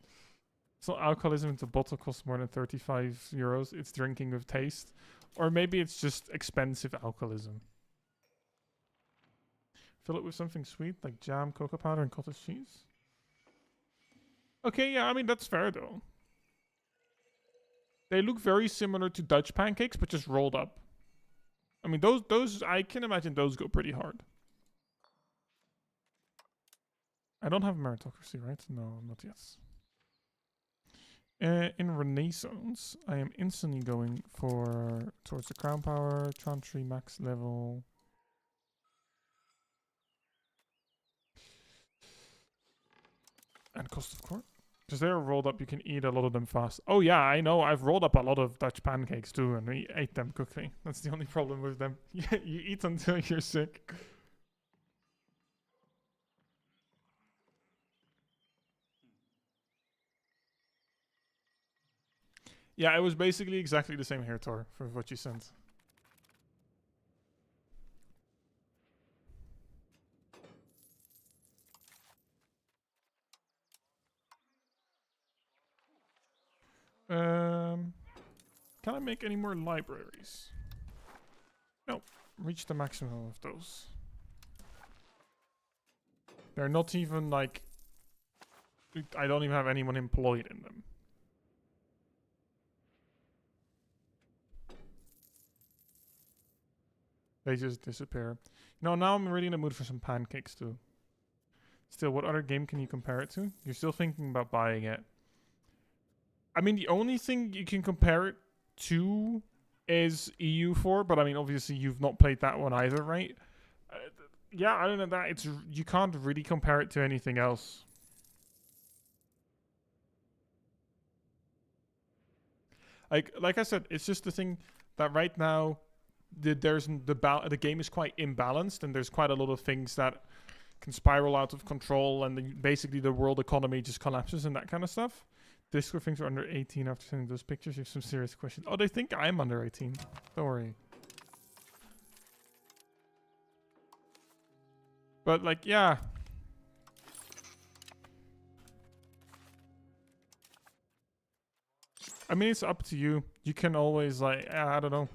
It's not alcoholism if the bottle costs more than 35 euros. It's drinking with taste. Or maybe it's just expensive alcoholism. Fill it with something sweet like jam, cocoa powder, and cottage cheese. Okay, yeah, I mean, that's fair, though. They look very similar to Dutch pancakes, but just rolled up. I mean, those I can imagine those go pretty hard. I don't have meritocracy, right? No, not yet. In Renaissance, I am instantly going towards the crown power, chantry max level. And cost of court. Because they're rolled up, you can eat a lot of them fast. Oh yeah, I know. I've rolled up a lot of Dutch pancakes too, and we ate them quickly. That's the only problem with them. Yeah, you eat until you're sick. Yeah, it was basically exactly the same hair tour for what you sent. Can I make any more libraries? No. Reach the maximum of those. They're not even like... I don't even have anyone employed in them. They just disappear. No, now I'm really in the mood for some pancakes too. Still, what other game can you compare it to? You're still thinking about buying it. I mean, the only thing you can compare it to is EU4, but I mean, obviously you've not played that one either, right? Yeah, other than that, it's you can't really compare it to anything else. Like I said, it's just the thing that right now the game is quite imbalanced, and there's quite a lot of things that can spiral out of control, and basically the world economy just collapses and that kind of stuff. Discord thinks we're under 18 after sending those pictures. You have some serious questions. Oh, they think I'm under 18. Don't worry. But like, yeah. I mean, it's up to you. You can always like, I don't know.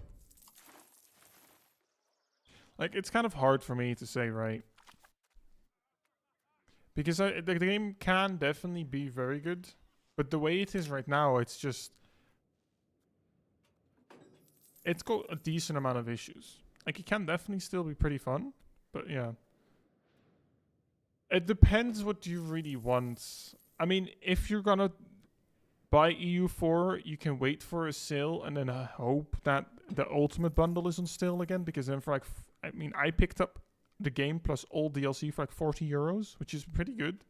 Like, it's kind of hard for me to say, right? Because the game can definitely be very good. But the way it is right now, it's just... It's got a decent amount of issues. Like, it can definitely still be pretty fun. But, yeah. It depends what you really want. I mean, if you're gonna buy EU4, you can wait for a sale and then hope that the Ultimate Bundle is on sale again. Because then for like... I mean, I picked up the game plus all DLC for like 40 euros, which is pretty good.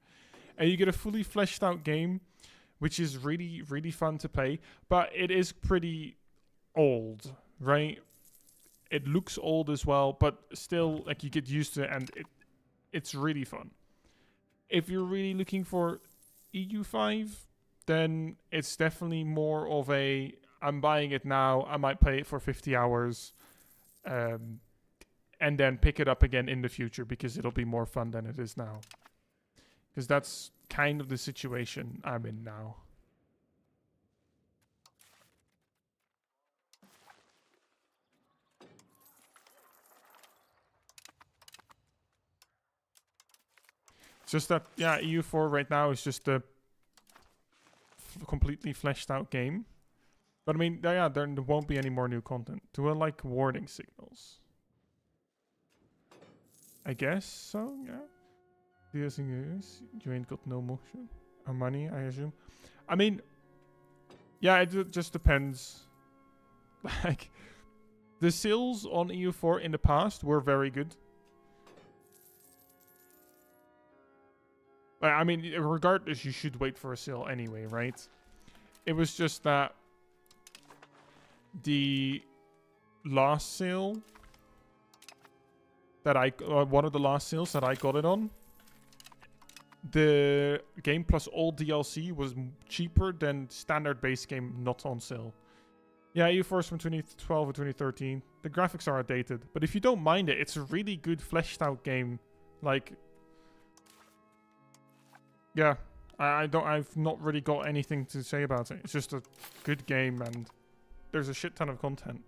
And you get a fully fleshed out game, which is really, really fun to play. But it is pretty old, right? It looks old as well, but still, like, you get used to it, and it's really fun. If you're really looking for EU5, then it's definitely more of a, I'm buying it now, I might play it for 50 hours, and then pick it up again in the future because it'll be more fun than it is now. Because that's kind of the situation I'm in now. It's just that, yeah, EU4 right now is just a completely fleshed out game. But I mean, yeah, there won't be any more new content. Do I like warning signals? I guess so, yeah. The thing is, you ain't got no motion or money, I assume. I mean, yeah, it just depends. Like, the sales on EU4 in the past were very good. I mean, regardless, you should wait for a sale anyway, right? It was just that the last sale that one of the last sales that I got it on, the game plus all DLC was cheaper than standard base game not on sale. Yeah, EU4 is from 2012 or 2013. The graphics are outdated, but if you don't mind it, it's a really good fleshed out game. Like, yeah, I've not really got anything to say about it. It's just a good game, and there's a shit ton of content.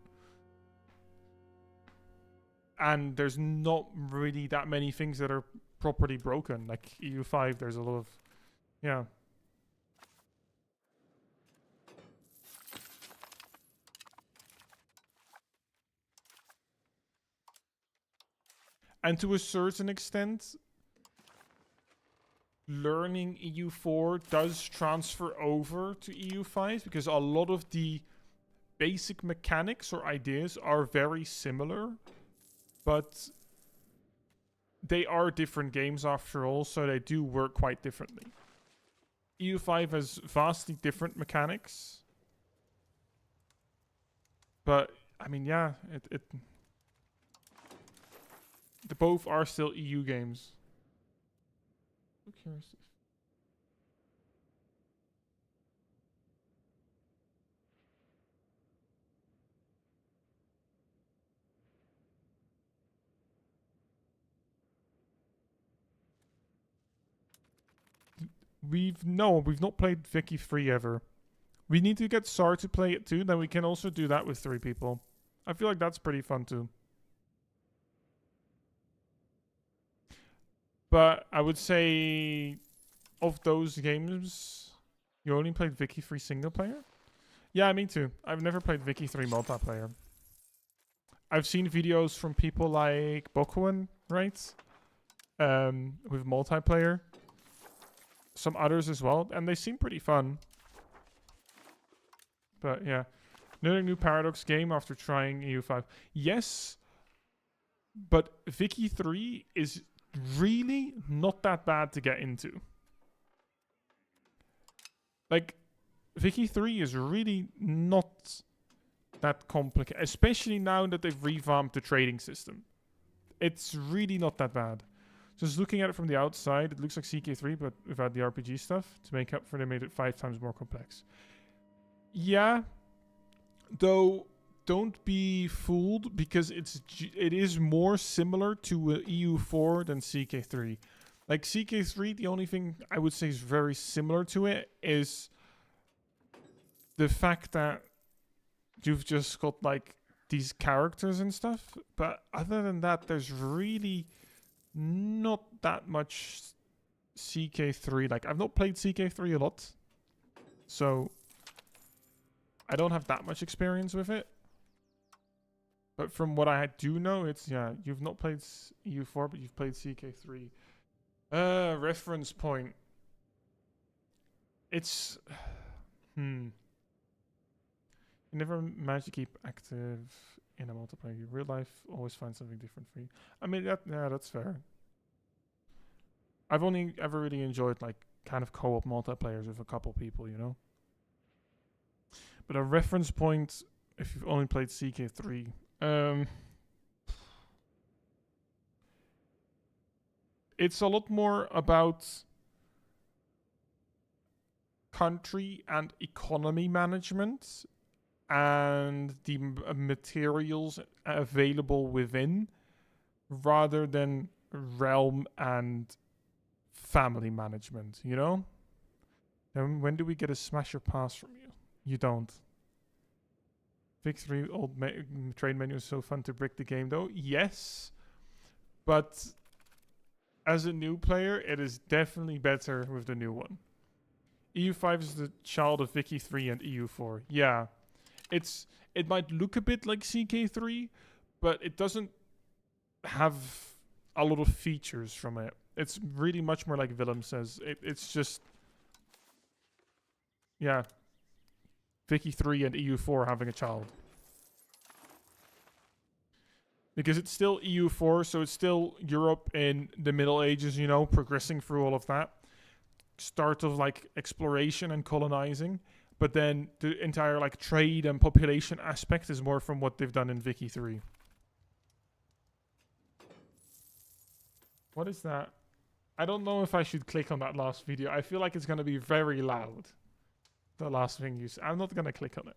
And there's not really that many things that are properly broken. Like EU5, there's a lot of... Yeah. And to a certain extent, learning EU4 does transfer over to EU5 because a lot of the basic mechanics or ideas are very similar. But they are different games after all, so they do work quite differently. EU5 has vastly different mechanics. But, I mean, yeah, both are still EU games. Who cares? We've not played Vicky 3 ever. We need to get Sar to play it too. Then we can also do that with 3 people. I feel like that's pretty fun too. But I would say of those games, you only played Vicky 3 single player? Yeah, me too. I've never played Vicky 3 multiplayer. I've seen videos from people like Bokuan, right? With multiplayer. Some others as well, and they seem pretty fun. But yeah. Another new Paradox game after trying EU5. Yes, but Vicky 3 is really not that bad to get into. Like, Vicky 3 is really not that complicated, especially now that they've revamped the trading system. It's really not that bad. Just looking at it from the outside, it looks like CK3, but without the RPG stuff. To make up for, they made it 5 times more complex. Yeah, though, don't be fooled, because it is more similar to EU4 than CK3. Like, CK3, the only thing I would say is very similar to it is the fact that you've just got, like, these characters and stuff. But other than that, there's really not that much CK3. Like, I've not played CK3 a lot, so I don't have that much experience with it. But from what I do know, it's, yeah, you've not played EU4, but you've played CK3. Reference point. It's, You never manage to keep active in a multiplayer. You real life always find something different for you. I mean, yeah, that's fair. I've only ever really enjoyed, like, kind of co-op multiplayers with a couple people, you know? But a reference point, if you've only played CK3, it's a lot more about country and economy management and the materials available within, rather than realm and family management, you know? And when do we get a smash or pass from you? You don't. Vic 3 old trade menu is so fun to brick the game, though. Yes, but as a new player, it is definitely better with the new one. EU5 is the child of Vicky 3 and EU4. Yeah, it might look a bit like CK3, but it doesn't have a lot of features from it. It's really much more like Willem says. It's just, yeah, Vicky 3 and EU4 having a child. Because it's still EU4, so it's still Europe in the Middle Ages, you know, progressing through all of that. Start of, like, exploration and colonizing. But then the entire, like, trade and population aspect is more from what they've done in Vicky 3. What is that? I don't know if I should click on that last video. I feel like it's going to be very loud. The last thing you said. I'm not going to click on it.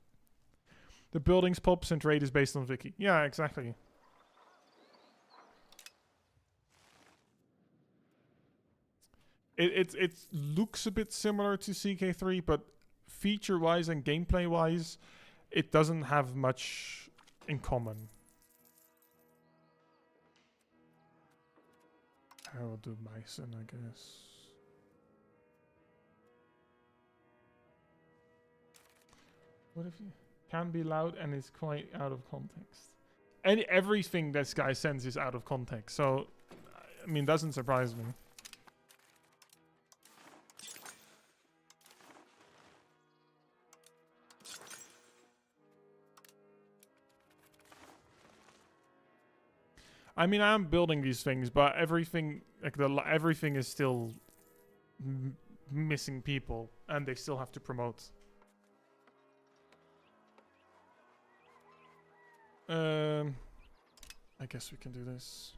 The buildings, pops, and trade is based on Vicky. Yeah, exactly. It looks a bit similar to CK3, but feature-wise and gameplay-wise, it doesn't have much in common. I will do Myson, I guess. What if you can be loud and is quite out of context? And everything this guy sends is out of context, so I mean, doesn't surprise me. I mean, I am building these things, but everything, like everything is still missing people, and they still have to promote. I guess we can do this.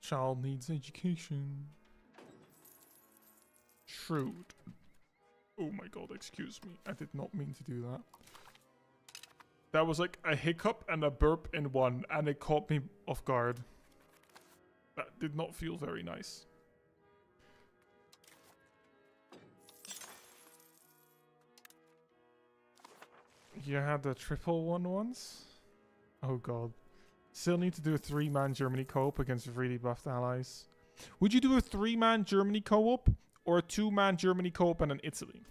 Child needs education. Shrewd. Oh my god, excuse me. I did not mean to do that. That was like a hiccup and a burp in one, and it caught me off guard. That did not feel very nice. You had the triple one once? Oh god. Still need to do a 3-man Germany co-op against really buffed allies. Would you do a 3-man Germany co-op? Or a 2-man Germany co-op and an Italy?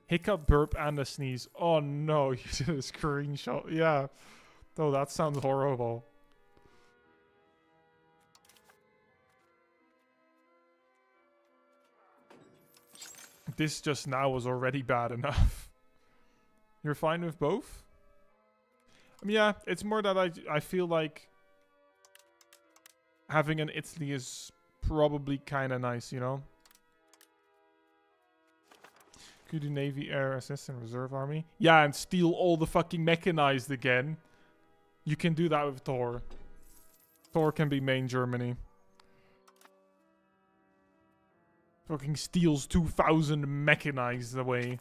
Hiccup, burp, and a sneeze. Oh no, you did a screenshot. Yeah. Oh, that sounds horrible. This just now was already bad enough. You're fine with both? I mean, yeah, it's more that I feel like having an Italy is probably kind of nice, you know? Could do Navy, Air, SS, and Reserve Army. Yeah, and steal all the fucking mechanized again. You can do that with Thor. Thor can be main Germany. Fucking steals 2,000 mechanized away.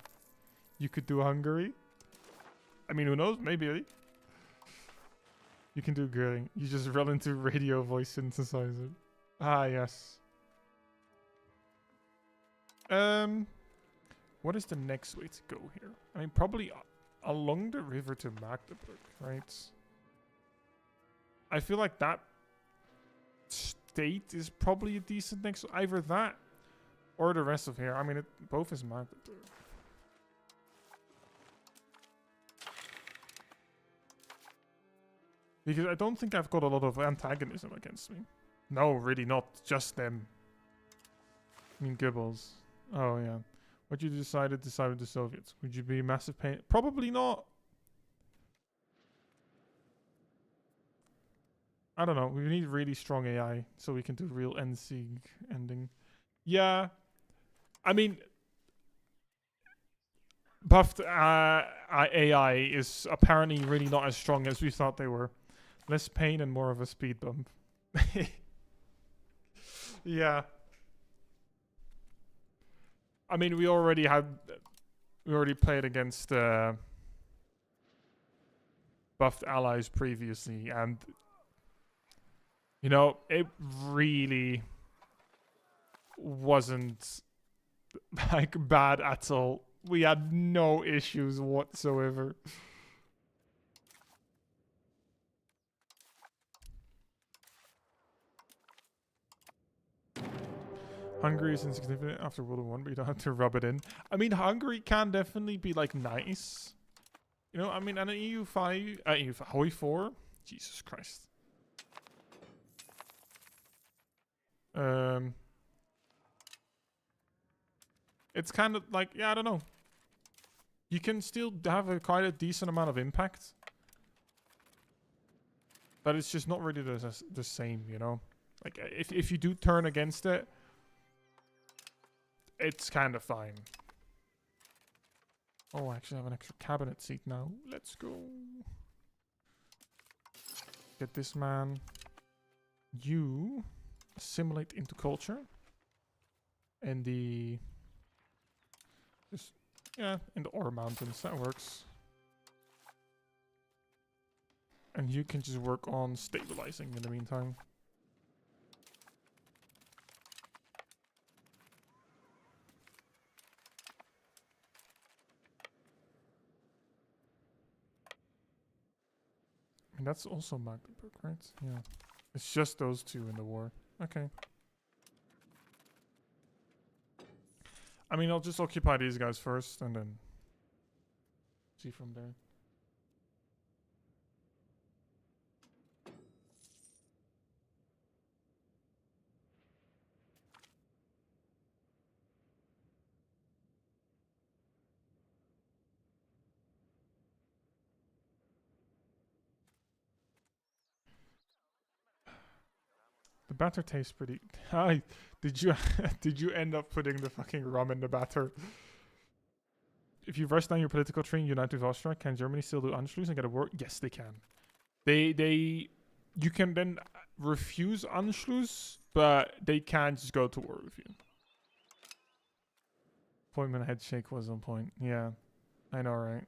You could do Hungary. I mean, who knows? Maybe. You can do Goering. You just run into radio voice synthesizer. Ah, yes. What is the next way to go here? I mean, probably along the river to Magdeburg, right? I feel like that state is probably a decent next. Either that or the rest of here. I mean, both is Magdeburg. Because I don't think I've got a lot of antagonism against me. No, really not. Just them. I mean, Goebbels. Oh, yeah. What you decided with the Soviets? Would you be a massive pain? Probably not. I don't know. We need really strong AI so we can do real NSIG ending. Yeah. I mean, buffed AI is apparently really not as strong as we thought they were. Less pain and more of a speed bump. Yeah. I mean, we already played against buffed allies previously, and you know, it really wasn't like bad at all. We had no issues whatsoever. Hungary is insignificant after World War I, but you don't have to rub it in. I mean, Hungary can definitely be like nice. You know, I mean, and an EU5, EU4, Jesus Christ. It's kind of like, yeah, I don't know. You can still have quite a decent amount of impact. But it's just not really the same, you know? Like, if you do turn against it, it's kind of fine. Oh, I actually have an extra cabinet seat now. Let's go. Get this man. You assimilate into culture. And just, yeah, in the Ore Mountains. That works. And you can just work on stabilizing in the meantime. And that's also Magdeburg, right? Yeah. It's just those two in the war. Okay. I mean, I'll just occupy these guys first and then see from there. The batter tastes pretty. Hi, did you did you end up putting the fucking rum in the batter? If you rush down your political train, unite with Austria, can Germany still do Anschluss and get a war? Yes, they can. You can then refuse Anschluss, but they can't just go to war with you. Appointment head shake was on point. Yeah, I know, right?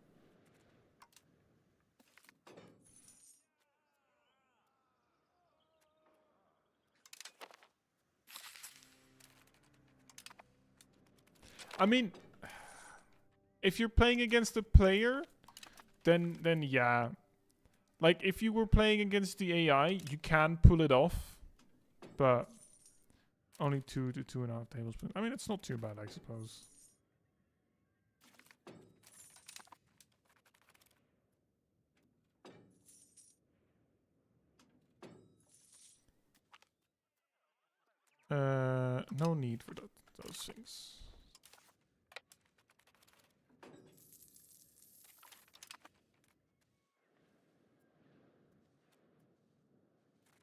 I mean, if you're playing against a player, then yeah. Like, if you were playing against the AI, you can pull it off. But only 2 to 2.5 tablespoons. I mean, it's not too bad, I suppose. No need for those things.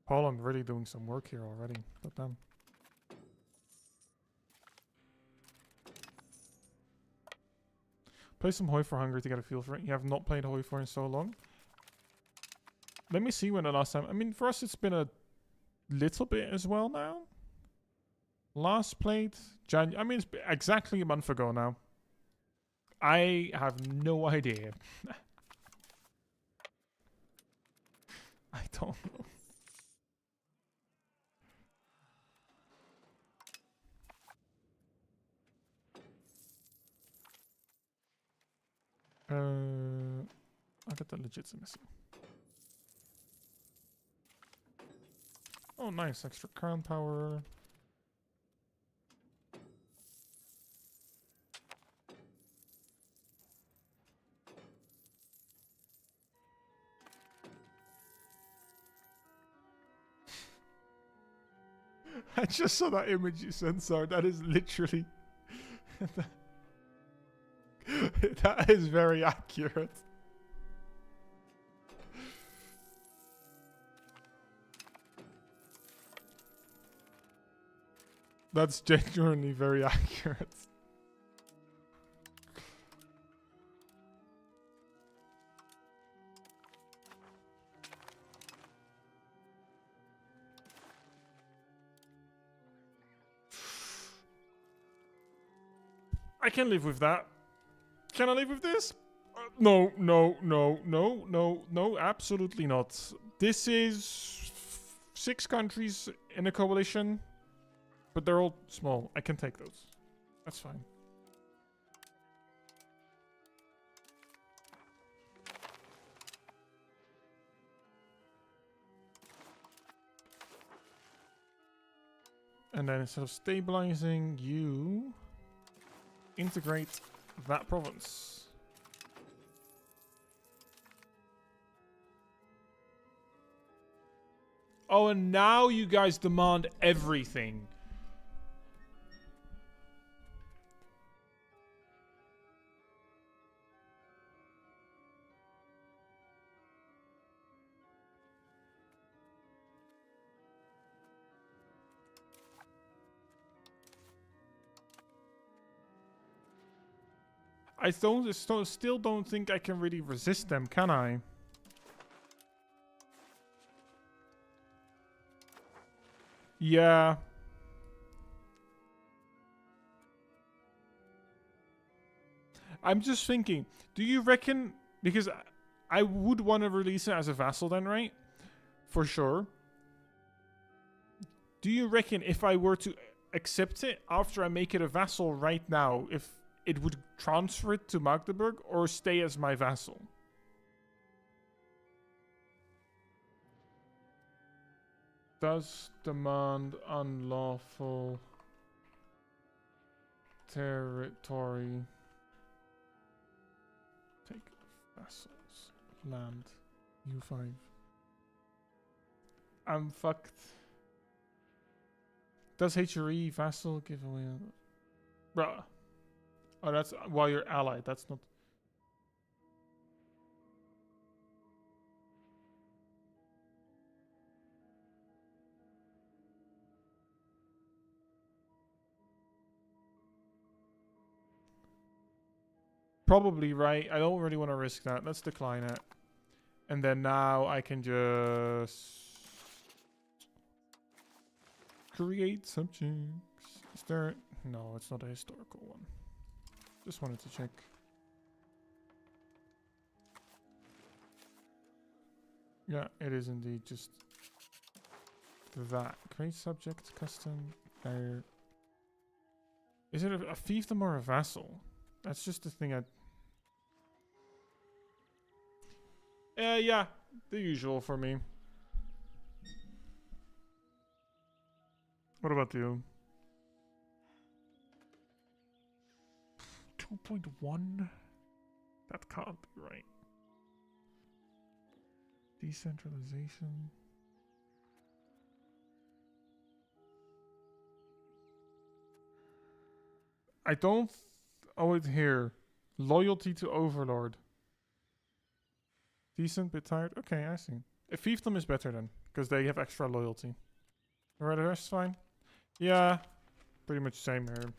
Poland really doing some work here already, but damn. Play some Hoi for Hungary to get a feel for it. You have not played Hoi for in so long. Let me see when the last time... I mean, for us it's been a little bit as well now. Last played... I mean, it's exactly a month ago now. I have no idea. I don't know. I got the legitimacy. Oh, nice. Extra crown power. I just saw that image you sent, Sar. That is literally... that is very accurate. That's genuinely very accurate. I can live with that. Can I live with this? No, absolutely not. This is 6 countries in a coalition, but they're all small. I can take those. That's fine. And then instead of stabilizing, you integrate that province. Oh, and now you guys demand everything. I still don't think I can really resist them, can I? Yeah. I'm just thinking, do you reckon... Because I would want to release it as a vassal then, right? For sure. Do you reckon if I were to accept it after I make it a vassal right now, if it would transfer it to Magdeburg or stay as my vassal? Does demand unlawful territory. Take vassals. Land. U5. I'm fucked. Does HRE vassal give away... Bruh. Oh, that's while you're allied. That's not... Probably right. I don't really want to risk that. Let's decline it. And then now I can just... create subjects. Is there... No, it's not a historical one. Just wanted to check. Yeah, it is indeed just that. Create subject, custom, there. Is it a fiefdom or a vassal? That's just the thing yeah, the usual for me. What about you? 2.1? That can't be right. Decentralization. I don't... Oh, it's here. Loyalty to Overlord. Decent, bit tired. Okay, I see. A fiefdom is better then, because they have extra loyalty. Alright, the rest is fine. Yeah, pretty much same here.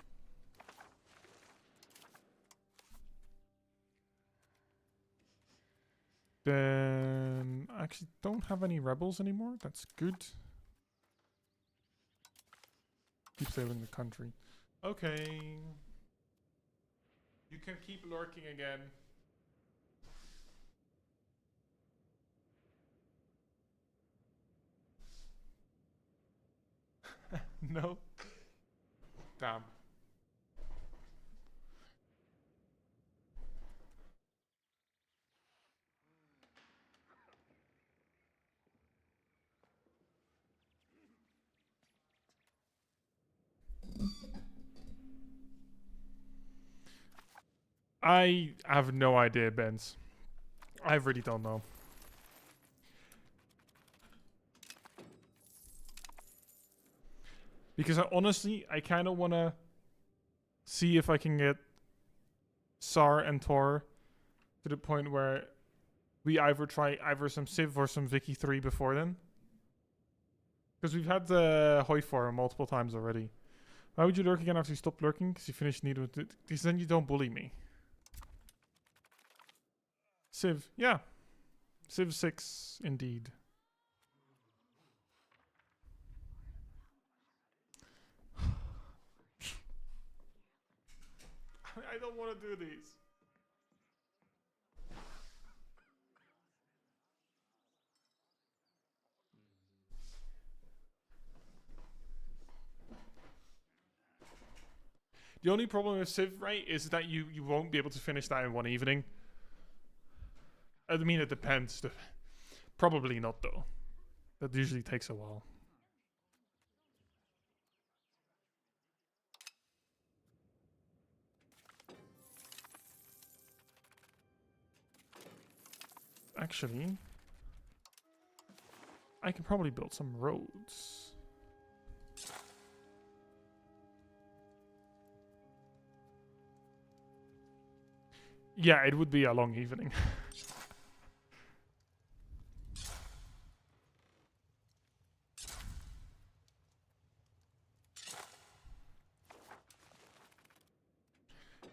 Then I actually don't have any rebels anymore. That's good. Keep saving the country. Okay. You can keep lurking again. No. Damn. I have no idea, Benz. I really don't know. Because I kind of want to see if I can get Sar and Tor to the point where we either try some Civ or some Vicky 3 before then. Because we've had the Hoifor multiple times already. Why would you lurk again after you stop lurking? Because you finished need with it. Because then you don't bully me. Civ, yeah. Civ 6, indeed. I don't want to do these. The only problem with Civ, right, is that you won't be able to finish that in one evening. I mean, it depends. Probably not, though. That usually takes a while. Actually, I can probably build some roads. Yeah, it would be a long evening.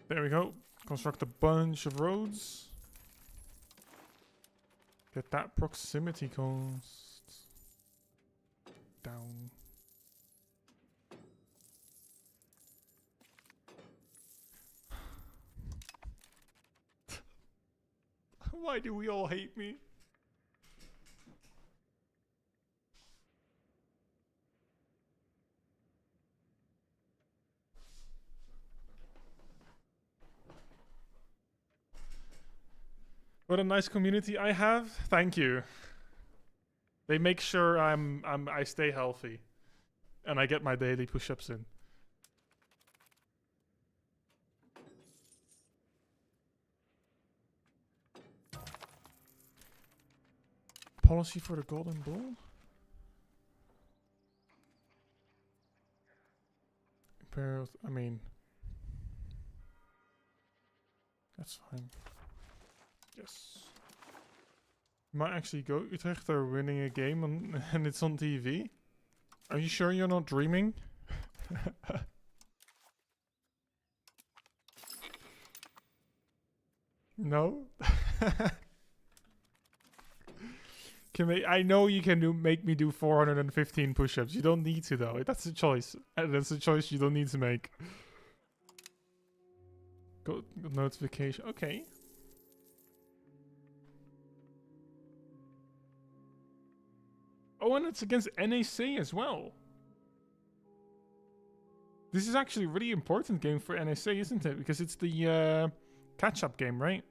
There we go. Construct a bunch of roads. Get that proximity cost down. Why do we all hate me? What a nice community I have. Thank you. They make sure I stay healthy and I get my daily push-ups in. Policy for the Golden Bull? Imperial, I mean, that's fine. Yes. Might actually go. Utrecht are winning a game and it's on TV. Are you sure you're not dreaming? No? I know you can make me do 415 push-ups. You don't need to though. That's a choice. And that's a choice you don't need to make. Go notification. Okay. Oh, and it's against NAC as well. This is actually a really important game for NSA, isn't it? Because it's the catch-up game, right?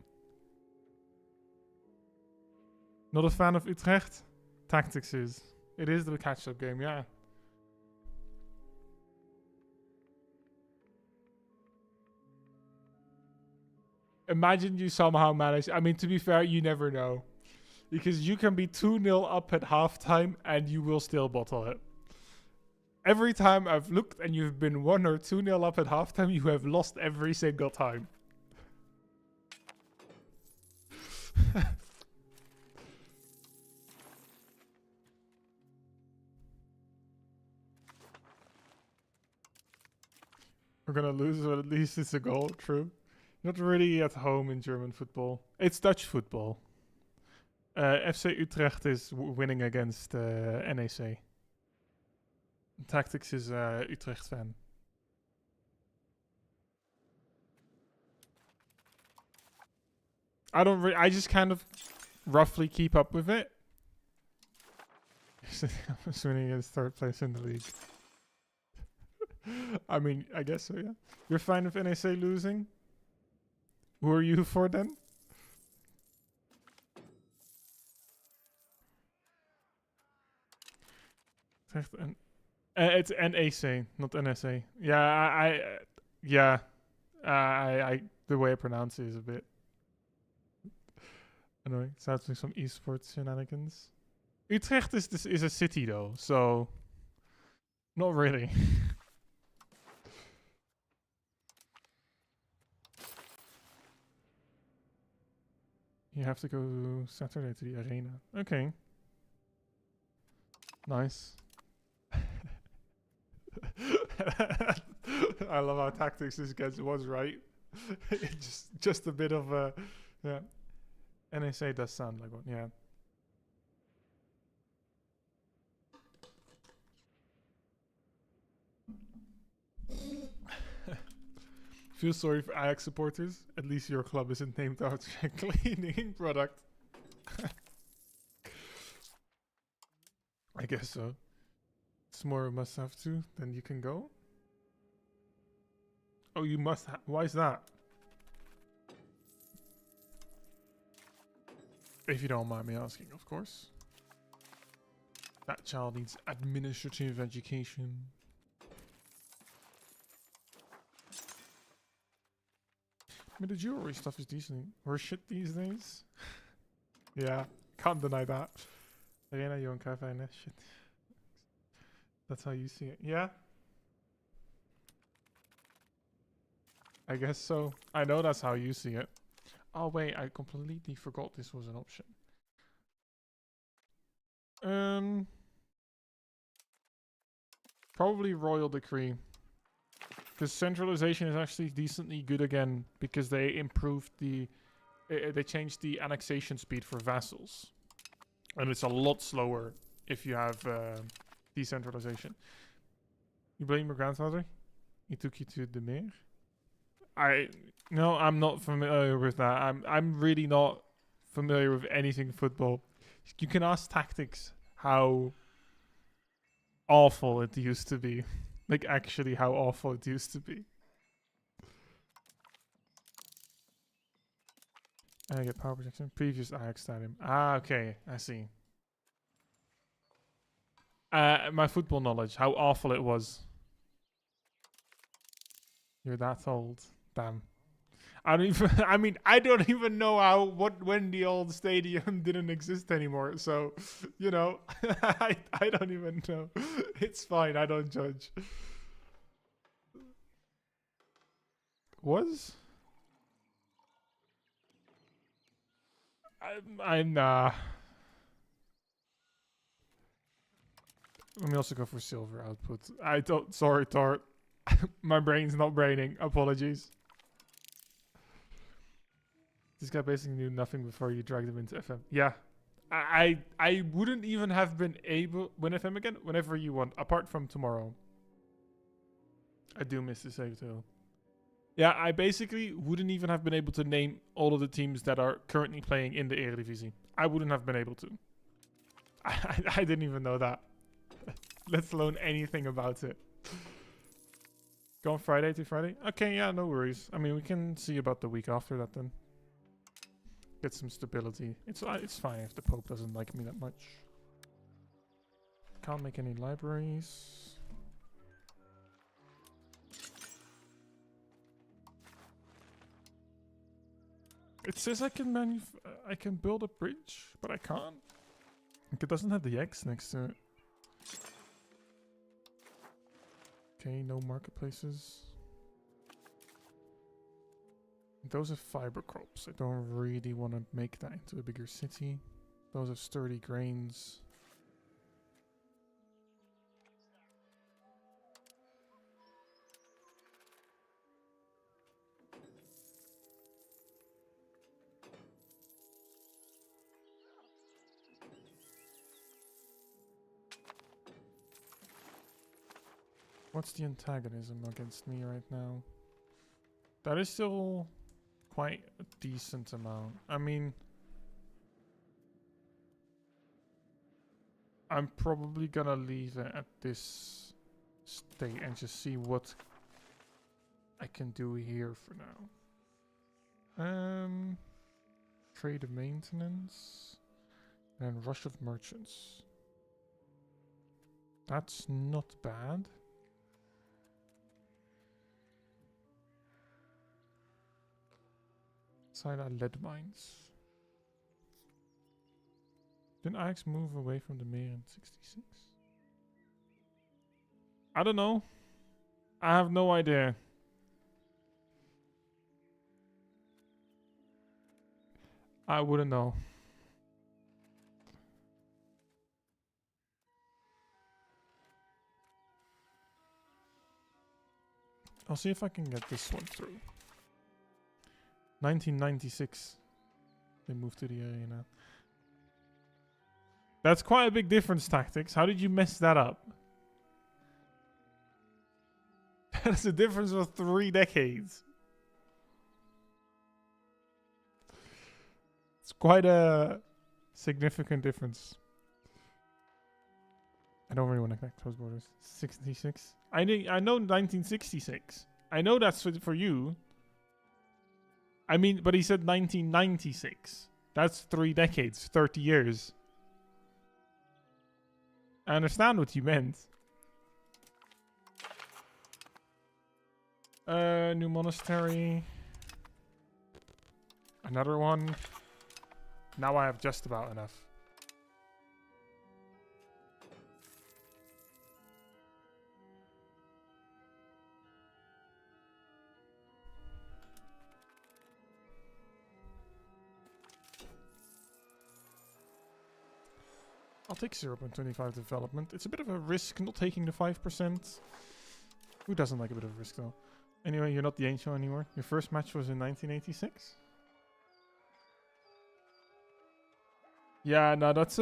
Not a fan of Utrecht? Tactics is. It is the catch-up game, yeah. Imagine you somehow manage... I mean, to be fair, you never know. Because you can be 2-0 up at halftime and you will still bottle it. Every time I've looked and you've been 1 or 2-0 up at halftime, you have lost every single time. We're gonna lose, but at least it's a goal, true. Not really at home in German football. It's Dutch football. FC Utrecht is winning against NEC. Tactics is Utrecht fan. I just kind of roughly keep up with it. It's winning against third place in the league. I mean, I guess so, yeah. You're fine with NEC losing? Who are you for then? It's NAC, not NSA. Yeah, I the way I pronounce it is a bit annoying. Sounds like some esports shenanigans. Utrecht is a city though, so not really. You have to go Saturday to the arena. Okay. Nice. I love how tactics this gets was right. just a bit of a yeah. NSA does sound like one, yeah. Feel sorry for Ajax supporters. At least your club isn't named after a cleaning product. I guess so. It's more a must-have too. Then you can go. Oh, you must. Why is that? If you don't mind me asking, of course. That child needs administrative education. But the jewelry stuff is decent. Or shit these days. Yeah, can't deny that. Arena, Johan Cruijff, and shit. That's how you see it. Yeah? I guess so. I know that's how you see it. Oh wait, I completely forgot this was an option. Probably royal decree. Because centralization is actually decently good again because they improved the... they changed the annexation speed for vassals. And it's a lot slower if you have decentralization. You blame your grandfather? He took you to the mayor? No, I'm not familiar with that. I'm really not familiar with anything football. You can ask tactics how awful it used to be. Like, actually how awful it used to be. I get power protection. Previous Ajax stadium. Ah, okay. I see. My football knowledge. How awful it was. You're that old. Damn. I don't even... I mean, I don't even know when the old stadium didn't exist anymore. So, you know, I don't even know. It's fine. I don't judge. Was? Nah. Let me also go for silver output. Sorry, Tort. My brain's not braining. Apologies. This guy basically knew nothing before you dragged him into FM. Yeah. I wouldn't even have been able... Win FM again? Whenever you want. Apart from tomorrow. I do miss the save too. Yeah, I basically wouldn't even have been able to name all of the teams that are currently playing in the Eredivisie. I wouldn't have been able to. I didn't even know that. Let alone anything about it. Go on Friday to Friday? Okay, yeah, no worries. I mean, we can see about the week after that then. Get some stability. It's fine if the Pope doesn't like me that much. Can't make any libraries. It says I can build a bridge, but I can't. Like, it doesn't have the X next to it. Okay, no marketplaces. Those are fiber crops. I don't really want to make that into a bigger city. Those are sturdy grains. What's the antagonism against me right now? That is still quite a decent amount. I mean, I'm probably gonna leave it at this state and just see what I can do here for now. Trade of maintenance and rush of merchants. That's not bad. Side are lead mines. Didn't Ajax move away from the mayor in 66? I don't know. I have no idea. I wouldn't know. I'll see if I can get this one through. 1996. They moved to the area now. That's quite a big difference, Tactics. How did you mess that up? That's a difference of 3 decades. It's quite a significant difference. I don't really want to connect those borders. 66. I know 1966. I know that's for you. I mean, but he said 1996. That's 3 decades, 30 years. I understand what you meant. New monastery. Another one. Now I have just about enough. I'll take 0.25 development. It's a bit of a risk not taking the 5%. Who doesn't like a bit of a risk though? Anyway, you're not the Angel anymore. Your first match was in 1986? Yeah, no, that's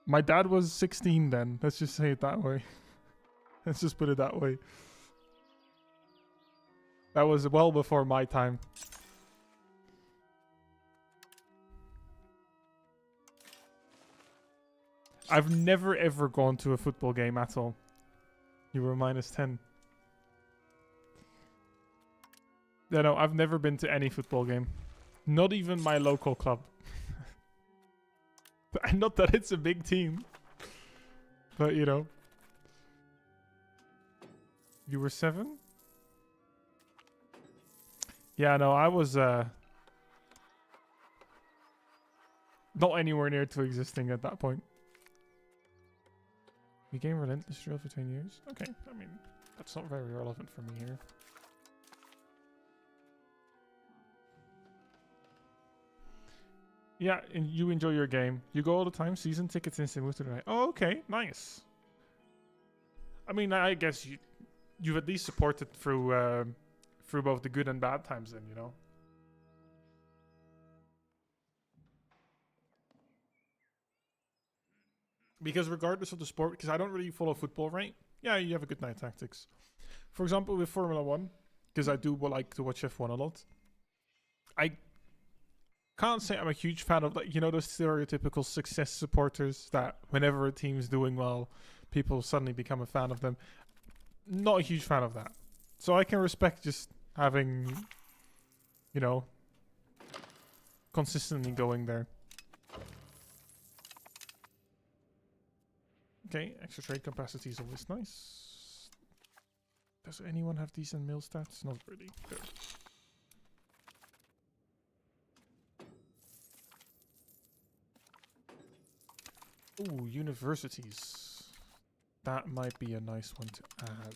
my dad was 16 then. Let's just say it that way. Let's just put it that way. That was well before my time. I've never ever gone to a football game at all. You were minus 10. Yeah, no, I've never been to any football game. Not even my local club. Not that it's a big team. But, you know. You were 7? Yeah, no, I was not anywhere near to existing at that point. We gained Relentless Drill for 10 years? Okay, I mean, that's not very relevant for me here. Yeah, and you enjoy your game. You go all the time, season tickets since they moved to the night. Oh, okay, nice. I mean, I guess you've at least supported through both the good and bad times then, you know? Because regardless of the sport, because I don't really follow football, right? Yeah, you have a good night, Tactics. For example, with Formula 1, because I do like to watch F1 a lot, I can't say I'm a huge fan of, like, you know, those stereotypical success supporters that whenever a team's doing well, people suddenly become a fan of them. not a huge fan of that. So I can respect just having, you know, consistently going there. Okay, extra trade capacity is always nice. Does anyone have decent mill stats? Not really. Good. Ooh, universities. That might be a nice one to add.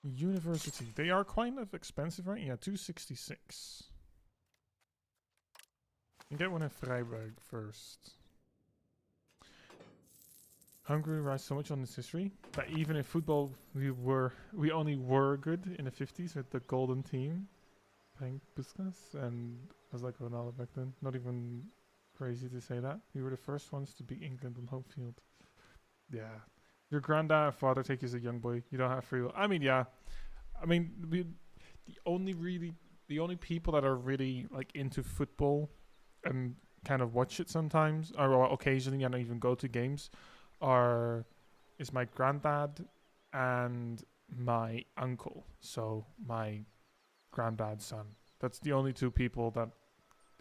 University. They are kind of expensive, right? Yeah, 266. You get one in Freiburg first. Hungary relies so much on its history that even in football we only were good in the 50s with the golden team. Playing Puskas and I was like Ronaldo back then. Not even crazy to say that. We were the first ones to beat England on home field. Yeah. Your granddad and father take you as a young boy. You don't have free will. I mean, yeah. I mean, the only people that are really like into football and kind of watch it sometimes, or occasionally, and even go to games, is my granddad and my uncle. So my granddad's son. That's the only two people that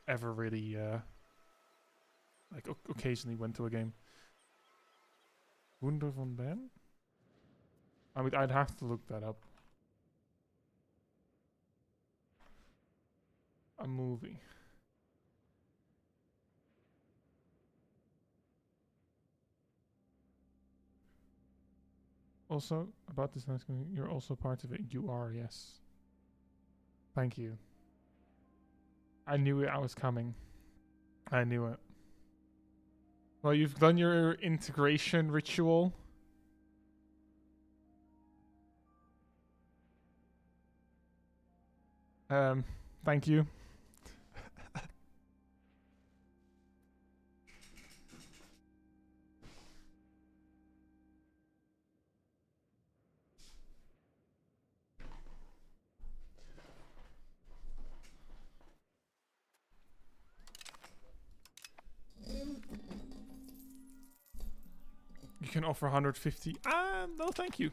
ever really like occasionally went to a game. Wunder von Bern? I mean, I'd have to look that up. A movie. Also, about this nice community, you're also part of it. You are, yes. Thank you. I knew it. I was coming. I knew it. Well, you've done your integration ritual. Thank you. You can offer 150. No, thank you.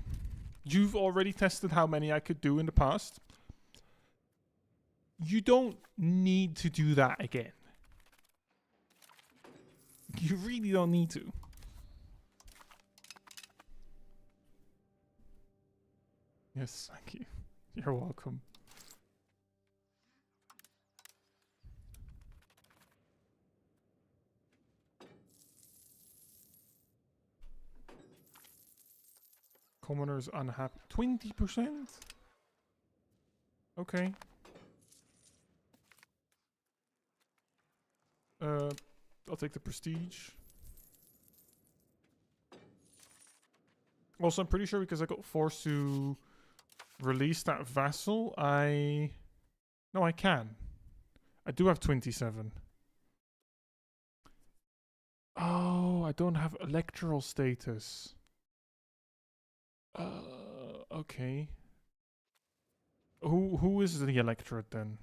You've already tested how many I could do in the past. You don't need to do that again. You really don't need to. Yes, thank you. You're welcome. Commoners unhappy. 20%? Okay. I'll take the prestige. Also, I'm pretty sure because I got forced to release that vassal, No, I can. I do have 27. Oh, I don't have electoral status. Okay. Who is the electorate then?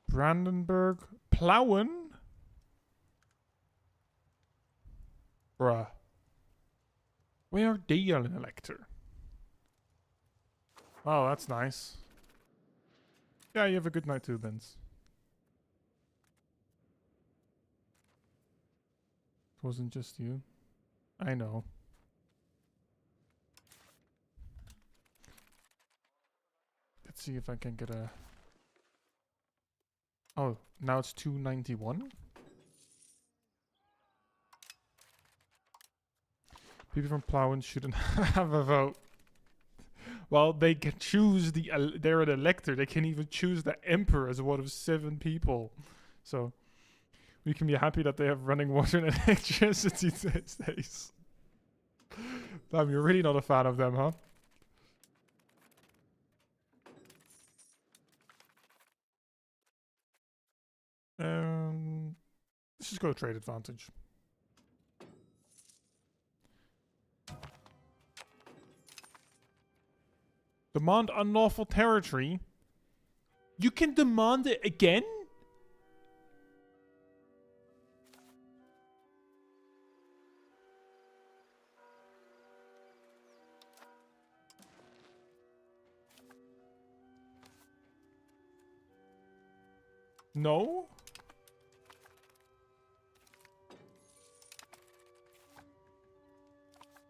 Brandenburg, Plauen? Bruh. Where are they an elector? Oh, that's nice. Yeah, you have a good night too, Benz. It wasn't just you. I know. Let's see if I can get a... Oh, now it's 291? People from Plauen shouldn't have a vote. Well, they can choose they're an elector. They can even choose the emperor as one of 7 people. So, we can be happy that they have running water and electricity these days. Damn, you're really not a fan of them, huh? Let's just go trade advantage. Demand unlawful territory. You can demand it again? No?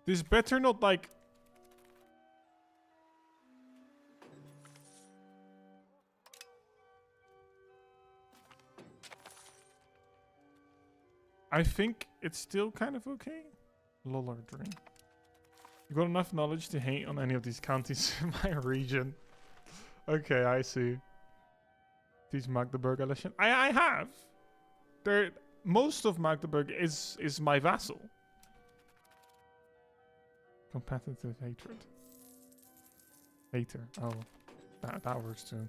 This better not like... I think it's still kind of okay. Lollardry. You got enough knowledge to hate on any of these counties in my region. Okay, I see. These Magdeburg election. I have. Most of Magdeburg is my vassal. Competitive hatred. Hater. Oh, that works too.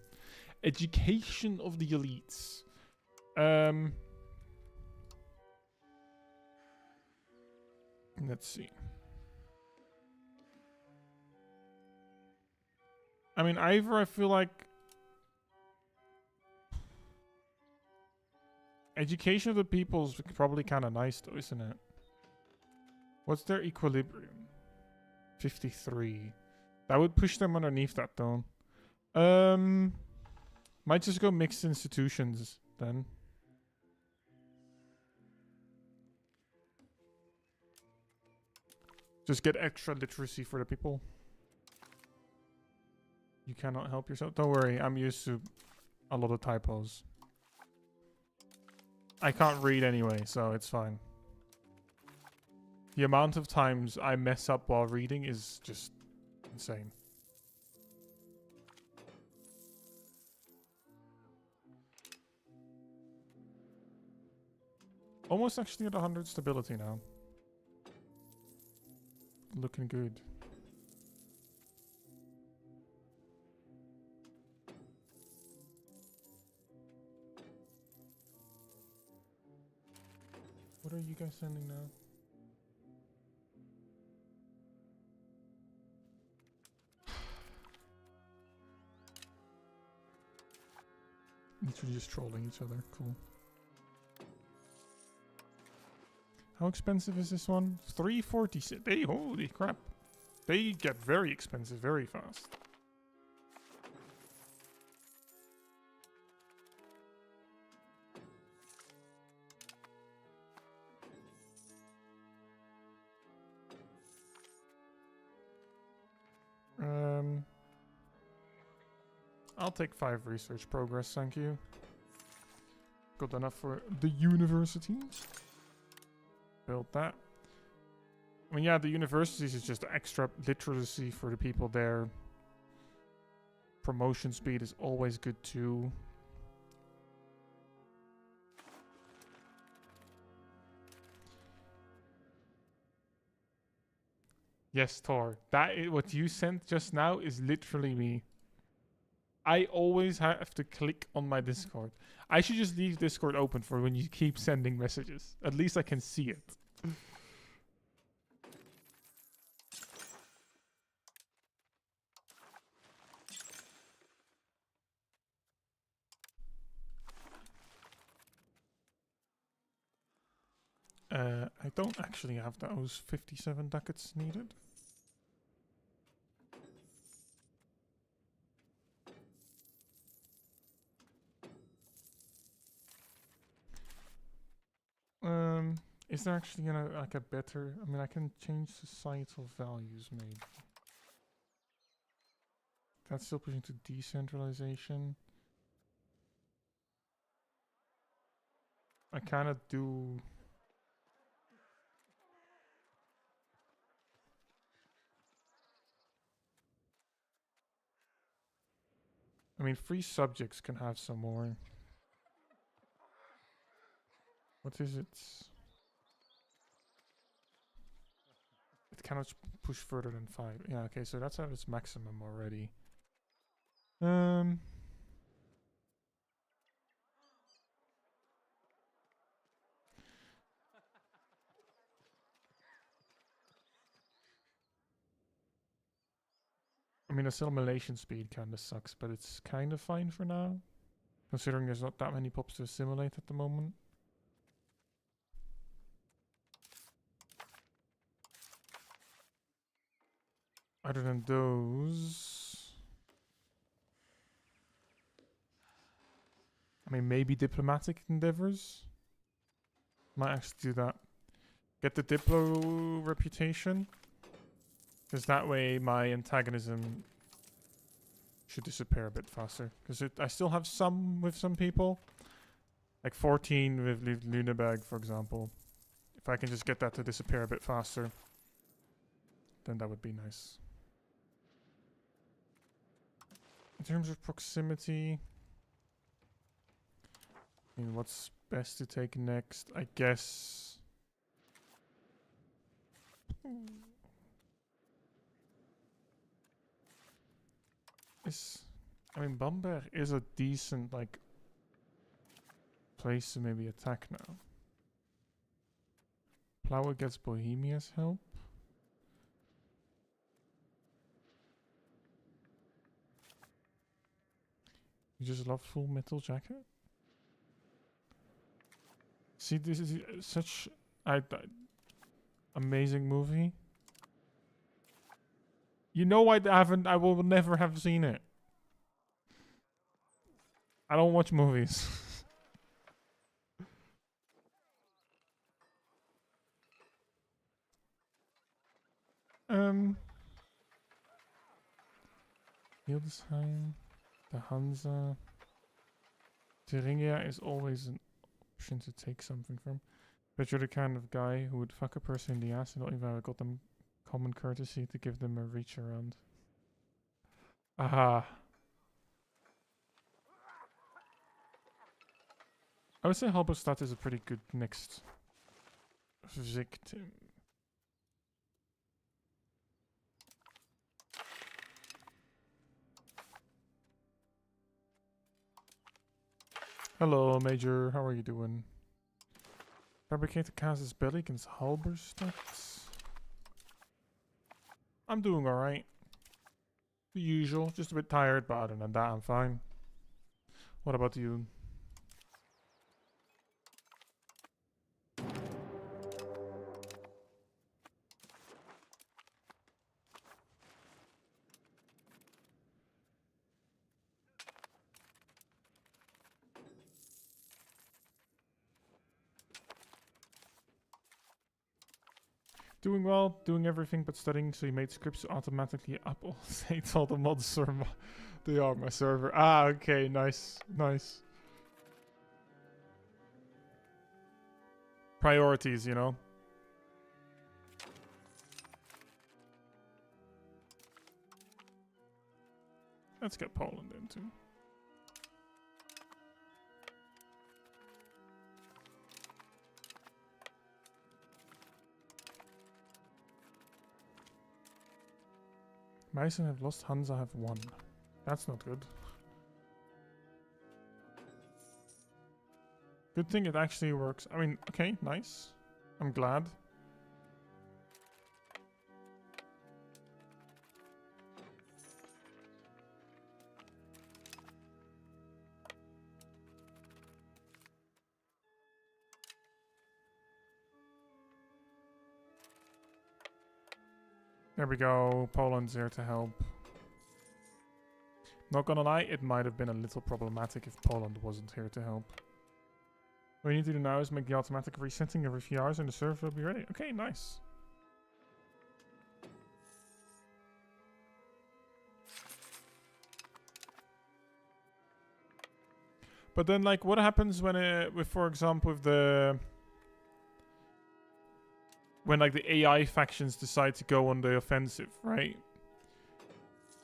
Education of the elites. Let's see. I mean, either I feel like education of the people is probably kind of nice though, isn't it? What's their equilibrium? 53. That would push them underneath that though. Might just go mixed institutions then. Just get extra literacy for the people. You cannot help yourself. Don't worry, I'm used to a lot of typos. I can't read anyway, so it's fine. The amount of times I mess up while reading is just insane. Almost actually at 100 stability now. Looking good. What are you guys sending now? Literally just trolling each other. Cool. How expensive is this one? 346. They holy crap. They get very expensive very fast. I'll take 5 research progress, thank you. Good enough for the universities. Build that. I mean, yeah, the universities is just extra literacy for the people there. Promotion speed is always good too. Yes, Tor. That is what you sent just now is literally me. I always have to click on my Discord. I should just leave Discord open for when you keep sending messages. At least I can see it. I don't actually have those 57 ducats needed. Is there actually like a better? I mean, I can change societal values maybe. That's still pushing to decentralization. I kind of do. I mean, free subjects can have some more. What is it? It cannot push further than 5. Yeah, okay, so that's at its maximum already. I mean, assimilation speed kind of sucks, but it's kind of fine for now. Considering there's not that many pops to assimilate at the moment. Other than those... I mean, maybe diplomatic endeavors. Might actually do that. Get the Diplo reputation. Because that way my antagonism should disappear a bit faster. Because I still have some with some people. Like 14 with Lüneburg, for example. If I can just get that to disappear a bit faster, then that would be nice. In terms of proximity, I mean, what's best to take next? I guess. I mean, Bamberg is a decent, like, place to maybe attack now. Plower gets Bohemia's help. You just love Full Metal Jacket? See, this is such amazing movie. You know I will never have seen it. I don't watch movies. Hildesheim, the Hansa. Thuringia is always an option to take something from. But you're the kind of guy who would fuck a person in the ass and not even have got them common courtesy to give them a reach around. Aha. I would say Halberstadt is a pretty good next victim. Hello, Major. How are you doing? Fabricate the casus belli against Halberstadt. I'm doing alright. The usual. Just a bit tired, but other than that, I'm fine. What about you? Doing well, doing everything but studying, so you made scripts automatically update all the mods or they are my server. Ah, okay, nice, nice. Priorities, you know. Let's get Poland in too. Meissen have lost, Hansa have won. That's not good. Good thing it actually works. I mean, okay, nice. I'm glad. There we go. Poland's here to help. Not gonna lie, it might have been a little problematic if Poland wasn't here to help. What we need to do now is make the automatic resetting every few hours and the server will be ready. Okay, nice. But then, like, what happens when with, for example, with the... when, like, the AI factions decide to go on the offensive, right?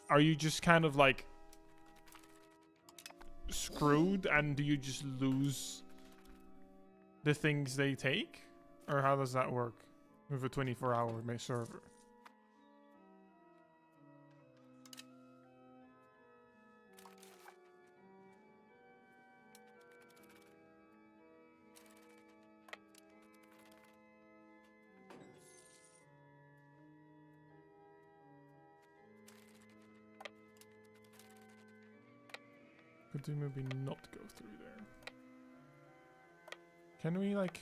Are you just kind of, like, screwed and do you just lose the things they take? Or how does that work with a 24-hour server? Could we maybe not go through there? Can we, like...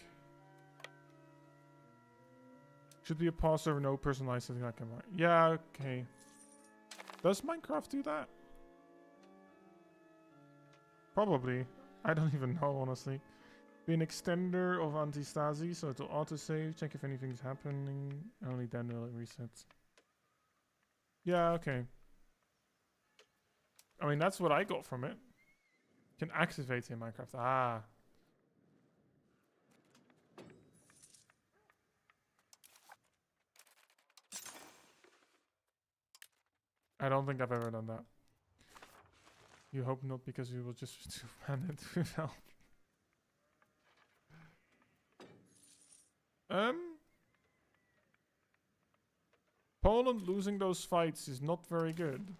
should be a pause server, no personalized setting I can write. Yeah, okay. Does Minecraft do that? Probably. I don't even know, honestly. Be an extender of anti-Stasi, so it'll autosave, check if anything's happening, only then will it reset. Yeah, okay. I mean, that's what I got from it. Can activate in Minecraft. Ah. I don't think I've ever done that. You hope not, because we will just man it without. Poland losing those fights is not very good.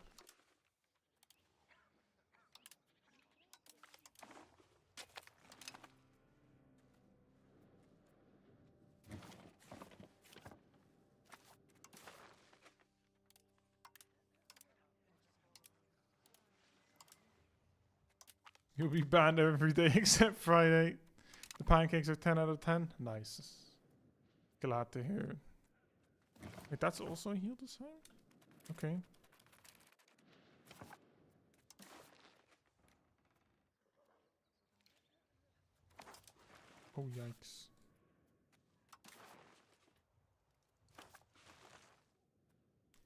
You'll be banned every day except Friday. The pancakes are 10 out of 10. Nice. Glad to hear. Wait, that's also healed the same? Okay. Oh, yikes.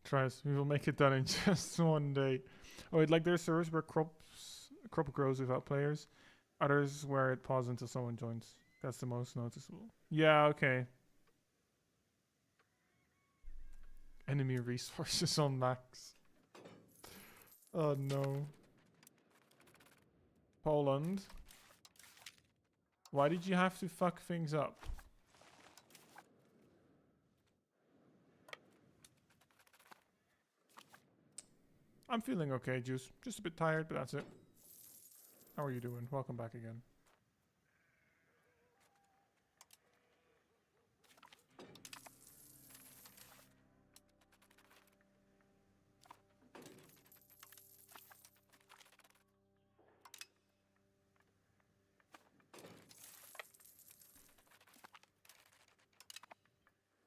Tries. We will make it done in just one day. Oh, wait, like there's servers where crop grows without players. Others where it pauses until someone joins. That's the most noticeable. Yeah, okay. Enemy resources on max. Oh no. Poland. Why did you have to fuck things up? I'm feeling okay, Juice. Just a bit tired, but that's it. How are you doing? Welcome back again.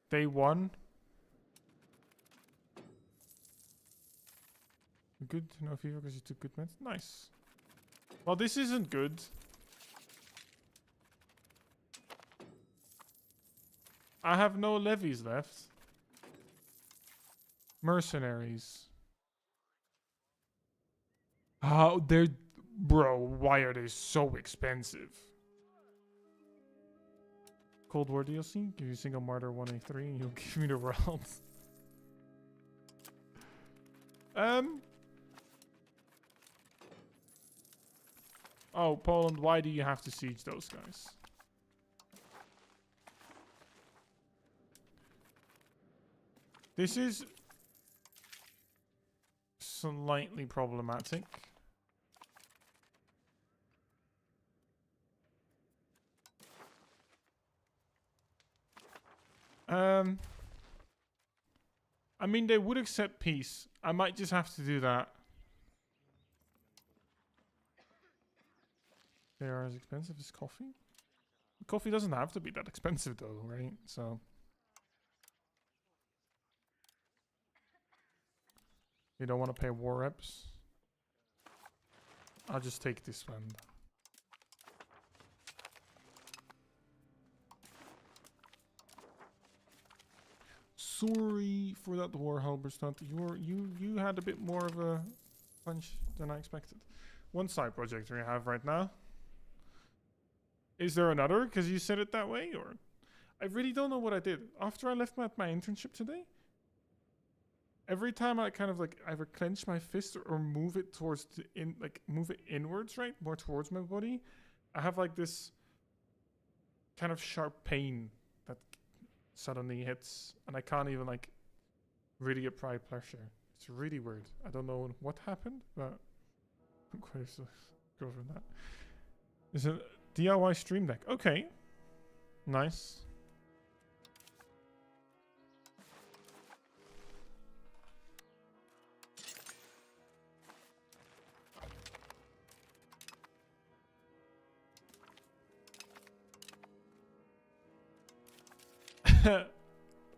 Day 1. Good, no fever because you took good meds. Nice. Well, this isn't good. I have no levies left. Mercenaries. Oh, they're... Bro, why are they so expensive? Cold War DLC? Give you a single martyr 1A3 and you'll give me the world. Oh, Poland, why do you have to siege those guys? This is slightly problematic. I mean, they would accept peace. I might just have to do that. They are as expensive as coffee? Coffee doesn't have to be that expensive though, right? So... You don't want to pay war reps? I'll just take this land. Sorry for that war Halberstadt. You had a bit more of a punch than I expected. One side project we have right now. Is there another? Because you said it that way, or I really don't know what I did after I left my internship today. Every time I kind of like either clench my fist or move it towards move it inwards, right, more towards my body, I have like this kind of sharp pain that suddenly hits, and I can't even like really apply pressure. It's really weird. I don't know what happened, but I'm quite so go from that. Is a DIY stream deck. Okay, nice.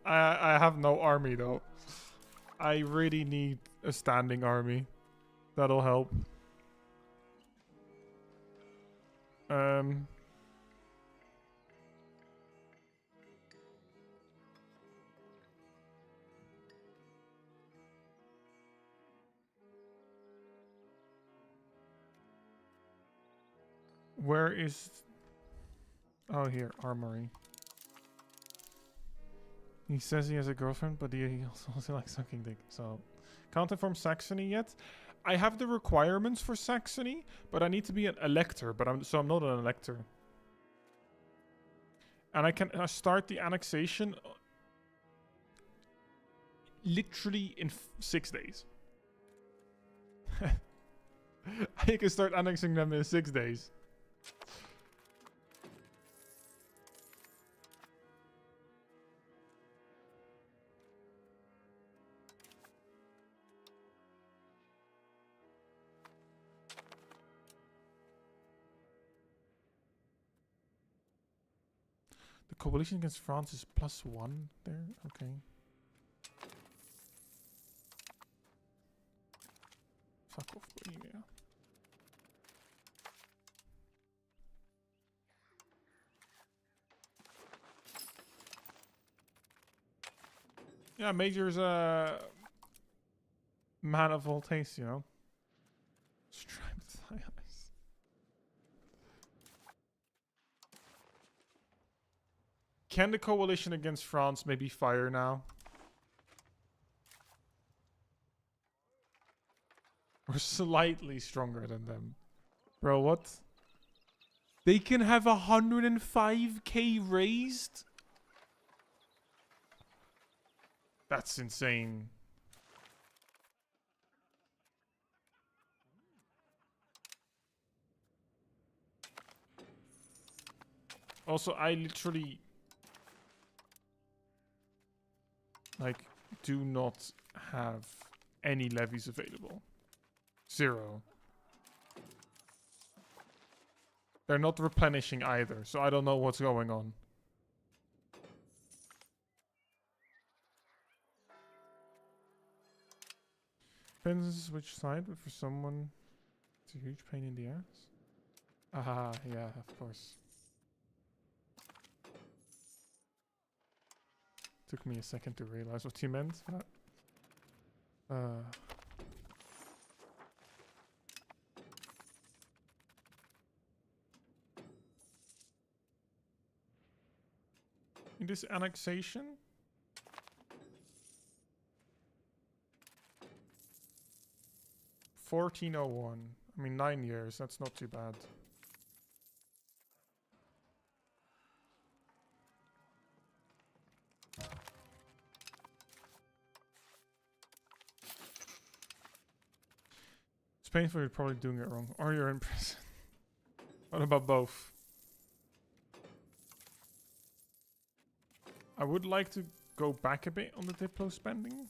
I have no army though. I really need a standing army. That'll help. Um. Where is... Oh, here, armory. He says he has a girlfriend, but he also likes sucking dick. So, can't inform Saxony yet. I have the requirements for Saxony, but I need to be an elector. But I'm not an elector. And I can start the annexation literally in 6 days. I can start annexing them in 6 days. The coalition against France is +1 there. Okay. Fuck off, Bohemia. Yeah, Major's a man of all tastes, you know. Striped thigh eyes. Can the coalition against France maybe fire now? We're slightly stronger than them. Bro, what? They can have 105k raised? That's insane. Also, I literally... like, do not have any levies available. 0. They're not replenishing either, so I don't know what's going on. Depends which side, but for someone, it's a huge pain in the ass. Aha, yeah, of course. Took me a second to realize what you meant, but... in this annexation? $1401. I mean, 9 years. That's not too bad. It's painful. You're probably doing it wrong, or you're in prison. What about both? I would like to go back a bit on the Diplo spending.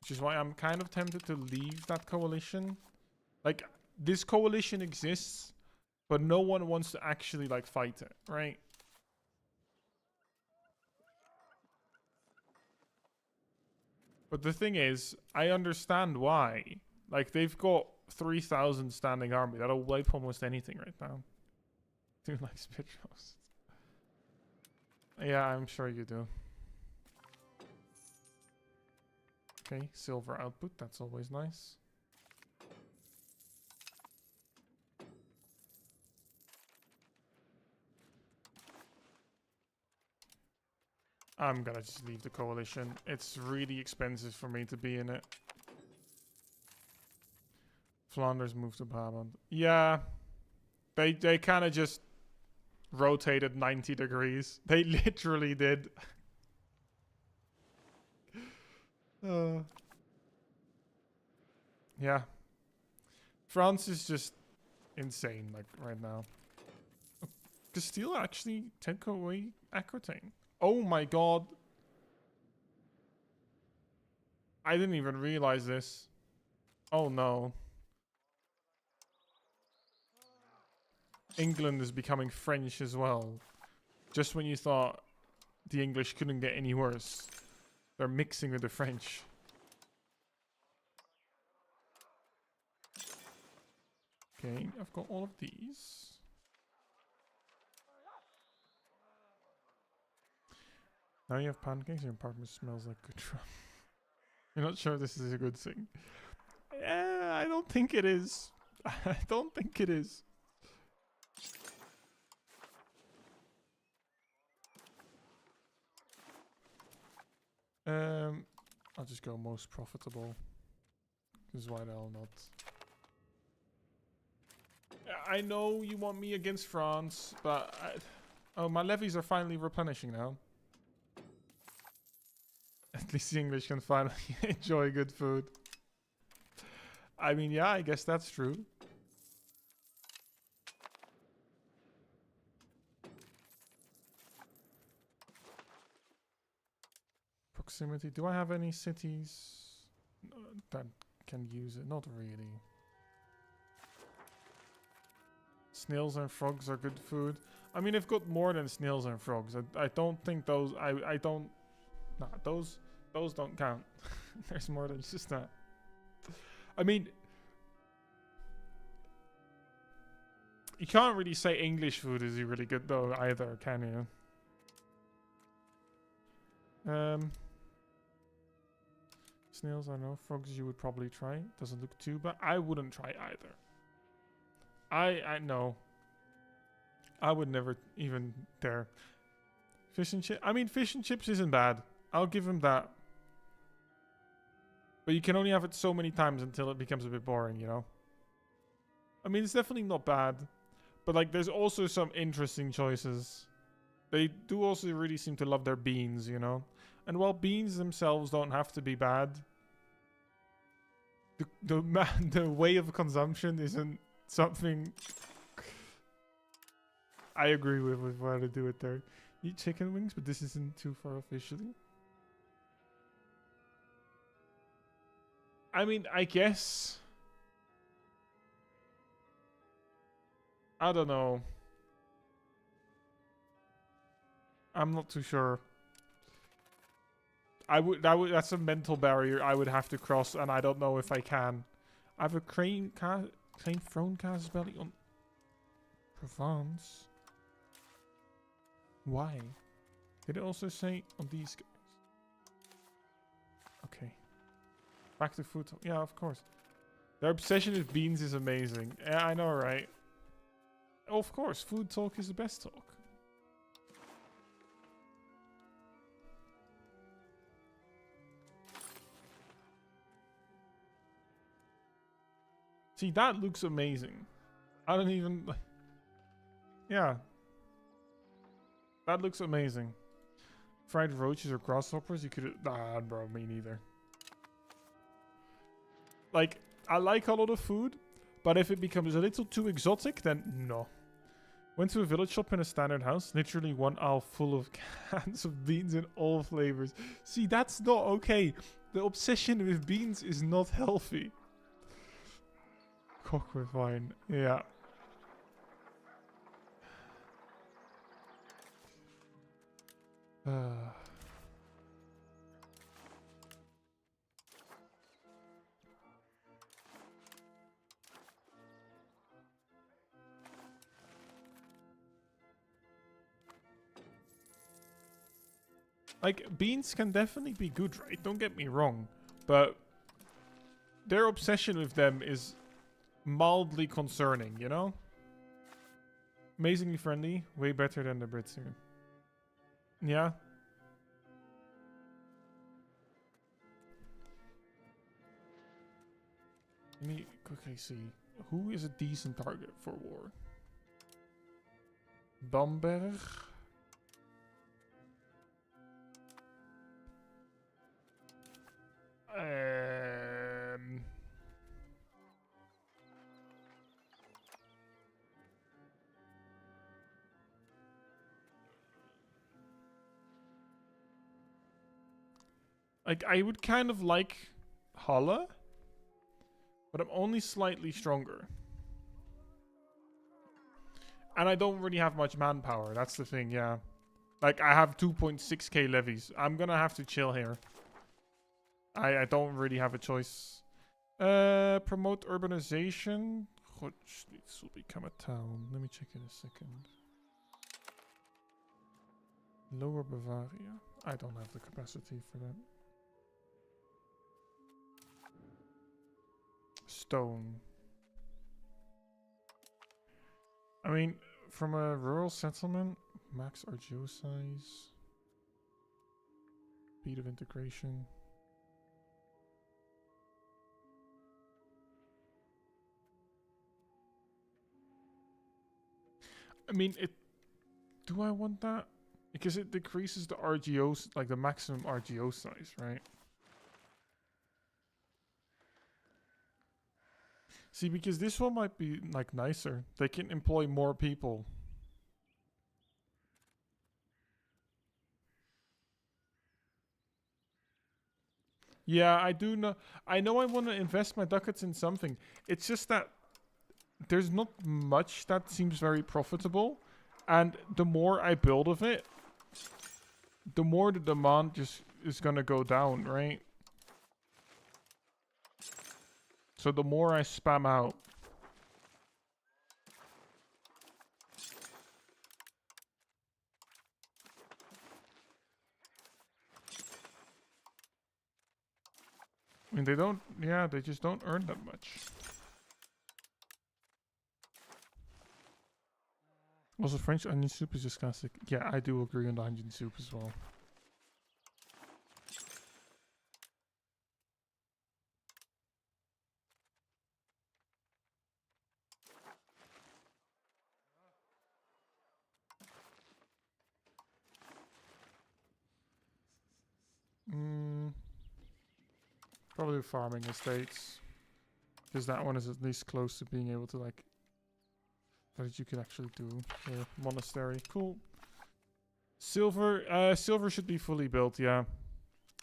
Which is why I'm kind of tempted to leave that coalition. Like, this coalition exists, but no one wants to actually, like, fight it, right? But the thing is, I understand why. Like, they've got 3,000 standing army. That'll wipe almost anything right now. Dude, like, spit roast. Yeah, I'm sure you do. Okay, silver output. That's always nice. I'm gonna just leave the coalition. It's really expensive for me to be in it. Flanders moved to Brabant. Yeah. They kind of just rotated 90 degrees. They literally did. Yeah. France is just insane, like, right now. Castile actually took away Aquitaine. Oh my god. I didn't even realize this. Oh no. England is becoming French as well. Just when you thought the English couldn't get any worse. They're mixing with the French. Okay, I've got all of these. Now you have pancakes, your apartment smells like good rum. You're not sure this is a good thing. I don't think it is. I don't think it is. I'll just go most profitable. Because why the hell not? I know you want me against France, but... oh, my levies are finally replenishing now. At least the English can finally enjoy good food. I mean, yeah, I guess that's true. Proximity. Do I have any cities that can use it? Not really. Snails and frogs are good food. I mean, I've got more than snails and frogs. I don't think those... I don't... Nah, those don't count. There's more than just that. I mean... You can't really say English food is really good though either, can you? Snails, I know. Frogs you would probably try. Doesn't look too bad. I wouldn't try either. I know. I would never even dare. Fish and chips. I mean, fish and chips isn't bad. I'll give him that. But you can only have it so many times until it becomes a bit boring, you know? I mean, it's definitely not bad. But, like, there's also some interesting choices. They do also really seem to love their beans, you know? And while beans themselves don't have to be bad, the way of consumption isn't something... I agree with why they do it there. Eat chicken wings, but this isn't too far officially. I mean, I guess... I don't know. I'm not too sure. That's a mental barrier I would have to cross, and I don't know if I can. I have a crane throne cast belly on Provence. Why? Did it also say on these guys? Okay. Back to food talk. Yeah, of course. Their obsession with beans is amazing. Yeah, I know, right? Of course, food talk is the best talk. See, that looks amazing. I don't even... Yeah. That looks amazing. Fried roaches or grasshoppers, you could... Nah, bro, me neither. Like, I like a lot of food, but if it becomes a little too exotic, then no. Went to a village shop in a standard house. Literally one aisle full of cans of beans in all flavors. See, that's not okay. The obsession with beans is not healthy. Cock with wine. Yeah. Like, beans can definitely be good, right? Don't get me wrong. But their obsession with them is mildly concerning, you know? Amazingly friendly. Way better than the Brits here. Yeah. Let me quickly see. Who is a decent target for war? Bamberg? Like, I would kind of like Halle, but I'm only slightly stronger. And I don't really have much manpower. That's the thing, yeah. Like, I have 2.6k levies. I'm gonna have to chill here. I don't really have a choice. Promote urbanization. Rotschlitz will become a town. Let me check in a second. Lower Bavaria. I don't have the capacity for that. Stone. I mean, from a rural settlement, max RGO size. Speed of integration. I mean, do I want that? Because it decreases the RGOs, like the maximum RGO size, right? See, because this one might be like nicer. They can employ more people. Yeah, I do know. I know I want to invest my ducats in something. It's just that there's not much that seems very profitable. And the more I build of it, the more the demand just is going to go down, right? So the more I spam out. I mean, they don't, yeah, they just don't earn that much. Also, French onion soup is just classic. Yeah, I do agree on the onion soup as well. Probably farming estates. Because that one is at least close to being able to, like, that you can actually do. Yeah, monastery. Cool. Silver, silver should be fully built, yeah.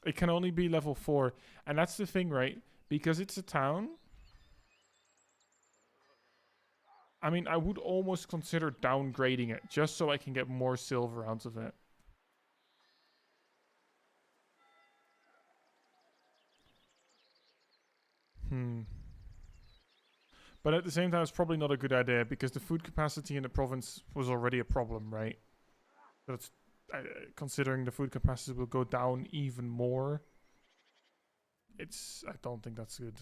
It can only be level 4. And that's the thing, right? Because it's a town. I mean, I would almost consider downgrading it, just so I can get more silver out of it. But at the same time, it's probably not a good idea, because the food capacity in the province was already a problem, right? That's considering the food capacity will go down even more. I don't think that's good.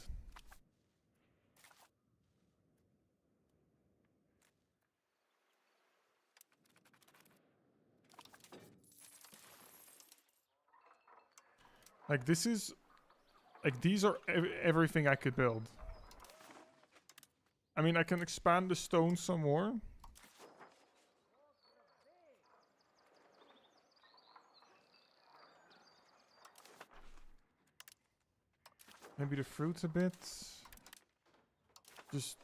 Like, this is... Like, these are everything I could build. I mean, I can expand the stone some more. Maybe the fruit a bit. Just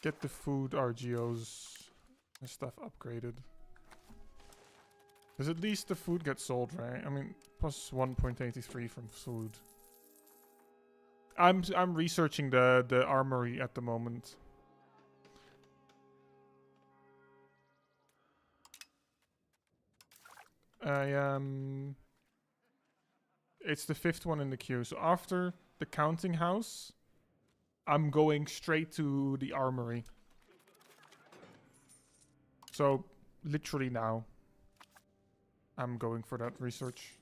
get the food RGOs and stuff upgraded. Because at least the food gets sold, right? I mean, plus 1.83 from food. I'm researching the armory at the moment. It's the 5th one in the queue. So after the counting house, I'm going straight to the armory. So literally now, I'm going for that research.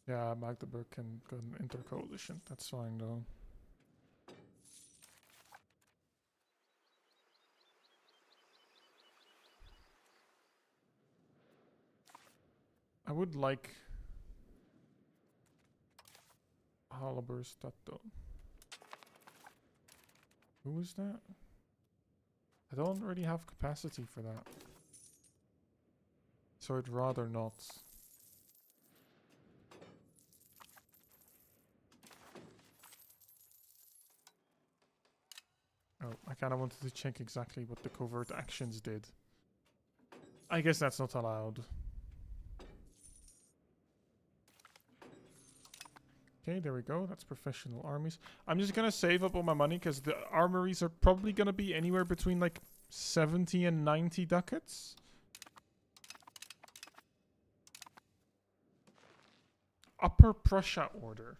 Yeah, Magdeburg can go in inter-coalition. That's fine though. I would like Halberstadt though. Who is that? I don't really have capacity for that. So I'd rather not. Oh, I kind of wanted to check exactly what the covert actions did. I guess that's not allowed. Okay, there we go. That's professional armies. I'm just gonna save up all my money because the armories are probably gonna be anywhere between like 70 and 90 ducats. Upper Prussia Order.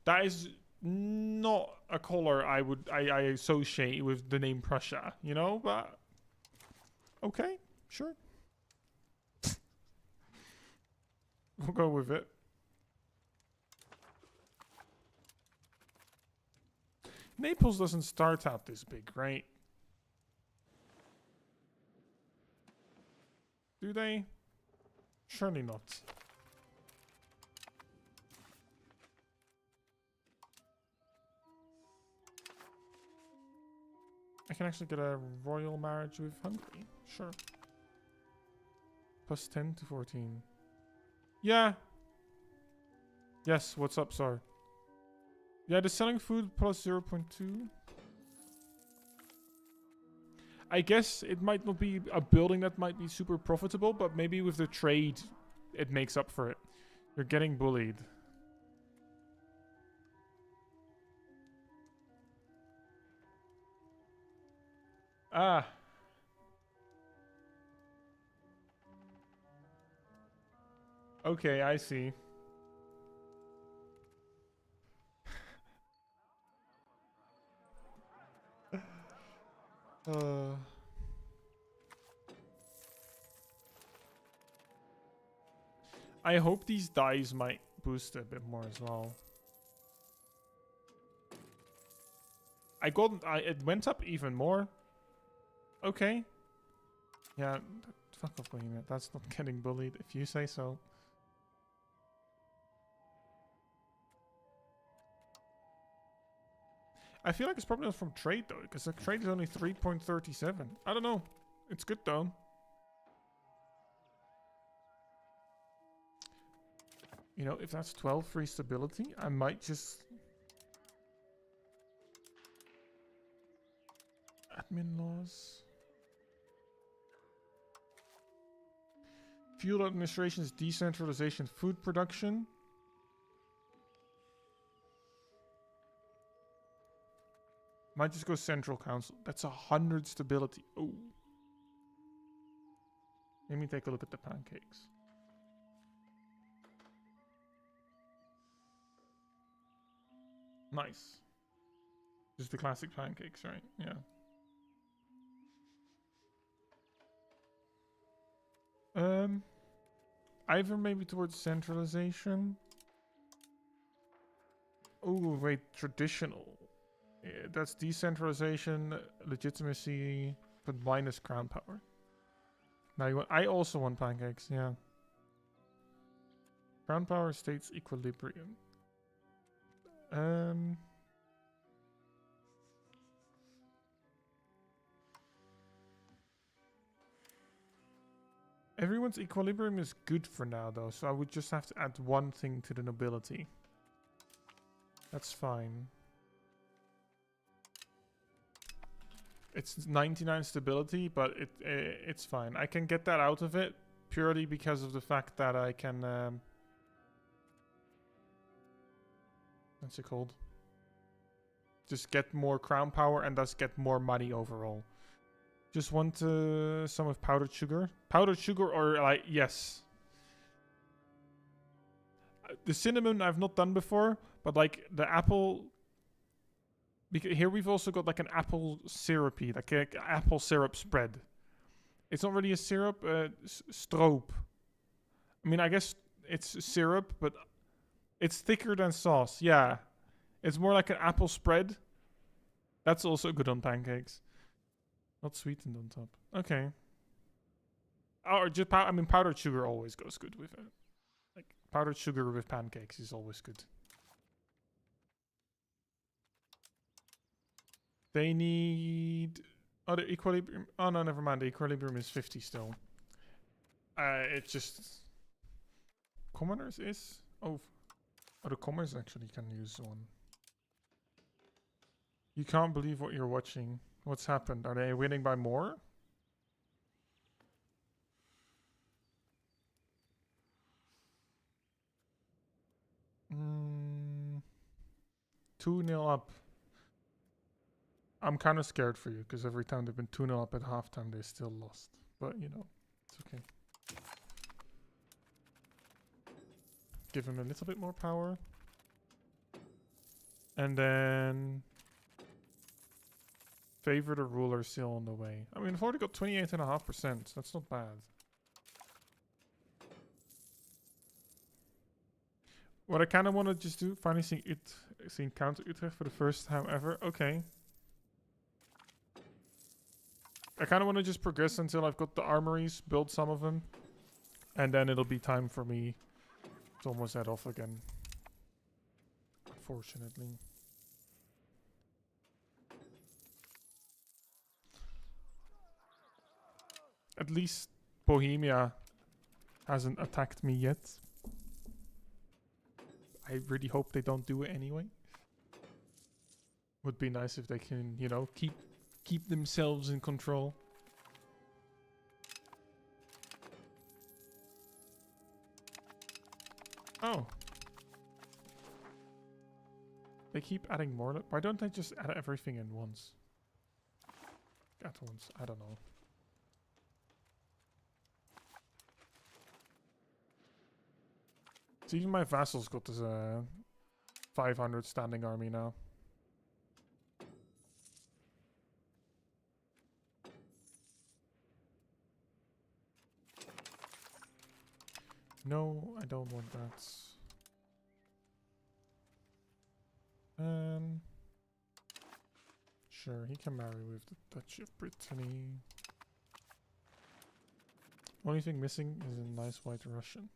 That is not a color I associate with the name Prussia, you know, but okay, sure. We'll go with it. Naples doesn't start out this big, right? Do they? Surely not. I can actually get a royal marriage with Hungary. Sure. Plus 10 to 14. Yeah. Yes, what's up, sir? Yeah, the selling food plus 0.2. I guess it might not be a building that might be super profitable, but maybe with the trade, it makes up for it. You're getting bullied. Ah. Okay, I see. I hope these dies might boost a bit more as well. It went up even more. Okay. Yeah, fuck off, Bohemia. That's not getting bullied if you say so. I feel like it's probably not from trade though, because the trade is only 3.37. I don't know. It's good though. You know, if that's 12 free stability, I might just... Admin laws. Field administration's decentralization, food production. Might just go central council. That's 100 stability. Oh. Let me take a look at the pancakes. Nice. Just the classic pancakes, right? Yeah. Either maybe towards centralization. Oh, wait, traditional. Yeah, that's decentralization, legitimacy, but minus crown power. Now you want, I also want pancakes, yeah. Crown power states equilibrium. Everyone's equilibrium is good for now though, so I would just have to add one thing to the nobility. That's fine. It's 99 stability, but it's fine. I can get that out of it purely because of the fact that I can... what's it called? Just get more crown power and thus get more money overall. Just want some of powdered sugar. Powdered sugar or like, yes. The cinnamon I've not done before, but like the apple... Because here we've also got like an apple syrupy, like an apple syrup spread. It's not really a syrup, stroop. I mean, I guess it's syrup, but it's thicker than sauce. Yeah. It's more like an apple spread. That's also good on pancakes. Not sweetened on top. Okay. Or just powdered sugar always goes good with it. Like powdered sugar with pancakes is always good. They need... Oh, the equilibrium... Oh, no, never mind. The equilibrium is 50 still. It's just... Commoners is... Oh, the commoners actually can use one. You can't believe what you're watching. What's happened? Are they winning by more? 2-0 up. I'm kind of scared for you, because every time they've been 2-0 up at halftime, they still lost. But, you know, it's okay. Give him a little bit more power. And then... favor the ruler still on the way. I mean, I've already got 28.5%. That's not bad. What I kind of want to just do, finally seeing counter Utrecht for the first time ever. Okay. I kind of want to just progress until I've got the armories, build some of them. And then it'll be time for me to almost head off again. Unfortunately. At least Bohemia hasn't attacked me yet. I really hope they don't do it anyway. Would be nice if they can, you know, keep themselves in control. Oh. They keep adding more. Why don't they just add everything in once? At once. I don't know. So even my vassals got this 500 standing army now. No, I don't want that. Sure, he can marry with the Dutch of Brittany. Only thing missing is a nice white Russian.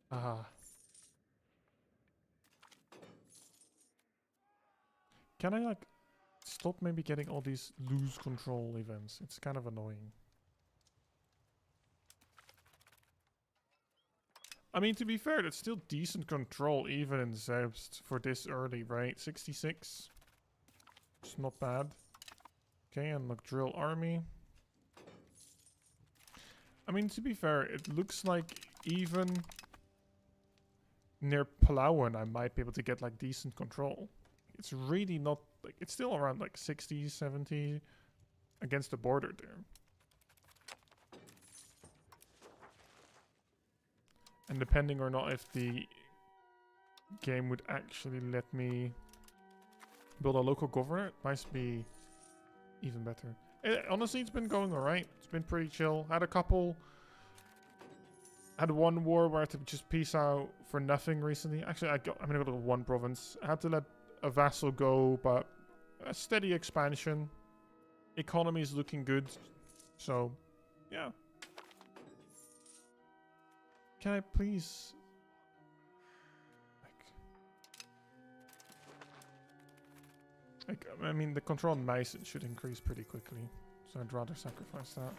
Aha. Can I like stop maybe getting all these lose control events? It's kind of annoying. I mean, to be fair, that's still decent control even in Zerbst for this early, right? 66. It's not bad. Okay, and look, drill army. I mean, to be fair, it looks like even near Palawan I might be able to get like decent control. It's really not like, it's still around like 60, 70 against the border there. And depending or not if the game would actually let me build a local governor, it might be even better. Honestly, it's been going alright. It's been pretty chill. Had one war where I had to just peace out for nothing recently. Actually, I'm gonna go to one province. I had to let a vassal go, but a steady expansion. Economy is looking good. So, yeah. Can I please... I mean, the control on mice should increase pretty quickly. So I'd rather sacrifice that.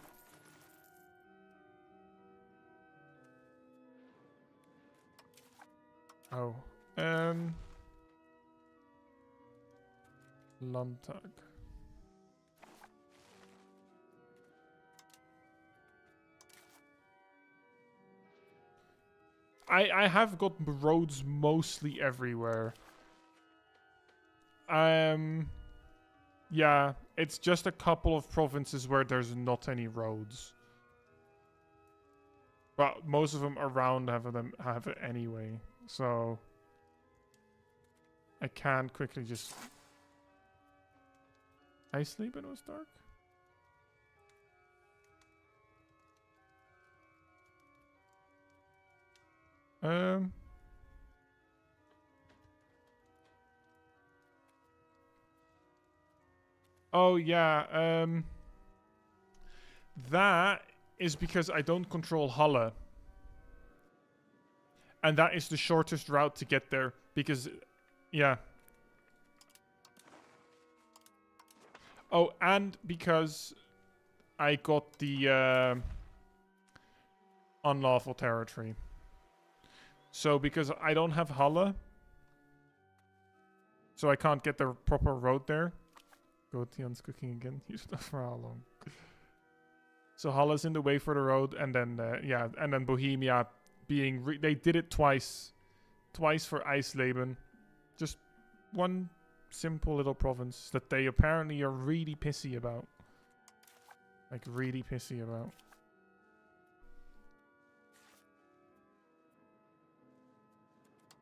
Oh. Landtag. I have got roads mostly everywhere. Yeah, it's just a couple of provinces where there's not any roads. But most of them around have it anyway. So I can quickly just I sleep when it was dark. Oh yeah, that is because I don't control Halle. And that is the shortest route to get there because yeah. Oh, and because I got the unlawful territory. So because I don't have Halle, so I can't get the proper road there. Gotian's cooking again. You don't know for how long. So Halle's in the way for the road, and then yeah, and then Bohemia being they did it twice for Eisleben, just one simple little province that they apparently are really pissy about. Like, really pissy about.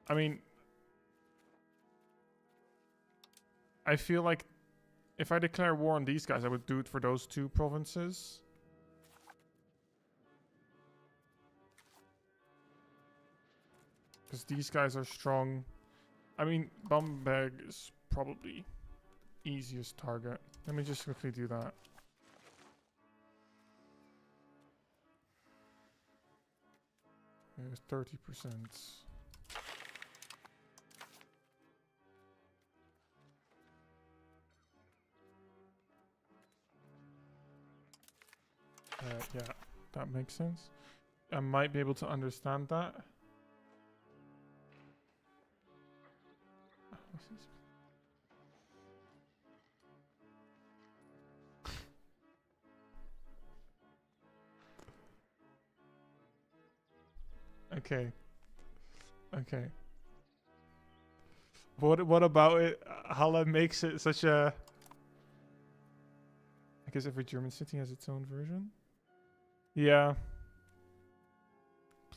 I mean, I feel like if I declare war on these guys, I would do it for those two provinces. Because these guys are strong. I mean, Bamberg is probably easiest target. Let me just quickly do that. There's 30%. Yeah, that makes sense. I might be able to understand that. Okay. Okay. What about it? Halle makes it such a... I guess every German city has its own version. Yeah.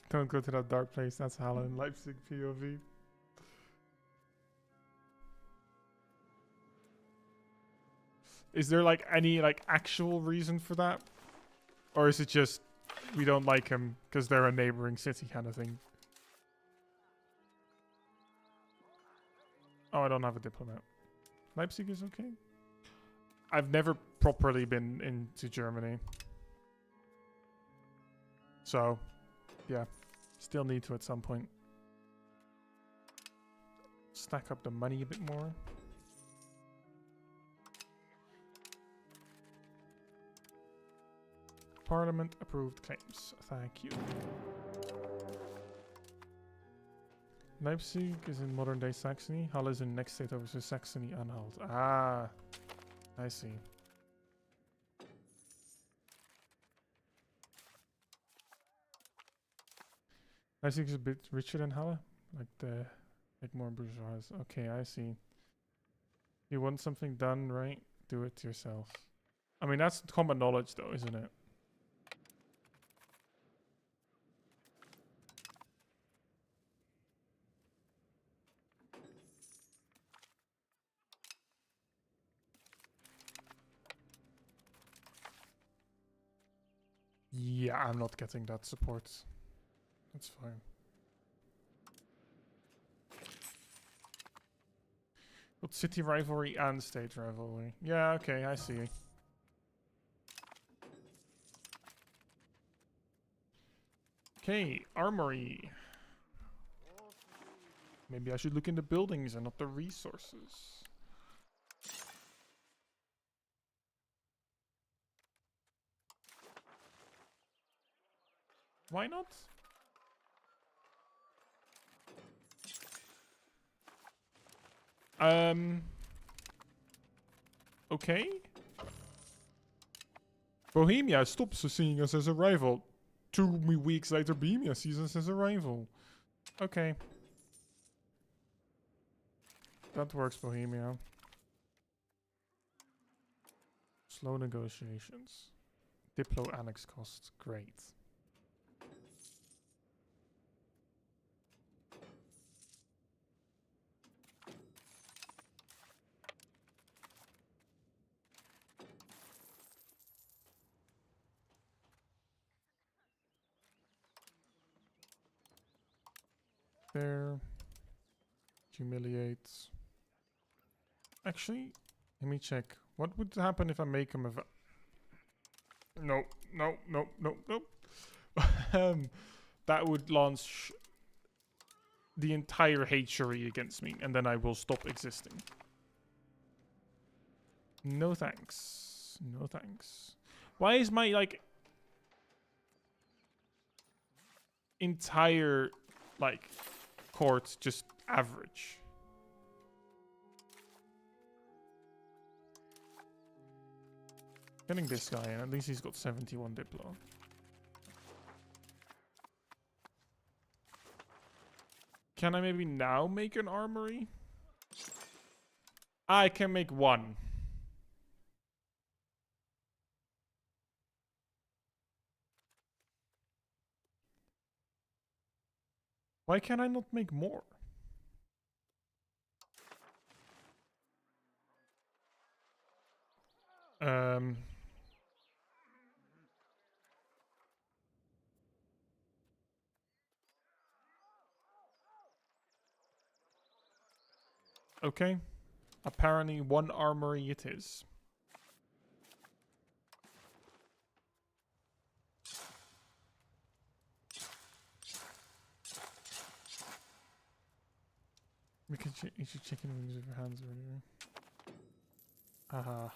Don't go to that dark place. That's Halle and Leipzig POV. Is there like any like actual reason for that? Or is it just we don't like him because they're a neighboring city kind of thing? Oh, I don't have a diplomat. Leipzig is okay. I've never properly been into Germany. So, yeah. Still need to at some point. Stack up the money a bit more. Parliament approved claims. Thank you. Leipzig is in modern day Saxony. Halle is in next state over to Saxony Anhalt. Ah, I see. Leipzig is a bit richer than Halle, like more bourgeois. Okay, I see. You want something done right? Do it yourself. I mean, that's common knowledge, though, isn't it? Yeah, I'm not getting that support. That's fine. But city rivalry and state rivalry. Yeah, okay, I see. Okay, armory. Maybe I should look into buildings and not the resources. Why not? Okay. Bohemia stops seeing us as a rival. 2 weeks later, Bohemia sees us as a rival. Okay. That works, Bohemia. Slow negotiations. Diplo annex costs. Great. There. Humiliates. Actually, let me check. What would happen if I make him a... No. That would launch the entire hatchery against me, and then I will stop existing. No thanks. No thanks. Why is my, like... entire, like... court just average? Getting this guy in, at least he's got 71 Diplo. Can I maybe now make an armory? I can make one. Why can I not make more? Okay. Apparently one armory it is. We can eat your chicken wings with your hands or anything. Haha.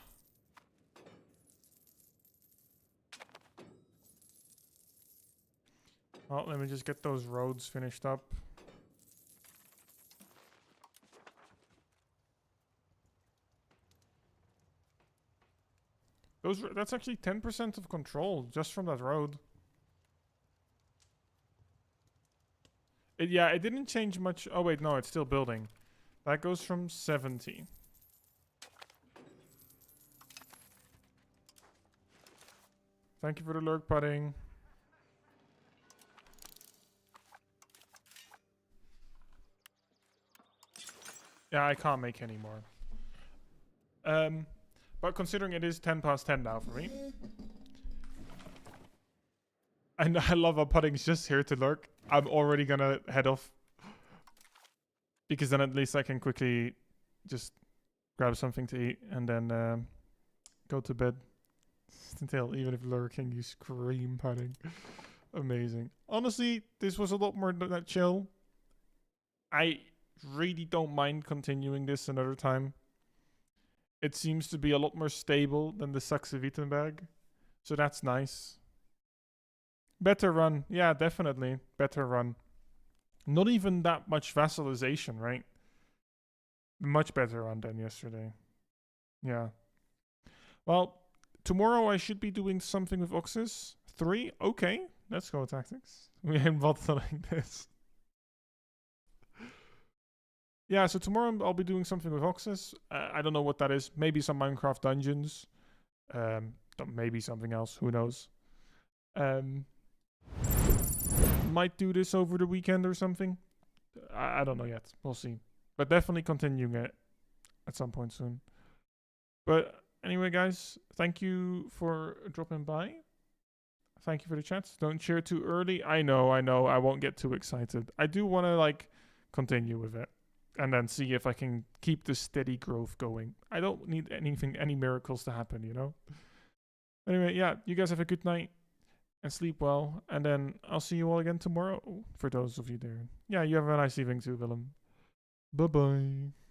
Well, let me just get those roads finished up. That's actually 10% of control just from that road. Yeah, it didn't change much. Oh wait, no, it's still building. That goes from 70. Thank you for the lurk pudding. Yeah, I can't make any more. But considering it is 10 past 10 now for me. And I love how pudding's just here to lurk. I'm already gonna head off. Because then at least I can quickly just grab something to eat and then go to bed. Until even if lurking, you scream pudding. Amazing. Honestly, this was a lot more chill. I really don't mind continuing this another time. It seems to be a lot more stable than the Saxony bag. So that's nice. Better run. Yeah, definitely. Better run. Not even that much vassalization, right? Much better run than yesterday. Yeah. Well, tomorrow I should be doing something with Oxys. 3? Okay. Let's go tactics. We ain't bottling this. Yeah, so tomorrow I'll be doing something with Oxys. I don't know what that is. Maybe some Minecraft dungeons. Maybe something else. Who knows? Might do this over the weekend or something. I don't know yet. We'll see. But definitely continuing it at some point soon. But anyway, guys, thank you for dropping by. Thank you for the chat. Don't cheer too early. I know. I won't get too excited. I do want to, like, continue with it. And then see if I can keep the steady growth going. I don't need any miracles to happen, you know? Anyway, yeah, you guys have a good night. And sleep well. And then I'll see you all again tomorrow. For those of you there. Yeah, you have a nice evening too, Willem. Bye-bye.